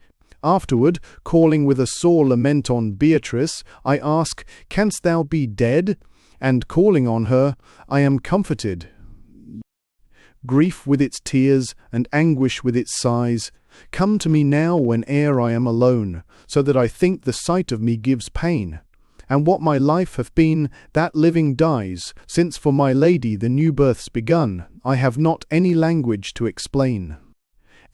Afterward, calling with a sore lament on Beatrice, I ask, Canst thou be dead? And calling on her, I am comforted. Grief with its tears, and anguish with its sighs, come to me now whene'er I am alone, so that I think the sight of me gives pain. And what my life hath been, that living dies, since for my lady the new birth's begun, I have not any language to explain.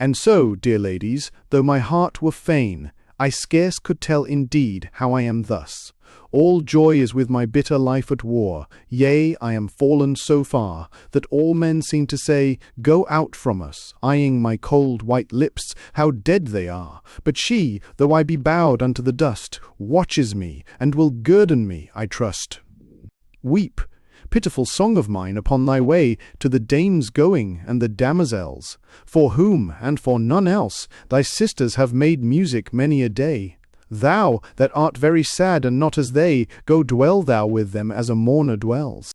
And so, dear ladies, though my heart were fain, I scarce could tell indeed how I am thus. All joy is with my bitter life at war, yea, I am fallen so far, that all men seem to say, Go out from us, eyeing my cold white lips, how dead they are. But she, though I be bowed unto the dust, watches me, and will guerdon me, I trust. Weep, pitiful song of mine, upon thy way to the dames going and the damosels, for whom, and for none else, thy sisters have made music many a day. Thou, that art very sad and not as they, go dwell thou with them as a mourner dwells.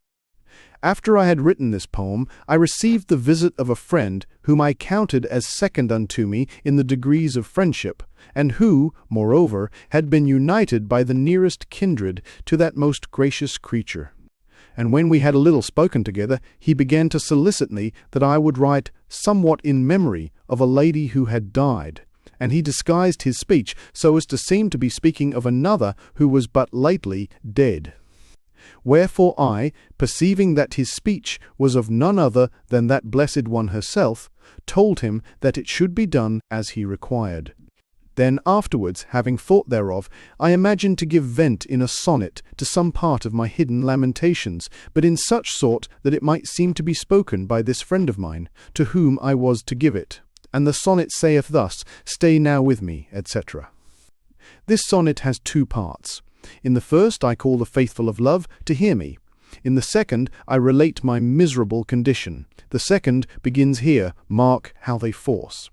After I had written this poem, I received the visit of a friend whom I counted as second unto me in the degrees of friendship, and who, moreover, had been united by the nearest kindred to that most gracious creature. And when we had a little spoken together, he began to solicit me that I would write somewhat in memory of a lady who had died, and he disguised his speech so as to seem to be speaking of another who was but lately dead. Wherefore I, perceiving that his speech was of none other than that blessed one herself, told him that it should be done as he required. Then afterwards, having thought thereof, I imagined to give vent in a sonnet to some part of my hidden lamentations, but in such sort that it might seem to be spoken by this friend of mine, to whom I was to give it. And the sonnet saith thus, Stay now with me, etc. This sonnet has two parts. In the first I call the faithful of love to hear me. In the second, I relate my miserable condition. The second begins here. Mark how they force.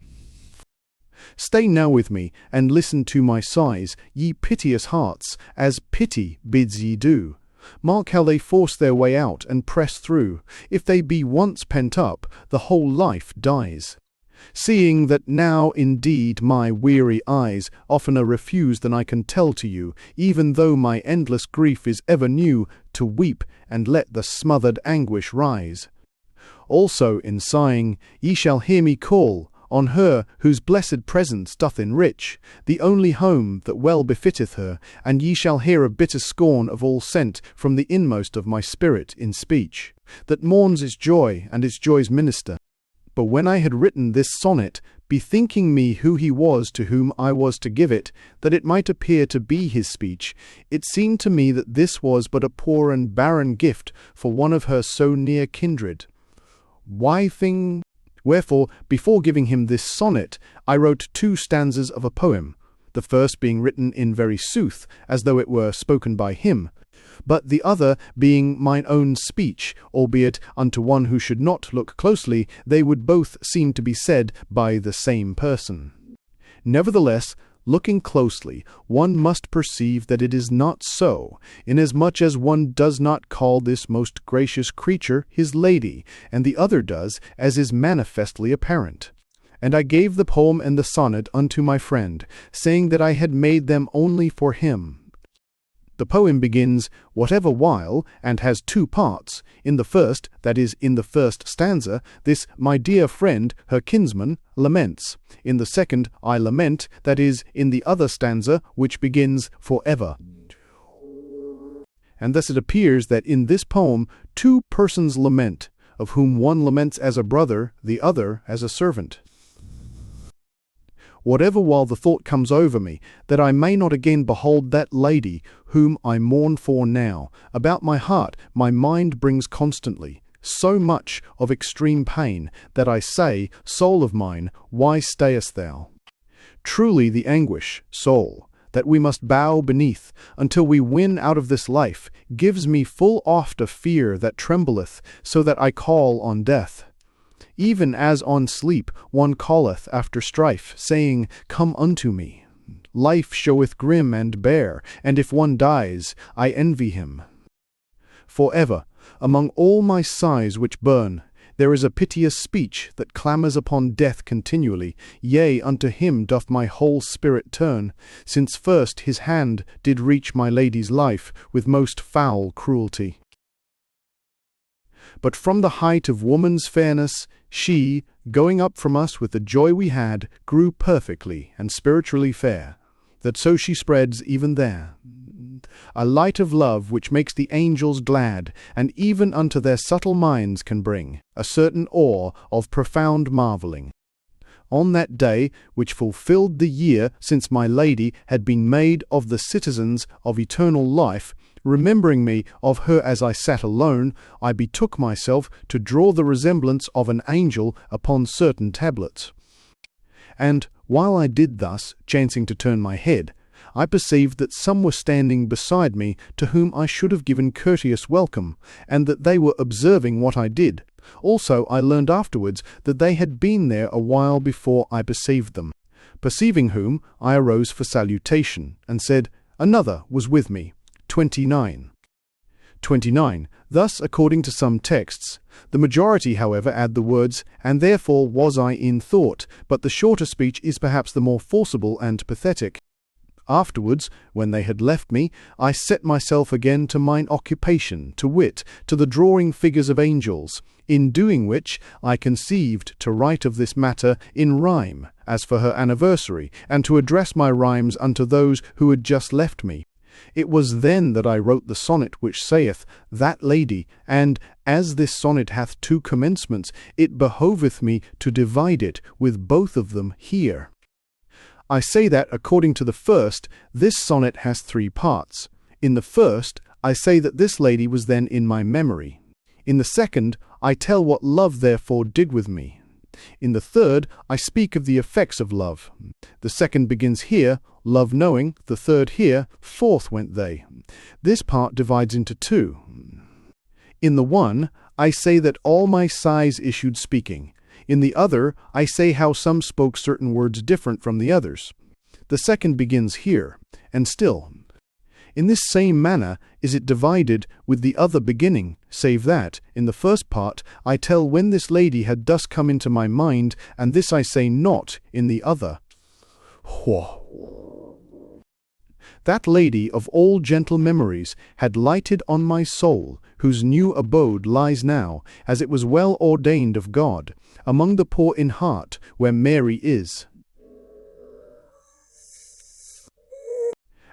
Stay now with me, and listen to my sighs, ye piteous hearts, as pity bids ye do. Mark how they force their way out and press through. If they be once pent up, the whole life dies. Seeing that now indeed my weary eyes oftener refuse than I can tell to you, even though my endless grief is ever new, to weep and let the smothered anguish rise. Also in sighing ye shall hear me call on her whose blessed presence doth enrich the only home that well befitteth her, and ye shall hear a bitter scorn of all sent from the inmost of my spirit in speech, that mourns its joy and its joy's minister. But when I had written this sonnet, bethinking me who he was to whom I was to give it, that it might appear to be his speech, it seemed to me that this was but a poor and barren gift for one of her so near kindred. Wherefore, before giving him this sonnet, I wrote 2 stanzas of a poem, the first being written in very sooth, as though it were spoken by him, but the other being mine own speech, albeit unto one who should not look closely, they would both seem to be said by the same person. Nevertheless, looking closely, one must perceive that it is not so, inasmuch as one does not call this most gracious creature his lady, and the other does, as is manifestly apparent. And I gave the poem and the sonnet unto my friend, saying that I had made them only for him. The poem begins, whatever while, and has 2 parts. In the first, that is, in the first stanza, this my dear friend, her kinsman, laments. In the second, I lament, that is, in the other stanza, which begins forever. And thus it appears that in this poem 2 persons lament, of whom one laments as a brother, the other as a servant. Whatever while the thought comes over me, that I may not again behold that lady whom I mourn for now, about my heart my mind brings constantly so much of extreme pain, that I say, soul of mine, why stayest thou? Truly the anguish, soul, that we must bow beneath, until we win out of this life, gives me full oft a fear that trembleth, so that I call on death. Even as on sleep one calleth after strife, saying, come unto me. Life showeth grim and bare, and if one dies, I envy him. For ever, among all my sighs which burn, there is a piteous speech that clamours upon death continually, yea, unto him doth my whole spirit turn, since first his hand did reach my lady's life with most foul cruelty. But from the height of woman's fairness, she, going up from us with the joy we had, grew perfectly and spiritually fair, that so she spreads even there. A light of love which makes the angels glad, and even unto their subtle minds can bring a certain awe of profound marvelling. On that day, which fulfilled the year since my lady had been made of the citizens of eternal life, remembering me of her as I sat alone, I betook myself to draw the resemblance of an angel upon certain tablets. And while I did thus, chancing to turn my head, I perceived that some were standing beside me to whom I should have given courteous welcome, and that they were observing what I did. Also I learned afterwards that they had been there a while before I perceived them. Perceiving whom, I arose for salutation, and said, another was with me. 29. Thus, according to some texts. The majority, however, add the words, and therefore was I in thought, but the shorter speech is perhaps the more forcible and pathetic. Afterwards, when they had left me, I set myself again to mine occupation, to wit, to the drawing figures of angels, in doing which I conceived to write of this matter in rhyme, as for her anniversary, and to address my rhymes unto those who had just left me. It was then that I wrote the sonnet which saith, that lady, and as this sonnet hath 2 commencements, it behoveth me to divide it with both of them here. I say that, according to the first, this sonnet has 3 parts. In the first, I say that this lady was then in my memory. In the second, I tell what love therefore did with me. In the third, I speak of the effects of love. The second begins here, love knowing, the third here, forth went they. This part divides into 2. In the one, I say that all my sighs issued speaking. In the other, I say how some spoke certain words different from the others. The second begins here, and still. In this same manner is it divided with the other beginning, save that, in the first part, I tell when this lady had thus come into my mind, and this I say not in the other. That lady of all gentle memories had lighted on my soul, whose new abode lies now, as it was well ordained of God, among the poor in heart, where Mary is.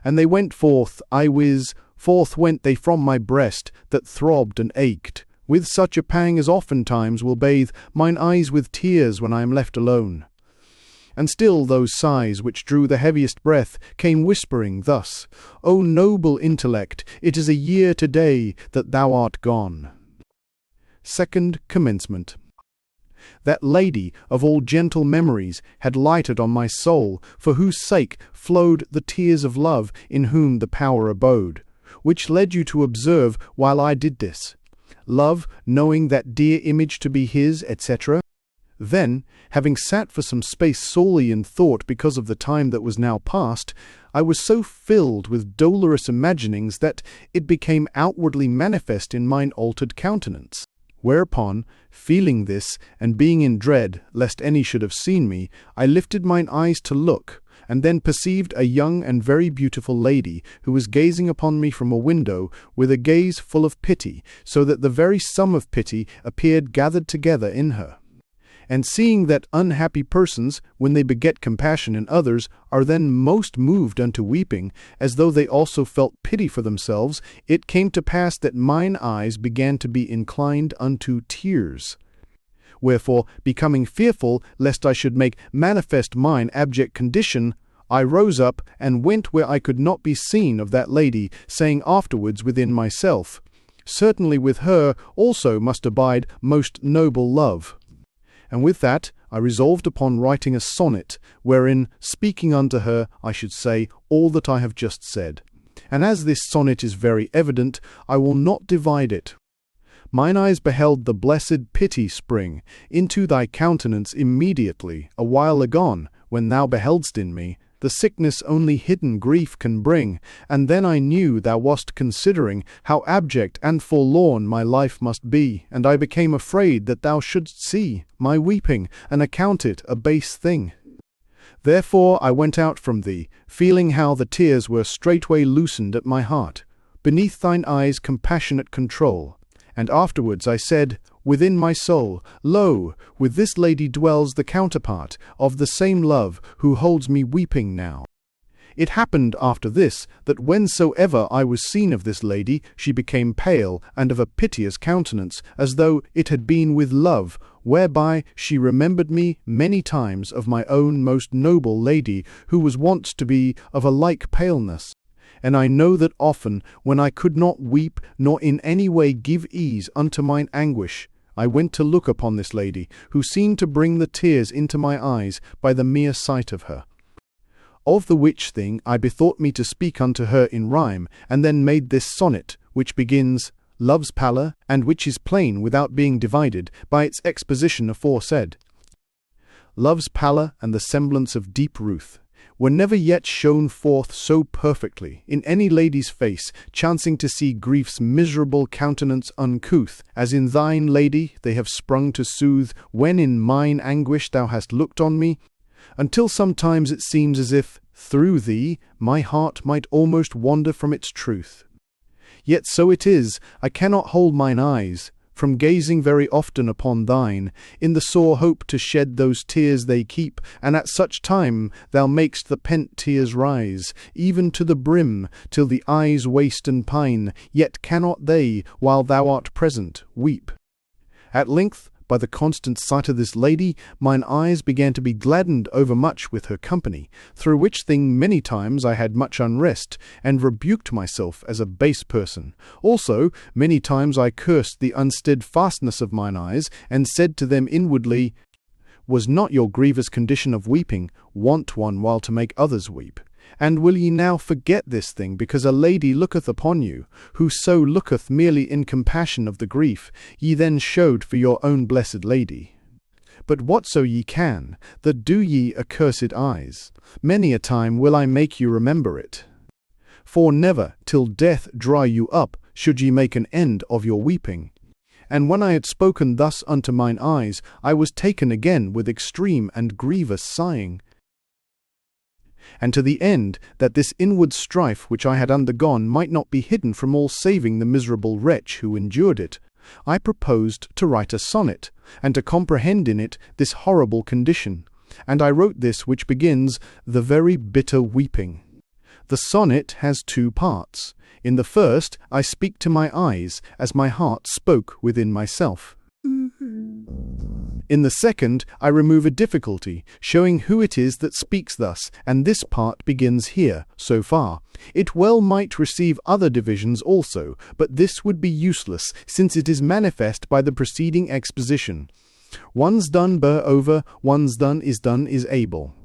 And they went forth, forth went they from my breast, that throbbed and ached, with such a pang as oftentimes will bathe mine eyes with tears when I am left alone. And still those sighs which drew the heaviest breath came whispering thus, O noble intellect, it is a year today that thou art gone. Second commencement. That lady of all gentle memories had lighted on my soul, for whose sake flowed the tears of love, in whom the power abode, which led you to observe while I did this. Love, knowing that dear image to be his, etc. Then, having sat for some space solely in thought because of the time that was now past, I was so filled with dolorous imaginings that it became outwardly manifest in mine altered countenance. Whereupon, feeling this, and being in dread lest any should have seen me, I lifted mine eyes to look, and then perceived a young and very beautiful lady, who was gazing upon me from a window, with a gaze full of pity, so that the very sum of pity appeared gathered together in her. And seeing that unhappy persons, when they beget compassion in others, are then most moved unto weeping, as though they also felt pity for themselves, it came to pass that mine eyes began to be inclined unto tears. Wherefore, becoming fearful lest I should make manifest mine abject condition, I rose up and went where I could not be seen of that lady, saying afterwards within myself, Certainly with her also must abide most noble love. And with that I resolved upon writing a sonnet, wherein, speaking unto her, I should say all that I have just said. And as this sonnet is very evident, I will not divide it. Mine eyes beheld the blessed pity spring into thy countenance immediately, a while agone, when thou beheldst in me the sickness only hidden grief can bring, and then I knew thou wast considering how abject and forlorn my life must be, and I became afraid that thou shouldst see my weeping, and account it a base thing. Therefore I went out from thee, feeling how the tears were straightway loosened at my heart, beneath thine eyes' compassionate control. And afterwards I said, within my soul, Lo, with this lady dwells the counterpart of the same love, who holds me weeping now. It happened after this, that whensoever I was seen of this lady, she became pale, and of a piteous countenance, as though it had been with love, whereby she remembered me many times of my own most noble lady, who was wont to be of a like paleness. And I know that often, when I could not weep, nor in any way give ease unto mine anguish, I went to look upon this lady, who seemed to bring the tears into my eyes by the mere sight of her. Of the which thing I bethought me to speak unto her in rhyme, and then made this sonnet, which begins, Love's pallor, and which is plain without being divided by its exposition aforesaid. Love's pallor and the semblance of deep ruth were never yet shone forth so perfectly in any lady's face, chancing to see grief's miserable countenance uncouth, as in thine, lady, they have sprung to soothe, when in mine anguish thou hast looked on me, until sometimes it seems as if, through thee, my heart might almost wander from its truth. Yet so it is, I cannot hold mine eyes from gazing very often upon thine, in the sore hope to shed those tears they keep, and at such time thou makest the pent tears rise, even to the brim, till the eyes waste and pine, yet cannot they, while thou art present, weep. At length, by the constant sight of this lady, mine eyes began to be gladdened overmuch with her company, through which thing many times I had much unrest, and rebuked myself as a base person. Also, many times I cursed the unsteadfastness of mine eyes, and said to them inwardly, Was not your grievous condition of weeping wont one while to make others weep? And will ye now forget this thing, because a lady looketh upon you, who so looketh merely in compassion of the grief ye then showed for your own blessed lady? But whatso ye can, that do ye accursed eyes, many a time will I make you remember it. For never, till death dry you up, should ye make an end of your weeping. And when I had spoken thus unto mine eyes, I was taken again with extreme and grievous sighing. And to the end that this inward strife which I had undergone might not be hidden from all saving the miserable wretch who endured it, I proposed to write a sonnet, and to comprehend in it this horrible condition. And I wrote this, which begins, "The very bitter weeping." The sonnet has two parts. In the first, I speak to my eyes, as my heart spoke within myself. In the second, I remove a difficulty, showing who it is that speaks thus, and this part begins here, so far. It well might receive other divisions also, but this would be useless, since it is manifest by the preceding exposition. One's done bur over, one's done is able.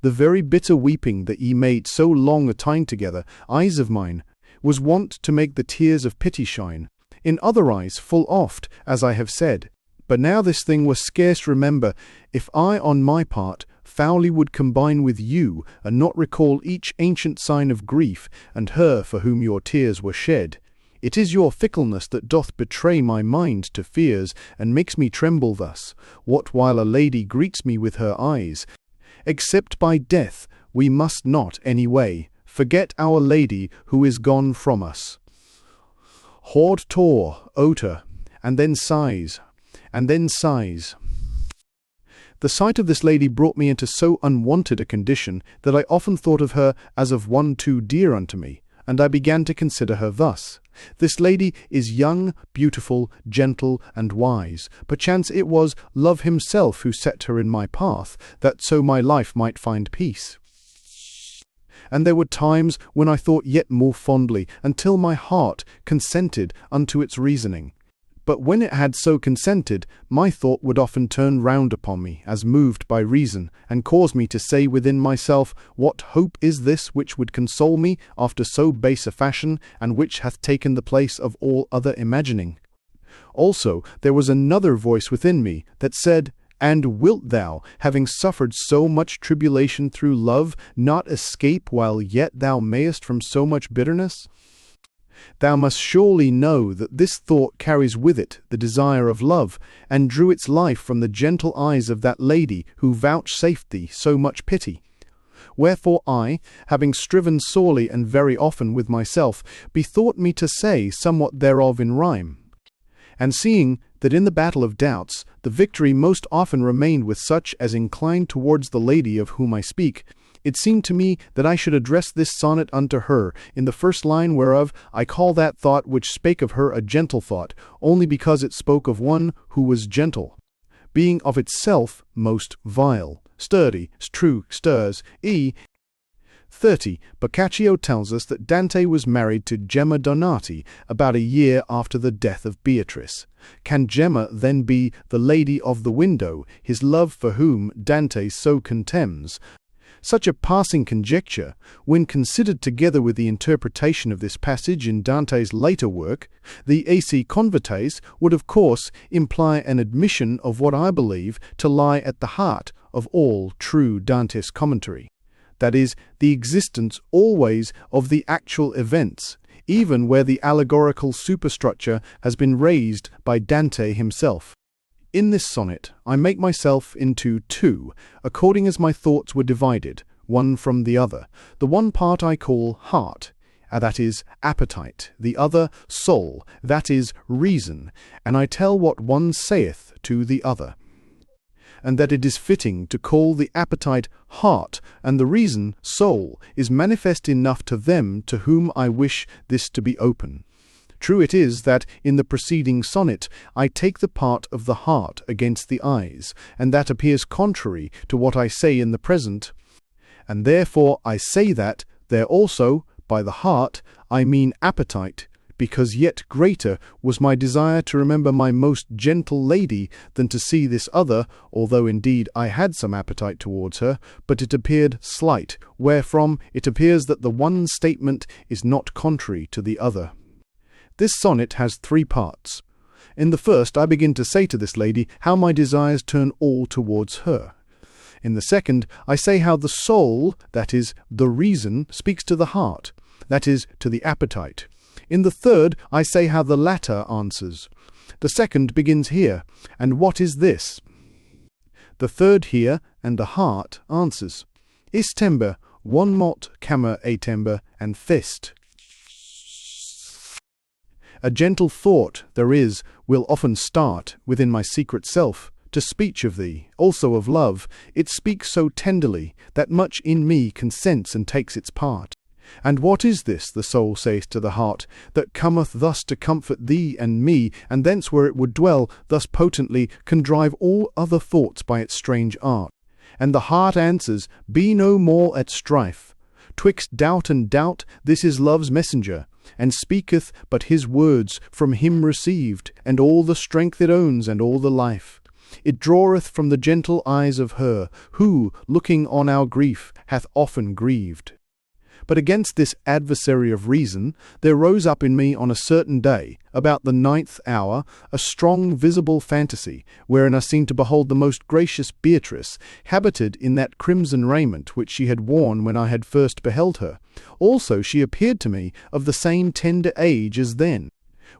The very bitter weeping that ye made so long a time together, eyes of mine, was wont to make the tears of pity shine, in other eyes full oft, as I have said. But now this thing was scarce remember, if I on my part foully would combine with you, and not recall each ancient sign of grief, and her for whom your tears were shed. It is your fickleness that doth betray my mind to fears, and makes me tremble thus, what while a lady greets me with her eyes. Except by death, we must not any way forget our lady who is gone from us. Hoard tor, oter, and then sighs. And then sighs. The sight of this lady brought me into so unwonted a condition that I often thought of her as of one too dear unto me, and I began to consider her thus. This lady is young, beautiful, gentle, and wise. Perchance it was Love himself who set her in my path, that so my life might find peace. And there were times when I thought yet more fondly, until my heart consented unto its reasoning. But when it had so consented, my thought would often turn round upon me, as moved by reason, and cause me to say within myself, what hope is this which would console me after so base a fashion, and which hath taken the place of all other imagining? Also there was another voice within me that said, And wilt thou, having suffered so much tribulation through love, not escape while yet thou mayest from so much bitterness? Thou must surely know that this thought carries with it the desire of love, and drew its life from the gentle eyes of that lady who vouchsafed thee so much pity. Wherefore I, having striven sorely and very often with myself, bethought me to say somewhat thereof in rhyme. And seeing that in the battle of doubts the victory most often remained with such as inclined towards the lady of whom I speak, it seemed to me that I should address this sonnet unto her, in the first line whereof I call that thought which spake of her a gentle thought, only because it spoke of one who was gentle, being of itself most vile. Sturdy, true, stirs, 30. Boccaccio tells us that Dante was married to Gemma Donati about a year after the death of Beatrice. Can Gemma then be the lady of the window, his love for whom Dante so contemns? Such a passing conjecture, when considered together with the interpretation of this passage in Dante's later work, the AC Convertes, would of course imply an admission of what I believe to lie at the heart of all true Dantist commentary. That is, the existence always of the actual events, even where the allegorical superstructure has been raised by Dante himself. In this sonnet, I make myself into two, according as my thoughts were divided, one from the other. The one part I call heart, that is, appetite, the other soul, that is, reason, and I tell what one saith to the other. And that it is fitting to call the appetite heart, and the reason soul, is manifest enough to them to whom I wish this to be open. True it is that in the preceding sonnet I take the part of the heart against the eyes, and that appears contrary to what I say in the present. And therefore I say that there also, by the heart, I mean appetite, because yet greater was my desire to remember my most gentle lady than to see this other, although indeed I had some appetite towards her, but it appeared slight, wherefrom it appears that the one statement is not contrary to the other. This sonnet has 3 parts. In the first I begin to say to this lady how my desires turn all towards her. In the second I say how the soul, that is, the reason, speaks to the heart, that is, to the appetite. In the third I say how the latter answers. The second begins here, and what is this? The third here, and the heart answers. Istember, one mot kammer atember, and fist. A gentle thought there is will often start within my secret self to speech of thee, also of love. It speaks so tenderly that much in me consents and takes its part. And what is this, the soul saith to the heart, that cometh thus to comfort thee and me, and thence where it would dwell, thus potently can drive all other thoughts by its strange art? And the heart answers, be no more at strife. Twixt doubt and doubt, this is love's messenger, and speaketh but his words from him received, and all the strength it owns, and all the life. It draweth from the gentle eyes of her, who, looking on our grief, hath often grieved. But against this adversary of reason, there rose up in me on a certain day, about the 9th hour, a strong visible fantasy, wherein I seemed to behold the most gracious Beatrice, habited in that crimson raiment which she had worn when I had first beheld her. Also she appeared to me of the same tender age as then.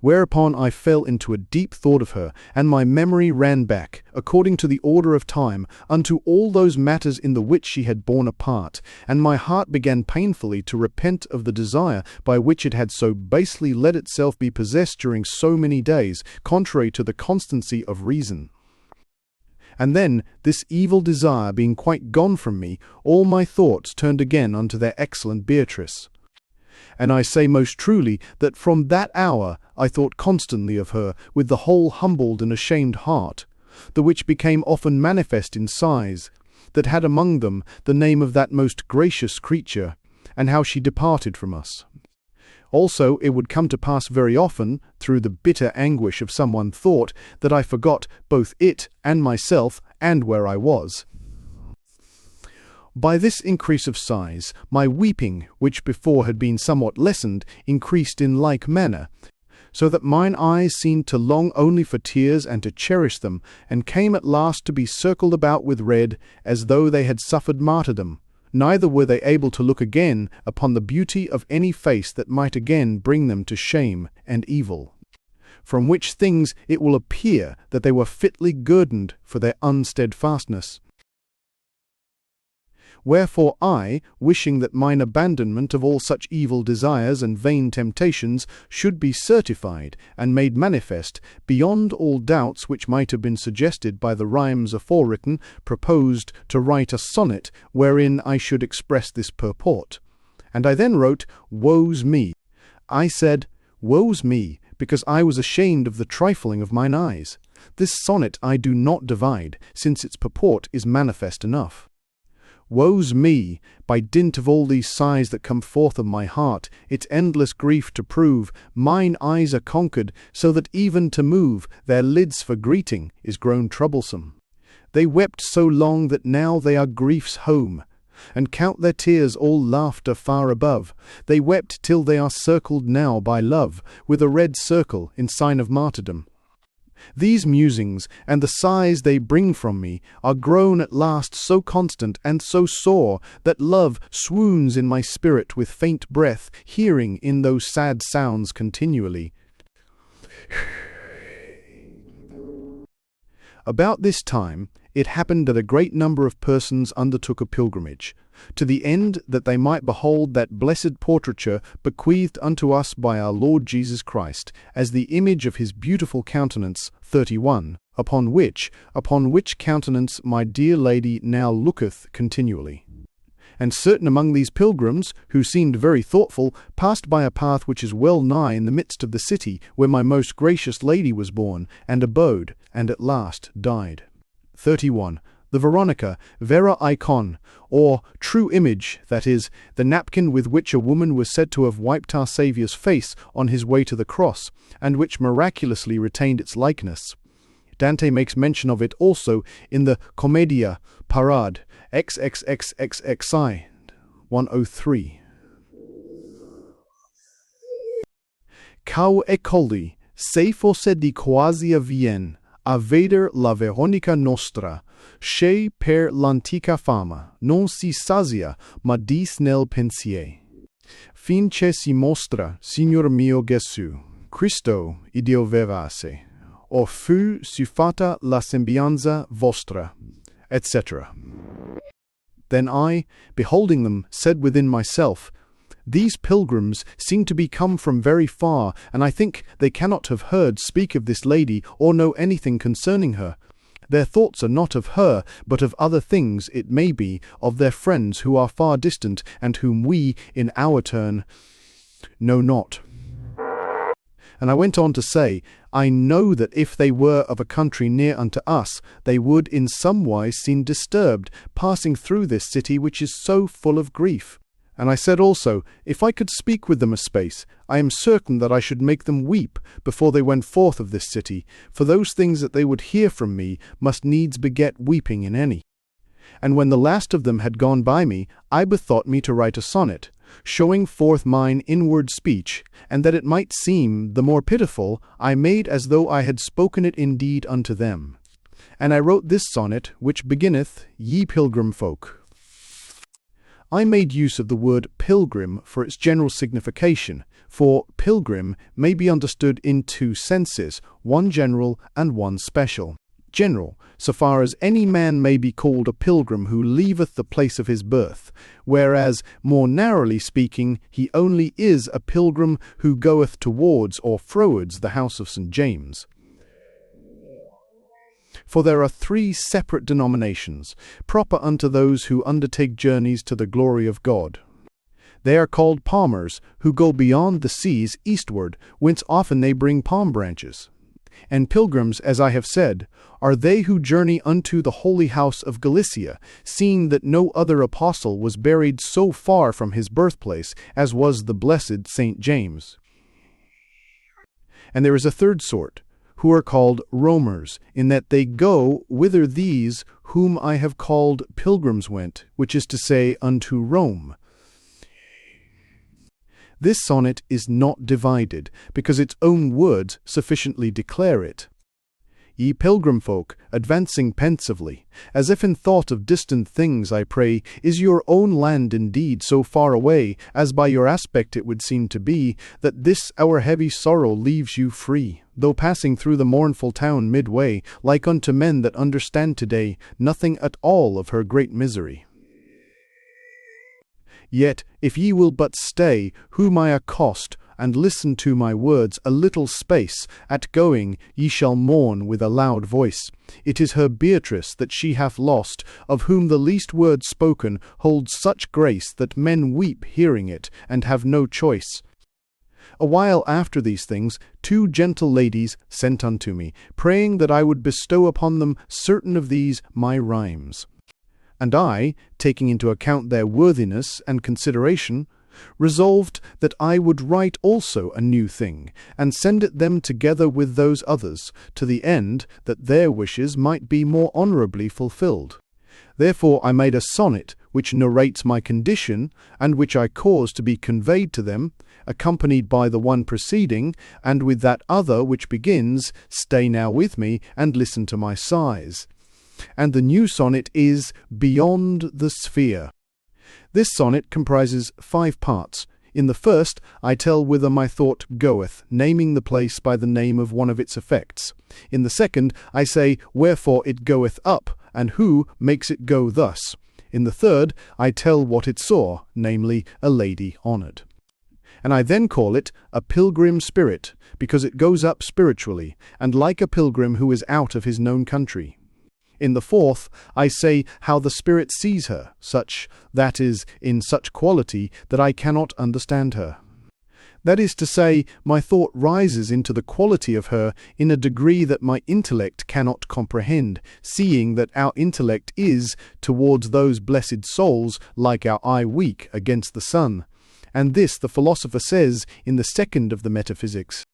Whereupon I fell into a deep thought of her, and my memory ran back, according to the order of time, unto all those matters in the which she had borne a part, and my heart began painfully to repent of the desire by which it had so basely let itself be possessed during so many days, contrary to the constancy of reason. And then, this evil desire being quite gone from me, all my thoughts turned again unto their excellent Beatrice. And I say most truly that from that hour I thought constantly of her with the whole humbled and ashamed heart, the which became often manifest in sighs, that had among them the name of that most gracious creature, and how she departed from us. Also it would come to pass very often, through the bitter anguish of some one thought, that I forgot both it and myself, and where I was. By this increase of sighs, my weeping, which before had been somewhat lessened, increased in like manner, so that mine eyes seemed to long only for tears and to cherish them, and came at last to be circled about with red, as though they had suffered martyrdom. Neither were they able to look again upon the beauty of any face that might again bring them to shame and evil. From which things it will appear that they were fitly guerdoned for their unsteadfastness. Wherefore I, wishing that mine abandonment of all such evil desires and vain temptations should be certified and made manifest, beyond all doubts which might have been suggested by the rhymes aforewritten, proposed to write a sonnet wherein I should express this purport. And I then wrote, Woe's me. I said, Woe's me, because I was ashamed of the trifling of mine eyes. This sonnet I do not divide, since its purport is manifest enough. Woe's me, by dint of all these sighs that come forth of my heart, its endless grief to prove, mine eyes are conquered, so that even to move their lids for greeting is grown troublesome. They wept so long that now they are grief's home, and count their tears all laughter far above. They wept till they are circled now by love, with a red circle in sign of martyrdom. These musings, and the sighs they bring from me, are grown at last so constant and so sore, that love swoons in my spirit with faint breath, hearing in those sad sounds continually. About this time it happened that a great number of persons undertook a pilgrimage, to the end that they might behold that blessed portraiture bequeathed unto us by our Lord Jesus Christ, as the image of his beautiful countenance, 31, upon which countenance my dear lady now looketh continually. And certain among these pilgrims, who seemed very thoughtful, passed by a path which is well nigh in the midst of the city, where my most gracious lady was born, and abode, and at last died. 31. the Veronica, vera icon, or true image, that is, the napkin with which a woman was said to have wiped our Saviour's face on his way to the cross, and which miraculously retained its likeness. Dante makes mention of it also in the Commedia Parade XXXXXI 103. Cau e colli, se fosse di quasi vien, a veder la Veronica nostra, che per l'antica fama non si sazia, ma dis nel pensier. Fin che si mostra, Signor mio Gesù, Cristo, idio verace, o fu suffata la sembianza vostra, etc. Then I, beholding them, said within myself, These pilgrims seem to be come from very far, and I think they cannot have heard speak of this lady or know anything concerning her. Their thoughts are not of her, but of other things, it may be, of their friends who are far distant, and whom we, in our turn, know not. And I went on to say, I know that if they were of a country near unto us, they would in some wise seem disturbed, passing through this city which is so full of grief. And I said also, if I could speak with them a space, I am certain that I should make them weep before they went forth of this city, for those things that they would hear from me must needs beget weeping in any. And when the last of them had gone by me, I bethought me to write a sonnet, showing forth mine inward speech, and that it might seem the more pitiful, I made as though I had spoken it indeed unto them. And I wrote this sonnet, which beginneth, Ye pilgrim folk. I made use of the word pilgrim for its general signification, for pilgrim may be understood in two senses, one general and one special. General, so far as any man may be called a pilgrim who leaveth the place of his birth, whereas, more narrowly speaking, he only is a pilgrim who goeth towards or frowards the house of St. James. For there are three separate denominations, proper unto those who undertake journeys to the glory of God. They are called palmers, who go beyond the seas eastward, whence often they bring palm branches. And pilgrims, as I have said, are they who journey unto the holy house of Galicia, seeing that no other apostle was buried so far from his birthplace as was the blessed St. James. And there is a third sort, who are called roamers, in that they go whither these whom I have called pilgrims went, which is to say, unto Rome. This sonnet is not divided, because its own words sufficiently declare it. Ye pilgrim folk, advancing pensively, as if in thought of distant things, I pray, is your own land indeed so far away, as by your aspect it would seem to be, that this our heavy sorrow leaves you free, though passing through the mournful town midway, like unto men that understand today nothing at all of her great misery. Yet, if ye will but stay, whom I accost, and listen to my words a little space, at going ye shall mourn with a loud voice. It is her Beatrice that she hath lost, of whom the least word spoken holds such grace that men weep hearing it, and have no choice. A while after these things, two gentle ladies sent unto me, praying that I would bestow upon them certain of these my rhymes. And I, taking into account their worthiness and consideration, resolved that I would write also a new thing, and send it them together with those others, to the end that their wishes might be more honourably fulfilled. Therefore I made a sonnet which narrates my condition, and which I caused to be conveyed to them, accompanied by the one preceding, and with that other which begins, Stay now with me, and listen to my sighs. And the new sonnet is Beyond the Sphere. This sonnet comprises 5 parts. In the first, I tell whither my thought goeth, naming the place by the name of one of its effects. In the second, I say wherefore it goeth up, and who makes it go thus. In the third, I tell what it saw, namely, a lady honoured. And I then call it a pilgrim spirit, because it goes up spiritually, and like a pilgrim who is out of his known country. In the fourth, I say how the Spirit sees her, such, that is, in such quality that I cannot understand her. That is to say, my thought rises into the quality of her in a degree that my intellect cannot comprehend, seeing that our intellect is, towards those blessed souls, like our eye weak against the sun. And this the philosopher says in the second of the Metaphysics.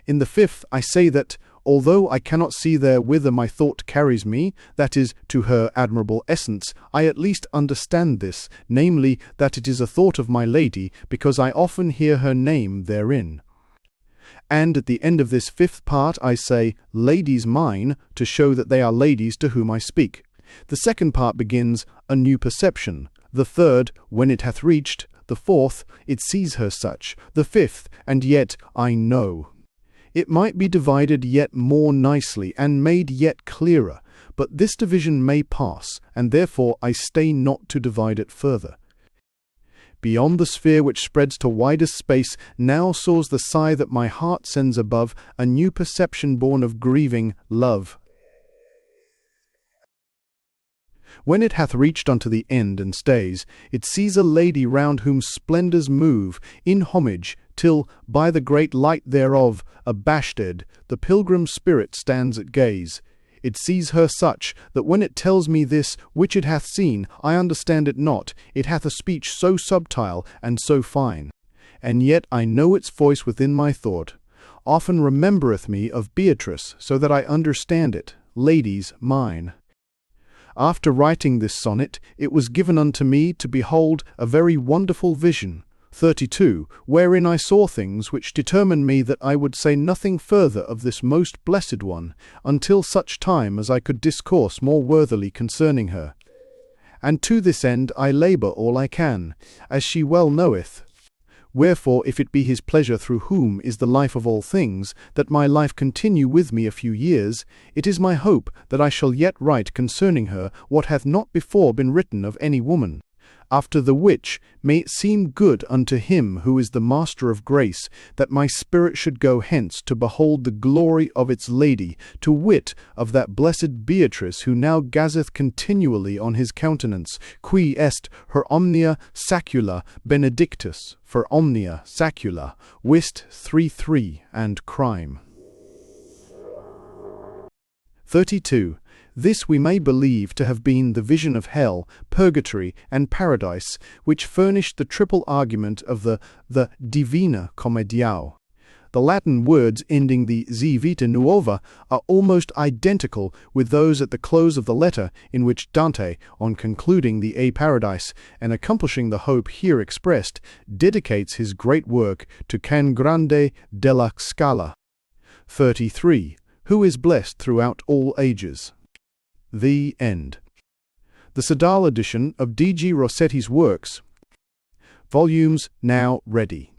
In the fifth I say that, although I cannot see there whither my thought carries me, that is, to her admirable essence, I at least understand this, namely, that it is a thought of my lady, because I often hear her name therein. And at the end of this fifth part I say, ladies mine, to show that they are ladies to whom I speak. The second part begins, a new perception. The third, when it hath reached. The fourth, it sees her such. The fifth, and yet I know. It might be divided yet more nicely and made yet clearer, but this division may pass, and therefore I stay not to divide it further. Beyond the sphere which spreads to widest space, now soars the sigh that my heart sends above, a new perception born of grieving love. When it hath reached unto the end and stays, it sees a lady round whom splendours move, in homage, till, by the great light thereof, abashed, the pilgrim spirit stands at gaze. It sees her such, that when it tells me this, which it hath seen, I understand it not, it hath a speech so subtile and so fine. And yet I know its voice within my thought, often remembereth me of Beatrice, so that I understand it, ladies mine. After writing this sonnet, it was given unto me to behold a very wonderful vision, 32, wherein I saw things which determined me that I would say nothing further of this most blessed one, until such time as I could discourse more worthily concerning her. And to this end I labour all I can, as she well knoweth. Wherefore, if it be his pleasure, through whom is the life of all things, that my life continue with me a few years, it is my hope that I shall yet write concerning her what hath not before been written of any woman. After the which may it seem good unto him who is the master of grace, that my spirit should go hence to behold the glory of its lady, to wit, of that blessed Beatrice who now gazeth continually on his countenance, qui est her omnia sacula benedictus, for omnia sacula, whist 3 and crime. 32. This we may believe to have been the vision of hell, purgatory, and paradise, which furnished the triple argument of the Divina Commediao. The Latin words ending the Vita Nuova are almost identical with those at the close of the letter in which Dante, on concluding the A Paradise and accomplishing the hope here expressed, dedicates his great work to Can Grande della Scala. 33. Who is blessed throughout all ages. The end. The Sadal edition of D.G. Rossetti's works. Volumes now ready.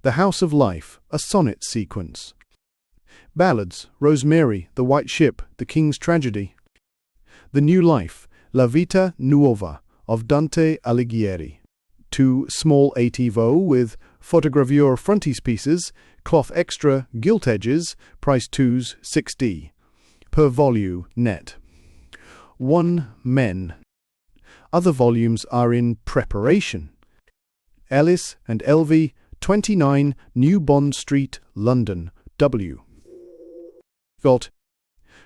The House of Life, a sonnet sequence. Ballads, Rosemary, The White Ship, The King's Tragedy. The New Life, La Vita Nuova, of Dante Alighieri. 2 small 8evo with photogravure frontispieces, cloth extra, gilt edges, price 2s 6d. Per volume net. 1 Men. Other volumes are in preparation. Ellis and Elvey, 29 New Bond Street, London, W. Got.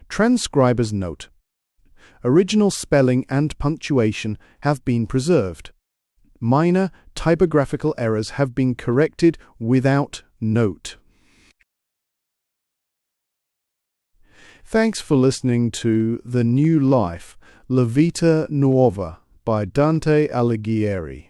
Transcriber's note. Original spelling and punctuation have been preserved. Minor typographical errors have been corrected without note. Thanks for listening to The New Life, La Vita Nuova by Dante Alighieri.